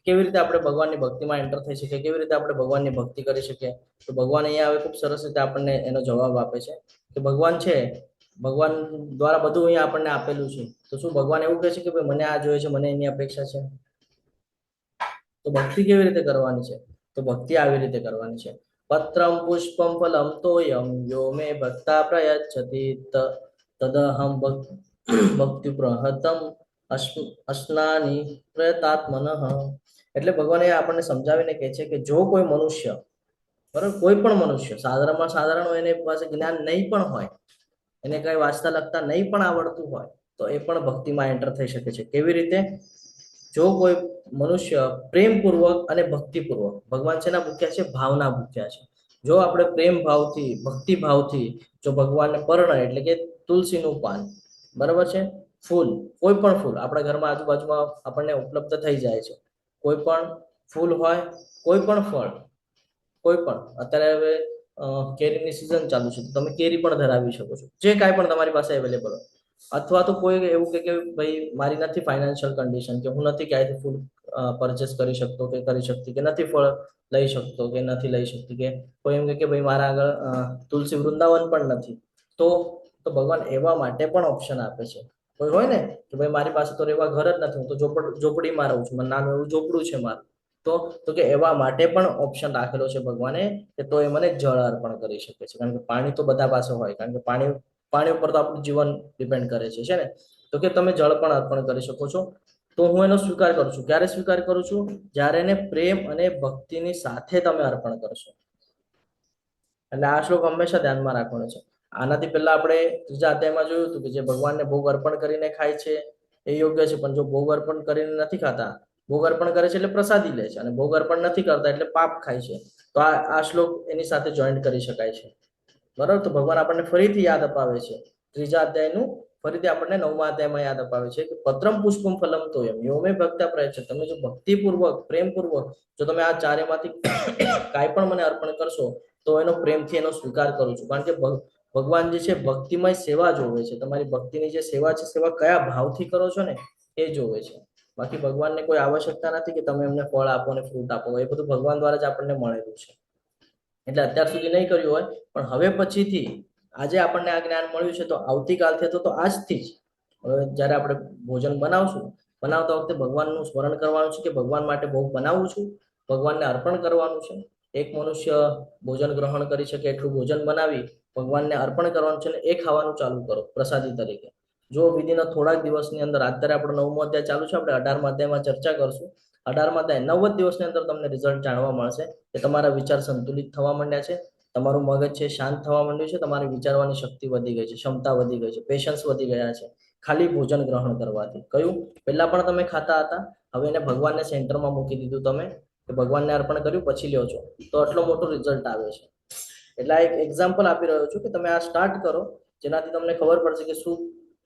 કેવી રીતે આપણે ભગવાનની ભક્તિમાં એન્ટર થઈ શકીએ, કેવી રીતે આપણે ભગવાનની ભક્તિ કરી શકીએ. તો ભગવાન અહીંયા હવે ખૂબ સરસ રીતે આપણને એનો જવાબ આપે છે કે ભગવાન છે, ભગવાન દ્વારા બધું અહીંયા આપણને આપેલું છે. તો શું ભગવાન એવું કહે છે કે ભાઈ મને આ જોઈએ છે, મને એની અપેક્ષા છે? તો ભક્તિ કેવી રીતે કરવાની છે? તો ભક્તિ આવી રીતે કરવાની છે. પત્રમ પુષ્પમ ફલમ તોયમ યો મે ભક્તા પ્રયચ્છતિ તદહમ ભક્તિ પ્રહતમ અસ્નાની પ્રયતાત્મનઃ. એટલે ભગવાન આપણને સમજાવીને કહે છે કે જો કોઈ મનુષ્ય, બરાબર, કોઈ પણ મનુષ્ય સાધારણમાં સાધારણ હોય, એની પાસે જ્ઞાન નહીં પણ હોય, એને કઈ વાંચતા લખતા નહીં પણ આવડતું હોય, તો એ પણ ભક્તિમાં એન્ટર થઈ શકે છે. કેવી રીતે? જો કોઈ મનુષ્ય પ્રેમપૂર્વક અને ભક્તિપૂર્વક, ભગવાન શેના ભૂખ્યા છે? ભાવના ભૂખ્યા છે. જો આપણે પ્રેમ ભાવથી, ભક્તિ ભાવથી જો ભગવાનને પરણે, એટલે કે તુલસીનું પાન, બરાબર છે, ફૂલ, કોઈ પણ ફૂલ આપણા ઘરમાં આજુબાજુમાં આપણને ઉપલબ્ધ થઈ જાય છે. કોઈ પણ ફૂલ હોય, કોઈ પણ ફળ, કોઈ પણ, અત્યારે હવે કેરીની સિઝન ચાલુ છે તો તમે કેરી પણ ધરાવી શકો છો, જે કાંઈ પણ તમારી પાસે અવેલેબલ હોય. અથવા તો કોઈ એવું કે ભાઈ મારી નથી ફાઇનાન્શિયલ કન્ડિશન, કે હું નથી ક્યાંયથી ફૂડ પરચેસ કરી શકતો કે કરી શકતી, કે નથી ફળ લઈ શકતો કે નથી લઈ શકતી, કે કોઈ એમ કે ભાઈ મારા આગળ તુલસી વૃંદાવન પણ નથી, તો ભગવાન એવા માટે પણ ઓપ્શન આપે છે. કોઈ હોય ને કે ભાઈ મારી પાસે તો રહેવા ઘર જ નથી, હું તો ઝોપડીમાં રહું છું, મને નાનું એવું ઝોપડું છે મારું, તો કે એવા માટે પણ ઓપ્શન રાખેલો છે ભગવાને, કે તો એ મને જળ અર્પણ કરી શકે છે. કારણ કે પાણી તો બધા પાસે હોય, કારણ કે પાણી ઉપર તો આપણું જીવન ડિપેન્ડ કરે છે ને. તો કે તમે જળ પણ અર્પણ કરી શકો છો. તો હું એનો સ્વીકાર કરું છું. ક્યારે સ્વીકાર કરું છું? જ્યારે એને પ્રેમ અને ભક્તિની સાથે તમે અર્પણ કરશો. એટલે આ શ્લોક હંમેશા ધ્યાનમાં રાખવાનો છે. આનાથી પહેલા આપણે ત્રીજા અધ્યાયમાં જોયું હતું કે જે ભગવાનને ભોગ અર્પણ કરીને ખાય છે એ યોગ્ય છે, પણ જો ભોગ અર્પણ કરીને નથી ખાતા, ભોગ અર્પણ કરે છે એટલે પ્રસાદી લે છે, અને ભોગ અર્પણ નથી કરતા એટલે પાપ ખાય છે, તો આ શ્લોક એની સાથે જોઈન્ટ કરી શકાય છે. બરાબર? તો ભગવાન આપણને ફરીથી યાદ અપાવે છે ત્રીજા અધ્યાયનું, ફરીથી આપણને 9મા અધ્યાયમાં યાદ અપાવે છે કે પત્રમ પુષ્પમ ફલમ તોયમ યોમે ભક્ત્યા પ્રયચ્છ. તમે જો ભક્તિપૂર્વક, પ્રેમપૂર્વક જો તમે આ ચારેમાંથી કાંઈ પણ મને અર્પણ કરશો, તો એનો પ્રેમથી એનો સ્વીકાર કરું છું. કારણ કે ભગવાન જે છે ભક્તિમય સેવા જોવે છે. તમારી ભક્તિની જે સેવા છે, સેવા કયા ભાવથી કરો છો ને એ જોવે છે. બાકી ભગવાનને કોઈ આવશ્યકતા નથી કે તમે એમને ફળ આપો અને ફ્રૂટ આપો. એ બધું ભગવાન દ્વારા જ આપણને મળેલું છે. એટલે અત્યાર સુધી નહીં કર્યું હોય, પણ હવે પછીથી આજે આપણને આ જ્ઞાન મળ્યું છે, તો આવતીકાલથી તો આજથી જ હવે જ્યારે આપણે ભોજન બનાવતા વખતે ભગવાનનું સ્મરણ કરવાનું છે કે ભગવાન માટે ભોગ બનાવું છું, ભગવાનને અર્પણ કરવાનું છે. એક મનુષ્ય ભોજન ગ્રહણ કરી શકે એટલું ભોજન બનાવી ભગવાનને અર્પણ કરવાનું છે, અને એ ખાવાનું ચાલુ કરો પ્રસાદી તરીકે. જો વિધિના થોડાક દિવસની અંદર, અત્યારે આપણો 9મો અધ્યાય ચાલુ છે, આપણે 18મા અધ્યાયમાં ચર્ચા કરશું. 18મા અધ્યાય 90 દિવસની અંદર તમને રિઝલ્ટ જાણવા મળશે કે તમારા વિચાર સંતુલિત થવા માંડ્યા છે, તમારું મગજ છે શાંત થવા માંડ્યું છે, તમારી વિચારવાની શક્તિ વધી ગઈ છે, ક્ષમતા વધી ગઈ છે, પેશન્સ વધી ગયા છે, ખાલી ભોજન ગ્રહણ કરવાથી. કયું? પહેલા પણ તમે ખાતા હતા, હવે એને ભગવાનને સેન્ટરમાં મૂકી દીધું તમે, કે ભગવાનને અર્પણ કર્યું પછી લ્યો છો, તો આટલો મોટો રિઝલ્ટ આવે છે. એટલે આ એક એક્ઝામ્પલ આપી રહ્યો છું કે તમે આ સ્ટાર્ટ કરો, જેનાથી તમને ખબર પડશે કે શું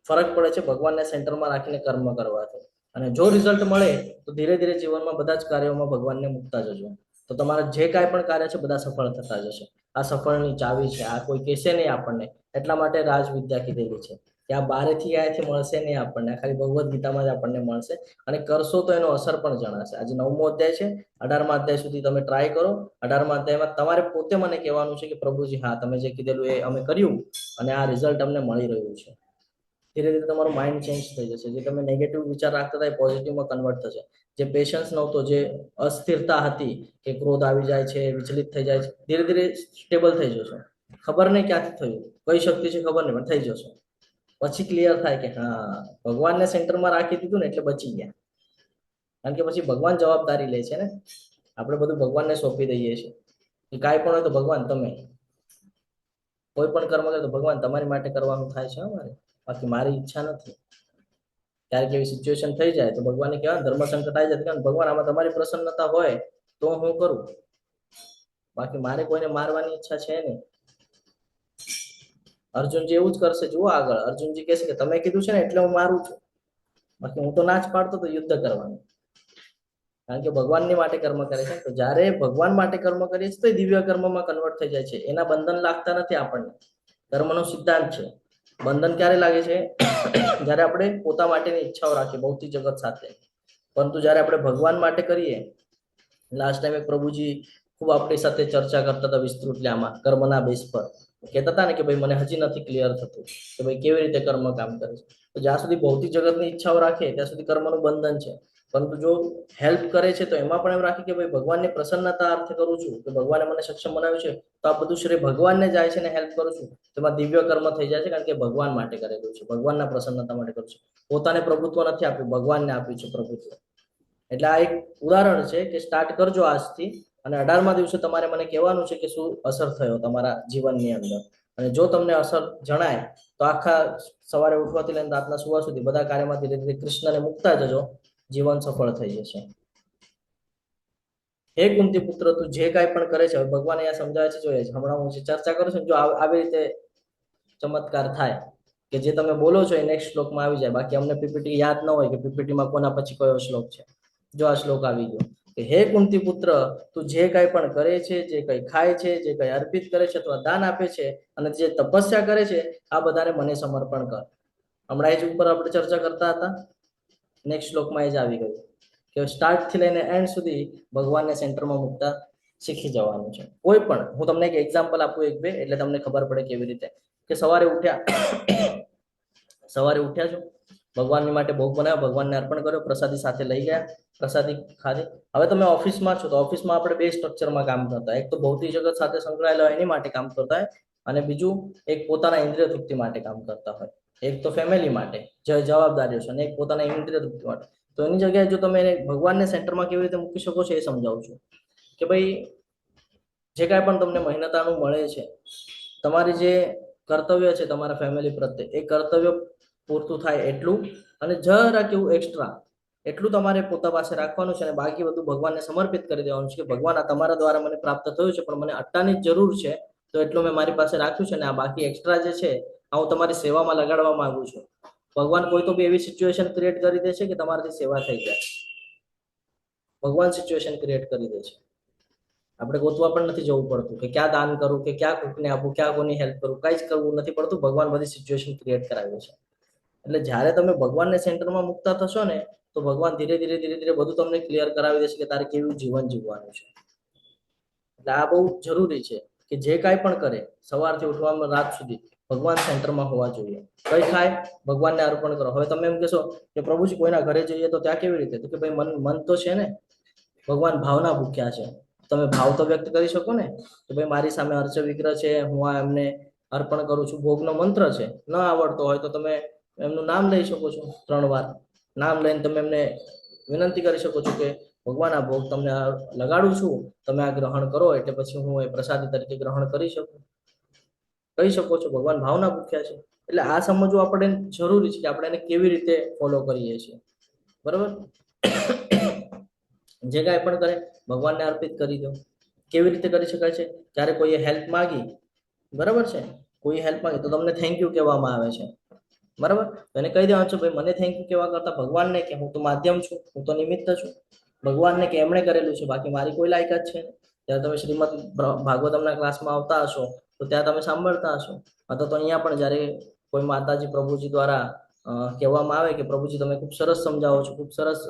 ફરક પડે છે ભગવાનને સેન્ટરમાં રાખીને કર્મ કરવાથી. અને જો રિઝલ્ટ મળે તો ધીરે ધીરે જીવનમાં બધા જ કાર્યોમાં ભગવાનને મૂકતા જજો, તો તમારા જે કાંઈ પણ કાર્ય છે બધા સફળ થતા જશે. આ સફળની ચાવી છે. આ કોઈ કહેશે નહીં આપણને, એટલા માટે રાજ વિદ્યા કીધેલી છે કે આ બારેથી આયાથી મળશે નહીં આપણને, ખાલી ભગવદ્ ગીતામાં જ આપણને મળશે. અને કરશો તો એનો અસર પણ જણાશે. આજે 9મો અધ્યાય છે, 18મા અધ્યાય સુધી તમે ટ્રાય કરો. 18મા અધ્યાયમાં તમારે પોતે મને કહેવાનું છે કે પ્રભુજી હા, તમે જે કીધેલું એ અમે કર્યું અને આ રિઝલ્ટ અમને મળી રહ્યું છે. ધીરે ધીરે તમારું માઇન્ડ ચેન્જ થઈ જશે. જે તમે નેગેટિવ વિચાર રાખતા હતા એ પોઝિટિવમાં કન્વર્ટ થશે. જે પેશન્સ નહોતો, જે અસ્થિરતા હતી કે ક્રોધ આવી જાય છે, વિચલિત થઈ જાય છે, ધીરે ધીરે સ્ટેબલ થઈ જશો. ખબર નહીં ક્યાંથી થયું, કઈ શક્તિ છે ખબર નહીં, પણ થઈ જશો. પછી ક્લિયર થાય કે હા, ભગવાનને સેન્ટરમાં રાખી દીધું ને એટલે બચી ગયા. કારણ કે પછી ભગવાન જવાબદારી લે છે ને, આપણે બધું ભગવાનને સોંપી દઈએ છીએ કે કાંઈ પણ હોય તો ભગવાન તમે, કોઈ પણ કર્મ કરે તો ભગવાન તમારી માટે કરવાનું થાય છે અમારે, બાકી મારી ઈચ્છા નથી. ક્યારેક એવી સિચ્યુએશન થઈ જાય તો ભગવાનને કહેવાય, ધર્મ સંકટ આવી જાય તો ભગવાન આમાં તમારી પ્રસન્નતા હોય તો હું કરું, બાકી મારે કોઈને મારવાની ઈચ્છા છે નહીં. અર્જુનજી એવું જ કરશે. જુઓ આગળ અર્જુનજી કહે છે કે તમે કીધું છે ને એટલે હું મારું છું, બાકી હું તો ના જ પાડતો તો યુદ્ધ કરવાનું. કારણ કે ભગવાનની માટે કર્મ કરે છે. તો જ્યારે ભગવાન માટે કર્મ કરીએ છીએ તો દિવ્ય કર્મમાં કન્વર્ટ થઈ જાય છે. એના બંધન લાગતા નથી આપણને. ધર્મનો સિદ્ધાંત છે. બંધન ક્યારે લાગે છે? જ્યારે આપણે પોતા માટેની ઈચ્છાઓ રાખીએ ભૌતિક જગત સાથે. પરંતુ જ્યારે આપણે ભગવાન માટે કરીએ, લાસ્ટ ટાઈમે પ્રભુજી ખૂબ આપણી સાથે ચર્ચા કરતા હતા વિસ્તૃતલી આમાં કર્મના બેઝ પર. કહેતા હતા ને કે ભાઈ મને હજી નથી ક્લિયર થતું કે ભાઈ કેવી રીતે કર્મ કામ કરે છે. તો જ્યાં સુધી ભૌતિક જગતની ઈચ્છાઓ રાખીએ ત્યાં સુધી કર્મનું બંધન છે. પરંતુ જો હેલ્પ કરે છે તો એમાં પણ એમ રાખી કે ભાઈ ભગવાનની પ્રસન્નતા અર્થે કરું છું, કે ભગવાને મને સક્ષમ બનાવ્યું છે, તો આ બધું શ્રેય ભગવાનને જાય છે ને હેલ્પ કરું છું, તેમાં દિવ્ય કર્મ થઈ જાય છે. કારણ કે ભગવાન માટે કરેલું છે, ભગવાનના પ્રસન્નતા માટે કરું છું. પોતાને પ્રભુત્વ નથી આપ્યું, ભગવાનને આપ્યું છે પ્રભુત્વ. એટલે આ એક ઉદાહરણ છે કે સ્ટાર્ટ કરજો આજથી, અને 18મા દિવસે તમારે મને કહેવાનું છે કે શું અસર થયો તમારા જીવનની અંદર. અને જો તમને અસર જણાય તો આખા સવારે ઉઠવાથી લઈને રાતના સુવા સુધી બધા કાર્યમાં ધીરે ધીરે કૃષ્ણને મૂકતા જજો, જીવન સફળ થઈ જશે. હે કુંતી પુત્ર, તું જે કાંઈ પણ કરે છે, ભગવાન અહીંયા સમજાવે છે. જોઈએ હમણાં હું જે ચર્ચા કરું છું, જો આવી રીતે ચમત્કાર થાય કે જે તમે બોલો છો એ નેક્સ્ટ શ્લોકમાં આવી જાય. બાકી અમને પીપીટી યાદ ન હોય કે પીપીટીમાં કોના પછી કયો શ્લોક છે. જો આ શ્લોક આવી ગયો કે હે કુંતી પુત્ર, તું જે કાંઈ પણ કરે છે, જે કંઈ ખાય છે, જે કંઈ અર્પિત કરે છે અથવા દાન આપે છે, અને જે તપસ્યા કરે છે, આ બધાને મને સમર્પણ કર. હમણાં એ જ ઉપર આપણે ચર્ચા કરતા હતા. નેક્સ્ટ શ્લોકમાં એ જ આવી ગયું કે સ્ટાર્ટ થી લઈને એન્ડ સુધી ભગવાનને સેન્ટરમાં મૂકતા શીખી જવાનું છે. કોઈ પણ, હું તમને એક એક્ઝામ્પલ આપું એક બે, એટલે તમને ખબર પડે કેવી રીતે. કે સવારે ઉઠ્યા છો, ભગવાનની માટે ભોગ બનાવ્યો, ભગવાનને અર્પણ કર્યો, પ્રસાદી સાથે લઈ ગયા, પ્રસાદી ખાધી. હવે તમે ઓફિસમાં છો, તો ઓફિસમાં આપણે બે સ્ટ્રક્ચરમાં કામ કરતા હોય. એક તો ભૌતિક જગત સાથે સંકળાયેલા હોય એની માટે કામ કરતા હોય, અને બીજું એક પોતાના ઇન્દ્રિય તૃપ્તિ માટે કામ કરતા હોય. એક તો ફેમિલી માટે જે જવાબદારીઓ છે, અને એક પોતાના ઇન્દ્રિય તૃપ્તિ માટે. તો એની જગ્યાએ જો તમે ભગવાનને સેન્ટરમાં કેવી રીતે મૂકી શકો છો એ સમજાવું છું. કે ભાઈ જે કાંઈ પણ તમને મહેનતાણું મળે છે, તમારી જે કર્તવ્ય છે તમારા ફેમિલી પ્રત્યે, એ કર્તવ્ય પૂરતું થાય એટલું, અને જરા કેવું એક્સ્ટ્રા એટલું તમારે પોતા પાસે રાખવાનું છે, અને બાકી બધું ભગવાનને સમર્પિત કરી દેવાનું છે. કે ભગવાન આ તમારા દ્વારા મને પ્રાપ્ત થયું છે, પણ મને આટલાની જ જરૂર છે, તો એટલું મેં મારી પાસે રાખ્યું છે, અને આ બાકી એક્સ્ટ્રા જે છે આ હું તમારી સેવામાં લગાડવા માંગુ છું. ભગવાન કોઈ તો બી એવી સિચ્યુએશન ક્રિએટ કરી દે છે કે તમારાથી સેવા થઈ જાય. ભગવાન સિચ્યુએશન ક્રિએટ કરી દે છે. આપણે ગોતવા પણ નથી જવું પડતું કે ક્યાં દાન કરું, કે ક્યાં કોકને આપું, ક્યાં કોની હેલ્પ કરું, કઈ જ કરવું નથી પડતું. ભગવાન બધી સિચ્યુએશન ક્રિએટ કરાવે છે. એટલે જ્યારે તમે ભગવાનને સેન્ટરમાં મુકતા થશો ને, તો ભગવાન ધીરે ધીરે બધું તમને ક્લિયર કરાવી દેશે કે તારે કેવું જીવન જીવવાનું છે. એટલે આ બહુ જરૂરી છે કે જે કાંઈ પણ કરે, સવારથી ઉઠવામાં રાત સુધી ભગવાન સેન્ટરમાં હોવા જોઈએ. કઈ ખાય, ભગવાનને અર્પણ કરો. હવે તમે એમ કહેશો કે પ્રભુજી કોઈના ઘરે જઈએ તો ત્યાં કેવી રીતે? તો કે ભાઈ મન તો છે ને, ભગવાન ભાવના ભૂખ્યા છે. તમે ભાવ તો વ્યક્ત કરી શકો ને, કે ભાઈ મારી સામે અર્ચ વિગ્રહ છે, હું આ એમને અર્પણ કરું છું. ભોગનો મંત્ર છે, ન આવડતો હોય તો તમે એમનું નામ લઈ શકો છો. 3 વાર નામ લઈને તમે એમને વિનંતી કરી શકો છો કે ભગવાન આ ભોગ તમને લગાડું છું, તમે આ ગ્રહણ કરો, એટલે પછી હું એ પ્રસાદી તરીકે ગ્રહણ કરી શકું. કહી શકો છો ભગવાન ભાવના ભૂખ્યા છે. એટલે આ સમજવું આપણે જરૂરી છે કે આપણે એને કેવી રીતે ફોલો કરીએ છીએ. બરાબર? જે કાંઈ પણ કરે ભગવાનને અર્પિત કરી દો. કેવી રીતે કરી શકાય છે? જ્યારે કોઈએ હેલ્પ માંગી, બરાબર છે, કોઈ હેલ્પ માંગી તો તમને થેન્ક યુ કહેવામાં આવે છે. બરાબર? તો એને કહી દેવાનું છે ભાઈ મને થેન્ક યુ કહેવા કરતા ભગવાનને કે હું તો માધ્યમ છું, હું તો નિમિત્ત છું. ભગવાનને કે એમણે કરેલું છે, બાકી મારી કોઈ લાયકાત છે. ત્યારે તમે શ્રીમદ ભાગવતમના ક્લાસમાં આવતા હશો તો ત્યાં તમે સાંભળતા હશો. અથવા તો અહીંયા પણ જ્યારે કોઈ માતાજી પ્રભુજી દ્વારા કહેવામાં આવે કે પ્રભુજી તમે ખૂબ સરસ સમજાવો છો, ખૂબ સરસ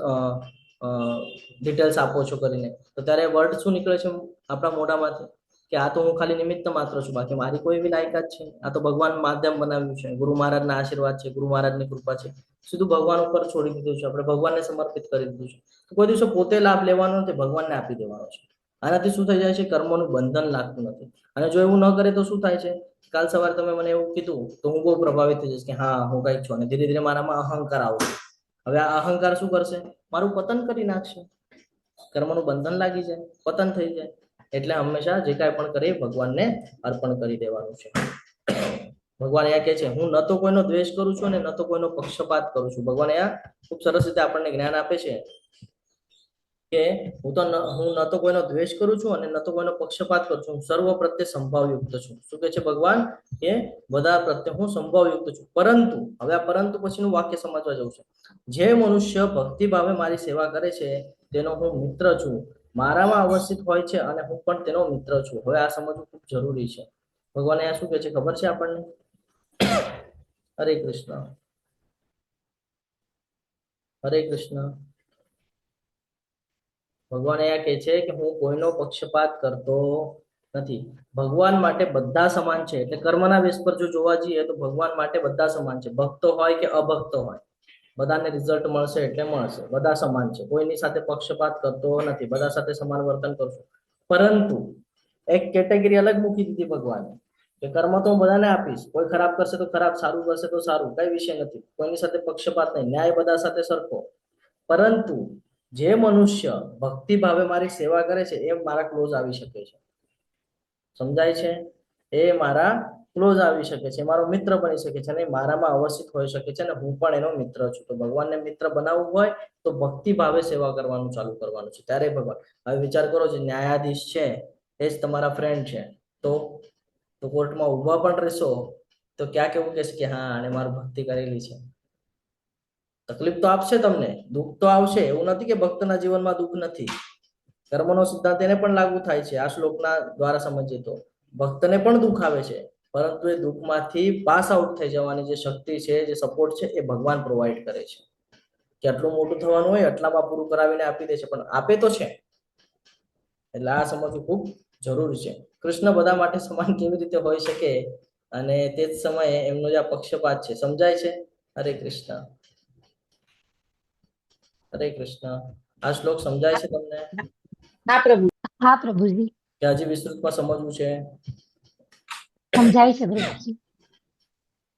ડિટેલ્સ આપો છો કરીને, તો ત્યારે વર્ડ શું નીકળે છે આપણા મોઢામાંથી? કે આ તો હું ખાલી નિમિત્ત માત્ર છું, બાકી મારી કોઈ એવી લાયકાત છે. આ તો ભગવાન માધ્યમ બનાવ્યું છે, ગુરુ મહારાજના આશીર્વાદ છે, ગુરુ મહારાજની કૃપા છે. સીધું ભગવાન ઉપર છોડી દીધું છે, આપણે ભગવાનને સમર્પિત કરી દીધું છે. તો કોઈ દિવસે પોતે લાભ લેવાનો નથી, ભગવાનને આપી દેવાનો છે. આનાથી શું થઈ જાય છે? કર્મનું બંધન લાગતું નથી. અને જો એવું ન કરે તો શું થાય છે? કાલ સવારે તમે મને એવું કીધું તો હું બહુ પ્રભાવિત થઈ જઈશ કે હા હું કઈક છું, અને ધીરે ધીરે મારામાં અહંકાર આવશે. હવે આ અહંકાર શું કરશે? મારું પતન કરી નાખશે. કર્મનું બંધન લાગી જાય, પતન થઈ જાય. એટલે હંમેશા જે કાંઈ પણ કરીએ ભગવાનને અર્પણ કરી દેવાનું છે. ભગવાન અહીંયા કહે છે હું ન તો કોઈનો દ્વેષ કરું છું, અને ન તો કોઈનો પક્ષપાત કરું છું. ભગવાન અહીંયા ખૂબ સરસ રીતે આપણને જ્ઞાન આપે છે કે હું ન તો કોઈનો દ્વેષ કરું છું, અને ન તો કોઈનો પક્ષપાત કરું છું. હું સર્વ પ્રત્યે સંભાવયુક્ત છું. શું કહે છે ભગવાન? કે બધા પ્રત્યે હું સંભાવયુક્ત છું. પરંતુ, હવે આ પરંતુ પછીનું વાક્ય સમજવા જવું છે. જે મનુષ્ય ભક્તિ ભાવે મારી સેવા કરે છે તેનો હું મિત્ર છું. મારામાં અવસ્થિત હોય છે અને હું પણ તેનો મિત્ર છું. હવે આ સમજવું ખૂબ જરૂરી છે. ભગવાન અહીંયા શું કહે છે ખબર છે આપણને? હરે કૃષ્ણ, હરે કૃષ્ણ. ભગવાન અહીંયા કહે છે કે હું કોઈનો પક્ષપાત કરતો નથી. ભગવાન માટે બધા સમાન છે. એટલે કર્મના બેઝ પર જો જોવા જઈએ તો ભગવાન માટે બધા સમાન છે. ભક્તો હોય કે અભક્તો હોય, બધાને રિઝલ્ટ મળશે એટલે મળશે. બધા સમાન છે, કોઈની સાથે પક્ષપાત કરતો નથી, બધા સાથે સમાન વર્તન કરશું. પરંતુ એક કેટેગરી અલગ મૂકી દીધી ભગવાને કે કર્મ તો હું બધાને આપીશ, કોઈ ખરાબ કરશે તો ખરાબ, સારું કરશે તો સારું, કઈ વિષય નથી. કોઈની સાથે પક્ષપાત નહીં, ન્યાય બધા સાથે સરખો. પરંતુ જે મનુષ્ય ભક્તિ ભાવે મારી સેવા કરે છે એ મારા ક્લોઝ આવી શકે છે. સમજાય છે? એ મારા ક્લોઝ આવી શકે છે, મારો મિત્ર બની શકે છે, અને મારામાં અવસ્થિત હોઈ શકે છે, અને હું પણ એનો મિત્ર છું. તો ભગવાનને મિત્ર બનાવવું હોય તો ભક્તિ ભાવે સેવા કરવાનું ચાલુ કરવાનું છે. ત્યારે ભગવાન, હવે વિચાર કરો, જે ન્યાયાધીશ છે એ જ તમારા ફ્રેન્ડ છે, તો કોર્ટમાં ઉભા પણ રહેશો તો ક્યાં કેવું કહેશે કે હા આને મારું ભક્તિ કરેલી છે. તકલીફ તો આપશે તમને, દુઃખ તો આવશે. એવું નથી કે ભક્તના જીવનમાં દુઃખ નથી. કર્મનો સિદ્ધાંત એને પણ લાગુ થાય છે. આ શ્લોકના દ્વારા સમજીએ તો ભક્તને પણ દુઃખ આવે છે, પરંતુ એ દુઃખમાંથી પાસ આઉટ થઈ જવાની જે શક્તિ છે, જે સપોર્ટ છે, એ ભગવાન પ્રોવાઈડ કરે છે. કે આટલું મોટું થવાનું હોય એટલામાં પૂરું કરાવીને આપી દે છે, પણ આપે તો છે. એટલે આ સમજવું ખૂબ જરૂરી છે. કૃષ્ણ બધા માટે સમાન કેવી રીતે હોઈ શકે, અને તે જ સમયે એમનો જે આ પક્ષપાત છે, સમજાય છે? હરે કૃષ્ણ, હરે કૃષ્ણ. આ શ્લોક સમજાય છે તમને હા પ્રભુ. હા પ્રભુજી, કે હજી વિસ્તૃતમાં સમજવું છે? સમજાય છે પ્રભુજી.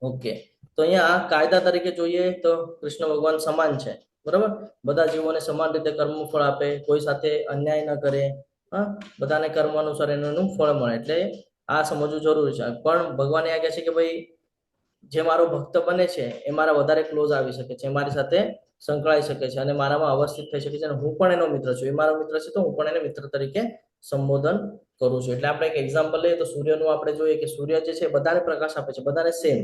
ઓકે, તો અહીંયા કાયદા તરીકે જોઈએ તો કૃષ્ણ ભગવાન સમાન છે, બરાબર? બધા જીવોને સમાન રીતે કર્મનું ફળ આપે, કોઈ સાથે અન્યાય ન કરે, હા, બધાને કર્મ અનુસાર એનું ફળ મળે. એટલે આ સમજવું જરૂરી છે. પણ ભગવાન એ કહે છે કે ભાઈ જે મારો ભક્ત બને છે એ મારા વધારે ક્લોઝ આવી શકે છે, મારી સાથે સંકળાઈ શકે છે અને મારામાં અવસ્થિત થઈ શકે છે, અને હું પણ એનો મિત્ર છું. એ મારો મિત્ર છે તો હું પણ એને મિત્ર તરીકે સંબોધન કરું છું. એટલે આપણે એક એક્ઝામ્પલ લઈએ તો સૂર્યનું આપણે જોઈએ કે સૂર્ય જે છે બધાને પ્રકાશ આપે છે, બધાને સેમ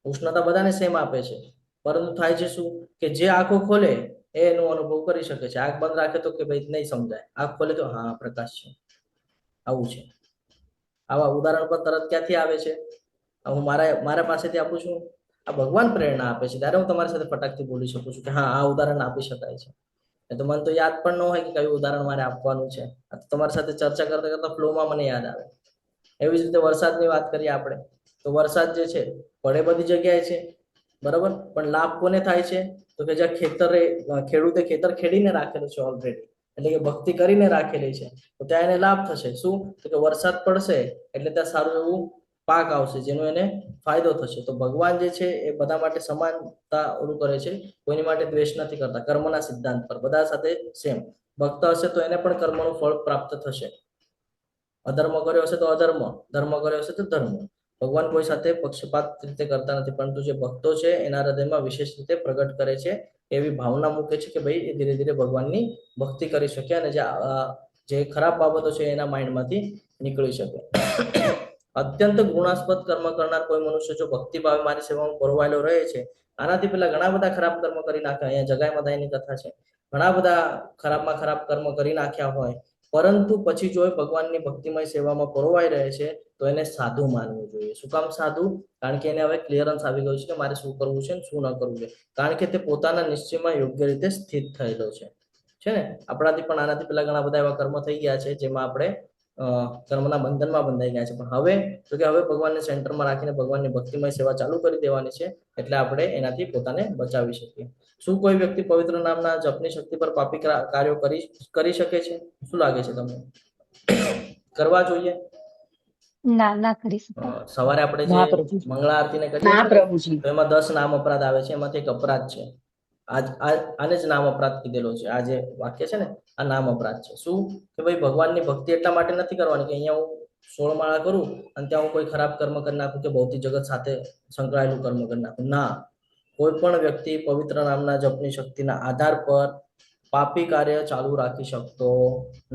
ઉષ્ણતા બધાને સેમ આપે છે. પરંતુ થાય છે શું કે જે આંખો ખોલે એ એનો અનુભવ કરી શકે છે. આંખ બંધ રાખે તો કે ભાઈ નહીં સમજાય, આંખ ખોલે તો હા પ્રકાશ છે. આવું છે. આવા ઉદાહરણ પણ તરત ક્યાંથી આવે છે? હું મારા પાસેથી આપું છું, આ ભગવાન પ્રેરણા આપે છે, ત્યારે હું તમારી સાથે ફટાકથી બોલી શકું છું કે હા આ ઉદાહરણ આપી શકાય છે. તો મને તો યાદ પણ ન હોય કે કયું ઉદાહરણ મારે આપવાનું છે. તમારી સાથે ચર્ચા કરતા કરતા ફ્લોમાં મને યાદ આવે. એવી જ રીતે વરસાદની વાત કરીએ આપણે, તો વરસાદ જે છે પડે બધી જગ્યાએ છે, બરાબર? પણ લાભ કોને થાય છે? તો કે જ્યાં ખેડૂતે ખેતર ખેડીને રાખેલું છે ઓલરેડી, એટલે કે ભક્તિ કરીને રાખેલી છે, તો ત્યાં એને લાભ થશે. શું? તો કે વરસાદ પડશે એટલે ત્યાં સારું એવું પાક આવશે, જેનો એને ફાયદો થશે. તો ભગવાન જે છે એ બધા માટે સમાનતા ઓલું કરે છે, કોઈની માટે દ્વેષ નથી કરતા. કર્મના સિદ્ધાંત પર બધા સાથે સેમ. ભક્ત હશે તો એને પણ કર્મનું ફળ પ્રાપ્ત થશે. અધર્મ કર્યો હશે તો અધર્મ, ધર્મ કર્યો હશે તો ધર્મ. ભગવાન કોઈ સાથે પક્ષપાત રીતે કરતા નથી, પરંતુ જે ભક્તો છે એના હૃદયમાં વિશેષ રીતે પ્રગટ કરે છે, એવી ભાવના મૂકે છે કે ભાઈ એ ધીરે ધીરે ભગવાનની ભક્તિ કરી શકે અને જે ખરાબ બાબતો છે એના માઇન્ડમાંથી નીકળી શકે. અત્યંત ગુણાસ્પદ કર્મ કરનાર કોઈ મનુષ્ય જો ભક્તિ ભાવે મારી સેવામાં પરોવાયેલો રહે છે, આનાથી પેલા ઘણા બધા ખરાબ કર્મ કરી નાખ્યા, અહીંયા જગાઈ મદાઈની કથા છે, ઘણા બધા ખરાબમાં ખરાબ કર્મ કરી નાખ્યા હોય, પરંતુ પછી જો એ ભગવાનની ભક્તિમય સેવામાં પરોવાઈ રહે છે તો એને સાધુ માનવું જોઈએ. શું કામ સાધુ? કારણ કે એને હવે ક્લિયરન્સ આવી ગયું છે કે મારે શું કરવું છે શું ન કરવું છે. કારણ કે તે પોતાના નિશ્ચયમાં યોગ્ય રીતે સ્થિત થયેલો છે ને? આપણાથી પણ આનાથી પેલા ઘણા બધા એવા કર્મ થઈ ગયા છે જેમાં આપણે કર્મના બંધનમાં બંધાઈ ગયા છે. પણ હવે તો કે હવે ભગવાનને સેન્ટરમાં રાખીને ભગવાનની ભક્તિમય સેવા ચાલુ કરી દેવાની છે, એટલે આપણે એનાથી પોતાને બચાવી શકીએ. શું કોઈ વ્યક્તિ પવિત્ર નામના જપની શક્તિ પર પાપી કાર્યો કરી શકે છે? શું લાગે છે તમને? કરવા જોઈએ? ના, ના કરી શકાય. સવારે આપણે જે ના પ્રભુજી. મંગળા આરતીને કરીએ ના છીએ પ્રભુજી. તો એમાં 10 નામ અપરાધ આવે છે, એમાંથી એક અપરાધ છે. આને જ નામ અપરાધ કીધેલો છે. આ જે વાક્ય છે ને, આ નામ અપરાધ છે. શું? કે ભાઈ ભગવાનની ભક્તિ એટલા માટે નથી કરવાની કે અહીંયા હું 16 માળા કરું અને ત્યાં હું કોઈ ખરાબ કર્મ કરી નાખું કે ભૌતિક જગત સાથે સંકળાયેલું કર્મ કરી નાખું. ના, કોઈ પણ વ્યક્તિ પવિત્ર નામના જપની શક્તિના આધાર પર પાપી કાર્ય ચાલુ રાખી શકતો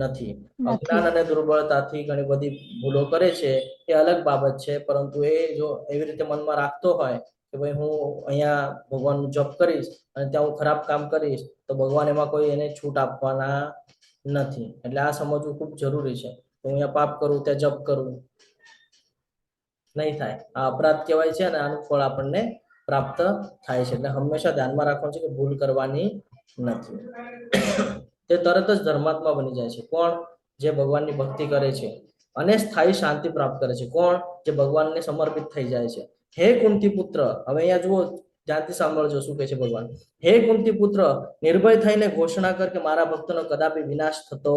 નથી. અજ્ઞાન અને દુર્બળતાથી ઘણી બધી ભૂલો કરે છે, એ અલગ બાબત છે. પરંતુ એ જો એવી રીતે મનમાં રાખતો હોય કે ભાઈ હું અહીંયા ભગવાનનું જપ કરીશ અને ત્યાં હું ખરાબ કામ કરીશ, તો ભગવાન એમાં કોઈ એને છૂટ આપવાના નથી. એટલે આ સમજવું ખૂબ જરૂરી છે. હું અહીંયા પાપ કરું, ત્યાં જપ કરું, નહીં થાય. આ અપરાધ કહેવાય છે અને આનું ફળ આપણને પ્રાપ્ત થાય છે. એટલે હંમેશા ધ્યાનમાં રાખવાનું છે કે ભૂલ કરવાની નથી. તે તરત જ ધર્માત્મા બની જાય છે. કોણ? જે ભગવાનની ભક્તિ કરે છે અને સ્થાયી શાંતિ પ્રાપ્ત કરે છે. કોણ? જે ભગવાનને સમર્પિત થઈ જાય છે. હે કુંતી પુત્ર, હવે અહીંયા જુઓ, ધ્યાનથી સાંભળજો શું કહે છે ભગવાન. હે કુંતી પુત્ર, નિર્ભય થઈને ઘોષણા કર કે મારા ભક્તનો કદાપી વિનાશ થતો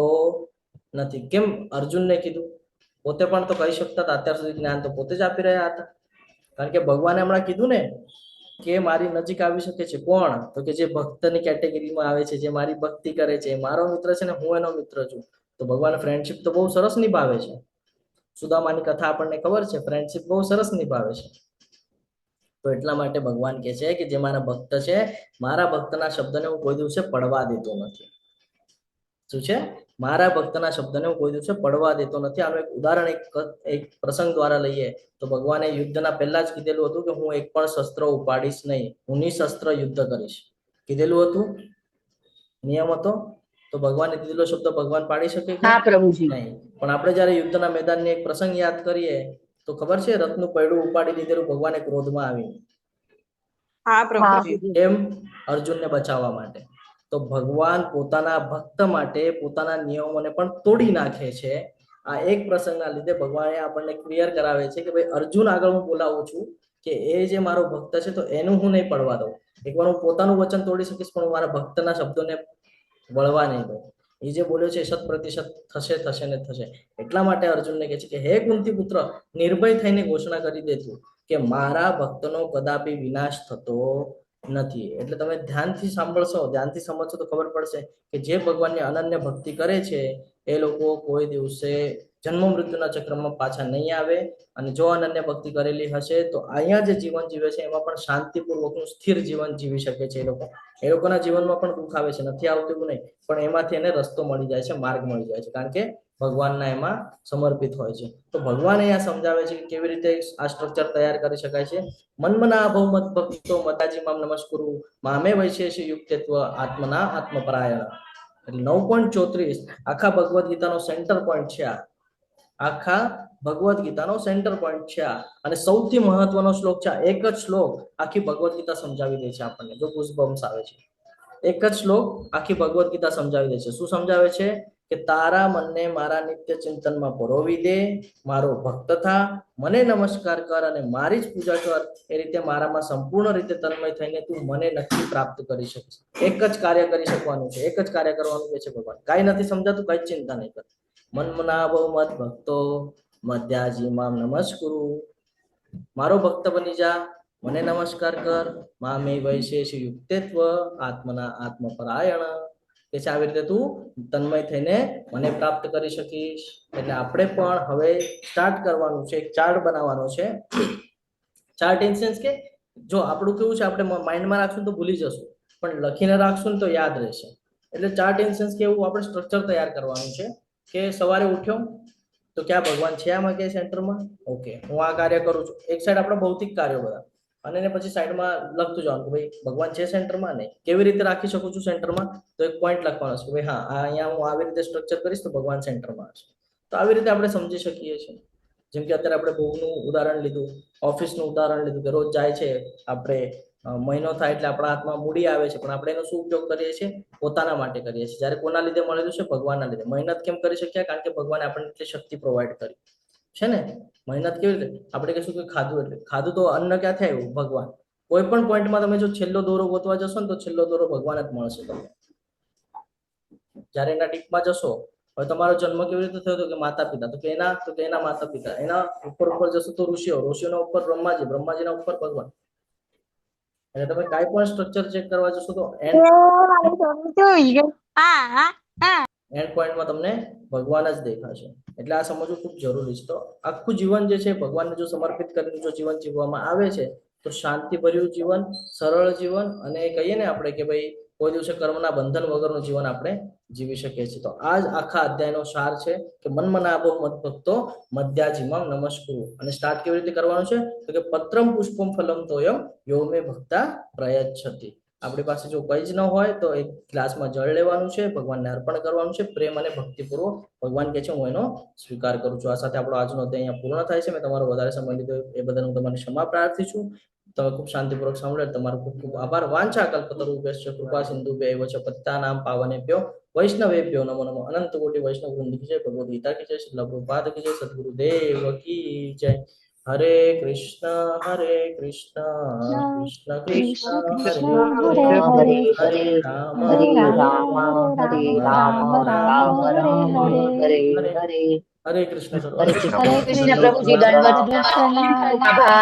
નથી. કેમ અર્જુનને કીધું? પોતે પણ તો કહી શકતા હતા. અત્યાર સુધી જ્ઞાન તો પોતે જ આપી રહ્યા હતા. કારણ કે ભગવાને હમણાં કીધું ને કે મારી નજીક આવી શકે છે. કોણ? તો કે જે ભક્તની કેટેગરીમાં આવે છે, જે મારી ભક્તિ કરે છે, મારો મિત્ર છે ને હું એનો મિત્ર છું. તો ભગવાન ફ્રેન્ડશિપ તો બહુ સરસ નિભાવે છે. સુદામાની કથા આપણને ખબર છે, ફ્રેન્ડશિપ બહુ સરસ નિભાવે છે. તો એટલા માટે ભગવાન કહે છે કે જે મારા ભક્ત છે, મારા ભક્તના શબ્દને હું કોઈ દિવસે પડવા દેતો નથી. શું છે? મારા ભક્તના શબ્દને હું કોઈ દિવસે પડવા દેતો નથી. આનું એક ઉદાહરણ એક પ્રસંગ દ્વારા લઈએ તો ભગવાને યુદ્ધના પહેલા જ કીધેલું હતું કે હું એક પણ શસ્ત્ર ઉપાડીશ નહીં, હું નિશસ્ત્ર યુદ્ધ કરીશ. કીધેલું હતું, નિયમ હતો. તો ભગવાને કીધેલો શબ્દ ભગવાન પાડી શકે કે હા પ્રભુજી. નહીં? પણ આપણે જયારે યુદ્ધના મેદાનની એક પ્રસંગ યાદ કરીએ તો તો ખબર છે રથનું પૈડું ઉપાડી લીધેલું ભગવાને ક્રોધમાં આવીને, હા હા પ્રભુજી. કેમ? અર્જુનને બચાવવા માટે. તો ભગવાન પોતાના ભક્ત માટે પોતાના નિયમોને પણ તોડી નાખે છે. આ એક પ્રસંગના લીધે ભગવાને આપણને ક્લિયર કરાવે છે કે ભાઈ અર્જુન આગળ હું બોલાવું છું કે એ જે મારો ભક્ત છે તો એનું હું નહીં પડવા દઉં. એકવાર હું પોતાનું વચન તોડી શકીશ પણ હું મારા ભક્તના શબ્દોને વળવા નહીં દઉં. એ જે બોલ્યો છે 100% થશે થશે ને થશે. એટલા માટે અર્જુનને કહે છે કે હે કુંતી પુત્ર, નિર્ભય થઈને ઘોષણા કરી દે તું કે મારા ભક્તનો કદાપી વિનાશ થતો નથી. એટલે તમે ધ્યાનથી સાંભળશો, ધ્યાનથી સમજશો તો ખબર પડશે કે જે ભગવાનની અનન્ય ભક્તિ કરે છે એ લોકો કોઈ દિવસે જન્મ મૃત્યુના ચક્રમાં પાછા નહીં આવે. અને જો અનન્ય ભક્તિ કરેલી હશે તો અહીંયા જે જીવન જીવે છે એમાં પણ શાંતિપૂર્વકનું સ્થિર જીવન જીવી શકે છે. એ લોકોના જીવનમાં પણ દુઃખ આવે છે, નથી આવતું એવું નહીં, પણ એમાંથી એને રસ્તો મળી જાય છે, માર્ગ મળી જાય છે, કારણ કે ભગવાનના એમાં સમર્પિત હોય છે. તો ભગવાન અહીંયા સમજાવે છે કે કેવી રીતે આ સ્ટ્રક્ચર તૈયાર કરી શકાય છે. મન્મના ભવ મત ભક્તો મદાજી મામ નમસ્કુરુ મામે વૈશેષી યુક્તત્વ આત્મના આત્મપરાયણ. એટલે 9.34 આખા ભગવદ્ ગીતાનો સેન્ટર પોઈન્ટ છે. આખા ભગવદ્ ગીતાનો સેન્ટર પોઈન્ટ છે અને સૌથી મહત્વનો શ્લોક છે. એક જ શ્લોક આખી ભગવદ્ ગીતા સમજાવી દે છે આપણને. જો ગુઝબમ્સ આવે છે, એક જ શ્લોક આખી ભગવદ્ ગીતા સમજાવી દે છે. શું સમજાવે છે? કે તારા મનને મારા નિત્ય ચિંતનમાં પરોવી દે, મારો ભક્ત થા, મને નમસ્કાર કર અને મારી જ પૂજા કર. એ રીતે મારામાં સંપૂર્ણ રીતે તન્મય થઈને તું મને નક્કી પ્રાપ્ત કરી શકીશ. એક જ કાર્ય કરી શકવાનું છે, એક જ કાર્ય કરવાનું છે ભગવાન. કાંઈ નથી સમજાતું, કઈ ચિંતા નહીં કર. મન્મના ભવ મત ભક્તો મધ્યાજી મામ નમસ્કુરુ, મારો ભક્ત બની જા, મને નમસ્કાર કર. મામે વૈશેષી યુક્તત્વ આત્મના આત્મપરાયણ, કે છે આવી રીતે તું તન્મય થઈને મને પ્રાપ્ત કરી શકીશ. એટલે આપણે પણ હવે સ્ટાર્ટ કરવાનું છે, એક ચાર્ટ બનાવવાનો છે. ચાર્ટ ઇન સેન્સ કે જો આપણું કેવું છે, આપણે માઇન્ડમાં રાખશું તો ભૂલી જશું, પણ લખીને રાખશું ને તો યાદ રહેશે. એટલે ચાર્ટ ઇન સેન્સ કે એવું આપણે સ્ટ્રક્ચર તૈયાર કરવાનું છે કે સવારે ઉઠ્યો તો ક્યાં ભગવાન છે આમાં કે સેન્ટરમાં, ઓકે હું આ કાર્ય કરું છું. એક સાઈડ આપણા ભૌતિક કાર્યો બધા, અને એને પછી સાઈડમાં લખતું જવાનું કે ભાઈ ભગવાન છે સેન્ટરમાં, નહીં કેવી રીતે રાખી શકું છું સેન્ટરમાં, તો એક પોઈન્ટ લખવાનો છે કે ભાઈ હા અહીંયા હું આવી રીતે સ્ટ્રક્ચર કરીશ તો ભગવાન સેન્ટરમાં હશે. તો આવી રીતે આપણે સમજી શકીએ છીએ. જેમ કે અત્યારે આપણે બહુનું ઉદાહરણ લીધું, ઓફિસનું ઉદાહરણ લીધું કે રોજ જાય છે આપણે, મહિનો થાય એટલે આપણા હાથમાં મૂડી આવે છે, પણ આપણે એનો શું ઉપયોગ કરીએ છીએ? પોતાના માટે કરીએ છીએ. જ્યારે કોના લીધે મળેલું છે? ભગવાનના લીધે. મહેનત કેમ કરી શક્યા? કારણ કે ભગવાને આપણને એટલી શક્તિ પ્રોવાઈડ કરી છે ને. મહેનત કેવી રીતે? આપણે કહીશું કે ખાધું, એટલે ખાધું તો અન્ન ક્યાંથી આવ્યું? ભગવાન. કોઈ પણ પોઈન્ટમાં તમે જો છેલ્લો દોરો ગોતવા જશો ને તો છેલ્લો દોરો ભગવાન જ મળશે તમને. જ્યારે એના ડીપમાં જશો, હવે તમારો જન્મ કેવી રીતે થયો હતો? કે માતા પિતા, તો કે એના માતા પિતા, એના ઉપર જશો તો ઋષિઓના ઉપર બ્રહ્માજી, બ્રહ્માજીના ઉપર ભગવાન. અને તમે કાંઈ પણ સ્ટ્રક્ચર ચેક કરવા જશો તો એન્ડ પોઈન્ટમાં તમને ભગવાન જ દેખાશે. એટલે આ સમજવું ખૂબ જરૂરી છે. તો આખું જીવન જે છે ભગવાનને જો સમર્પિત કરીને જો જીવન જીવવામાં આવે છે તો શાંતિભર્યું જીવન, સરળ જીવન, અને કહીએ ને આપણે કે ભાઈ કોઈ દિવસે કર્મના બંધન વગરનું જીવન આપણે જીવી શકીએ છીએ. તો આ જ આખા અધ્યાયનો સાર છે કે મન્મનાભો મત ભક્તો મધ્યાજીમાં નમસ્કુરુ. અને સ્ટાર્ટ કેવી રીતે કરવાનું છે? તો કે પત્રમ પુષ્પમ ફલમ તોયમ યો મે ભક્તા પ્રયચ્છતિ. આપણી પાસે જો કંઈ જ ન હોય તો એક ગ્લાસમાં જળ લેવાનું છે, ભગવાનને અર્પણ કરવાનું છે, પ્રેમ અને ભક્તિપૂર્વક. ભગવાન કહે છે હું એનો સ્વીકાર કરું છું. આ સાથે આપણો આજનો અધ્યાય અહીંયા પૂર્ણ થાય છે. મેં તમારો વધારે સમય લીધો એ બદલ હું તમારી ક્ષમા પ્રાર્થી છું. તમે ખૂબ શાંતિપૂર્વક સાંભળ્યો, તમારો ખૂબ ખૂબ આભાર. વાંચા કલ્પતરુભ્યશ્ચ કૃપા સિંધુભ્યૈવ ચ પતિતાનાં પાવનેભ્યો વૈષ્ણવેભ્યો નમો નમઃ. અનંત કોટી વૈષ્ણવ વૃંદ કી જય. ભગવદ ગીતા કી જય. શ્રીલ પ્રભુપાદ કી જય. સદગુરુદેવ કી જય. હરે કૃષ્ણ કૃષ્ણ કૃષ્ણ કૃષ્ણ હરે કૃષ્ણ હરે હરે, હરે હરે રામ હરે રામ હરે હરે રામ રામ રામ રામ હરે હરે. હરે હરે. હરે કૃષ્ણ. હરે કૃષ્ણ. હરે કૃષ્ણ કૃષ્ણ. પ્રભુજી, દંડવત પ્રણામ. આભાર.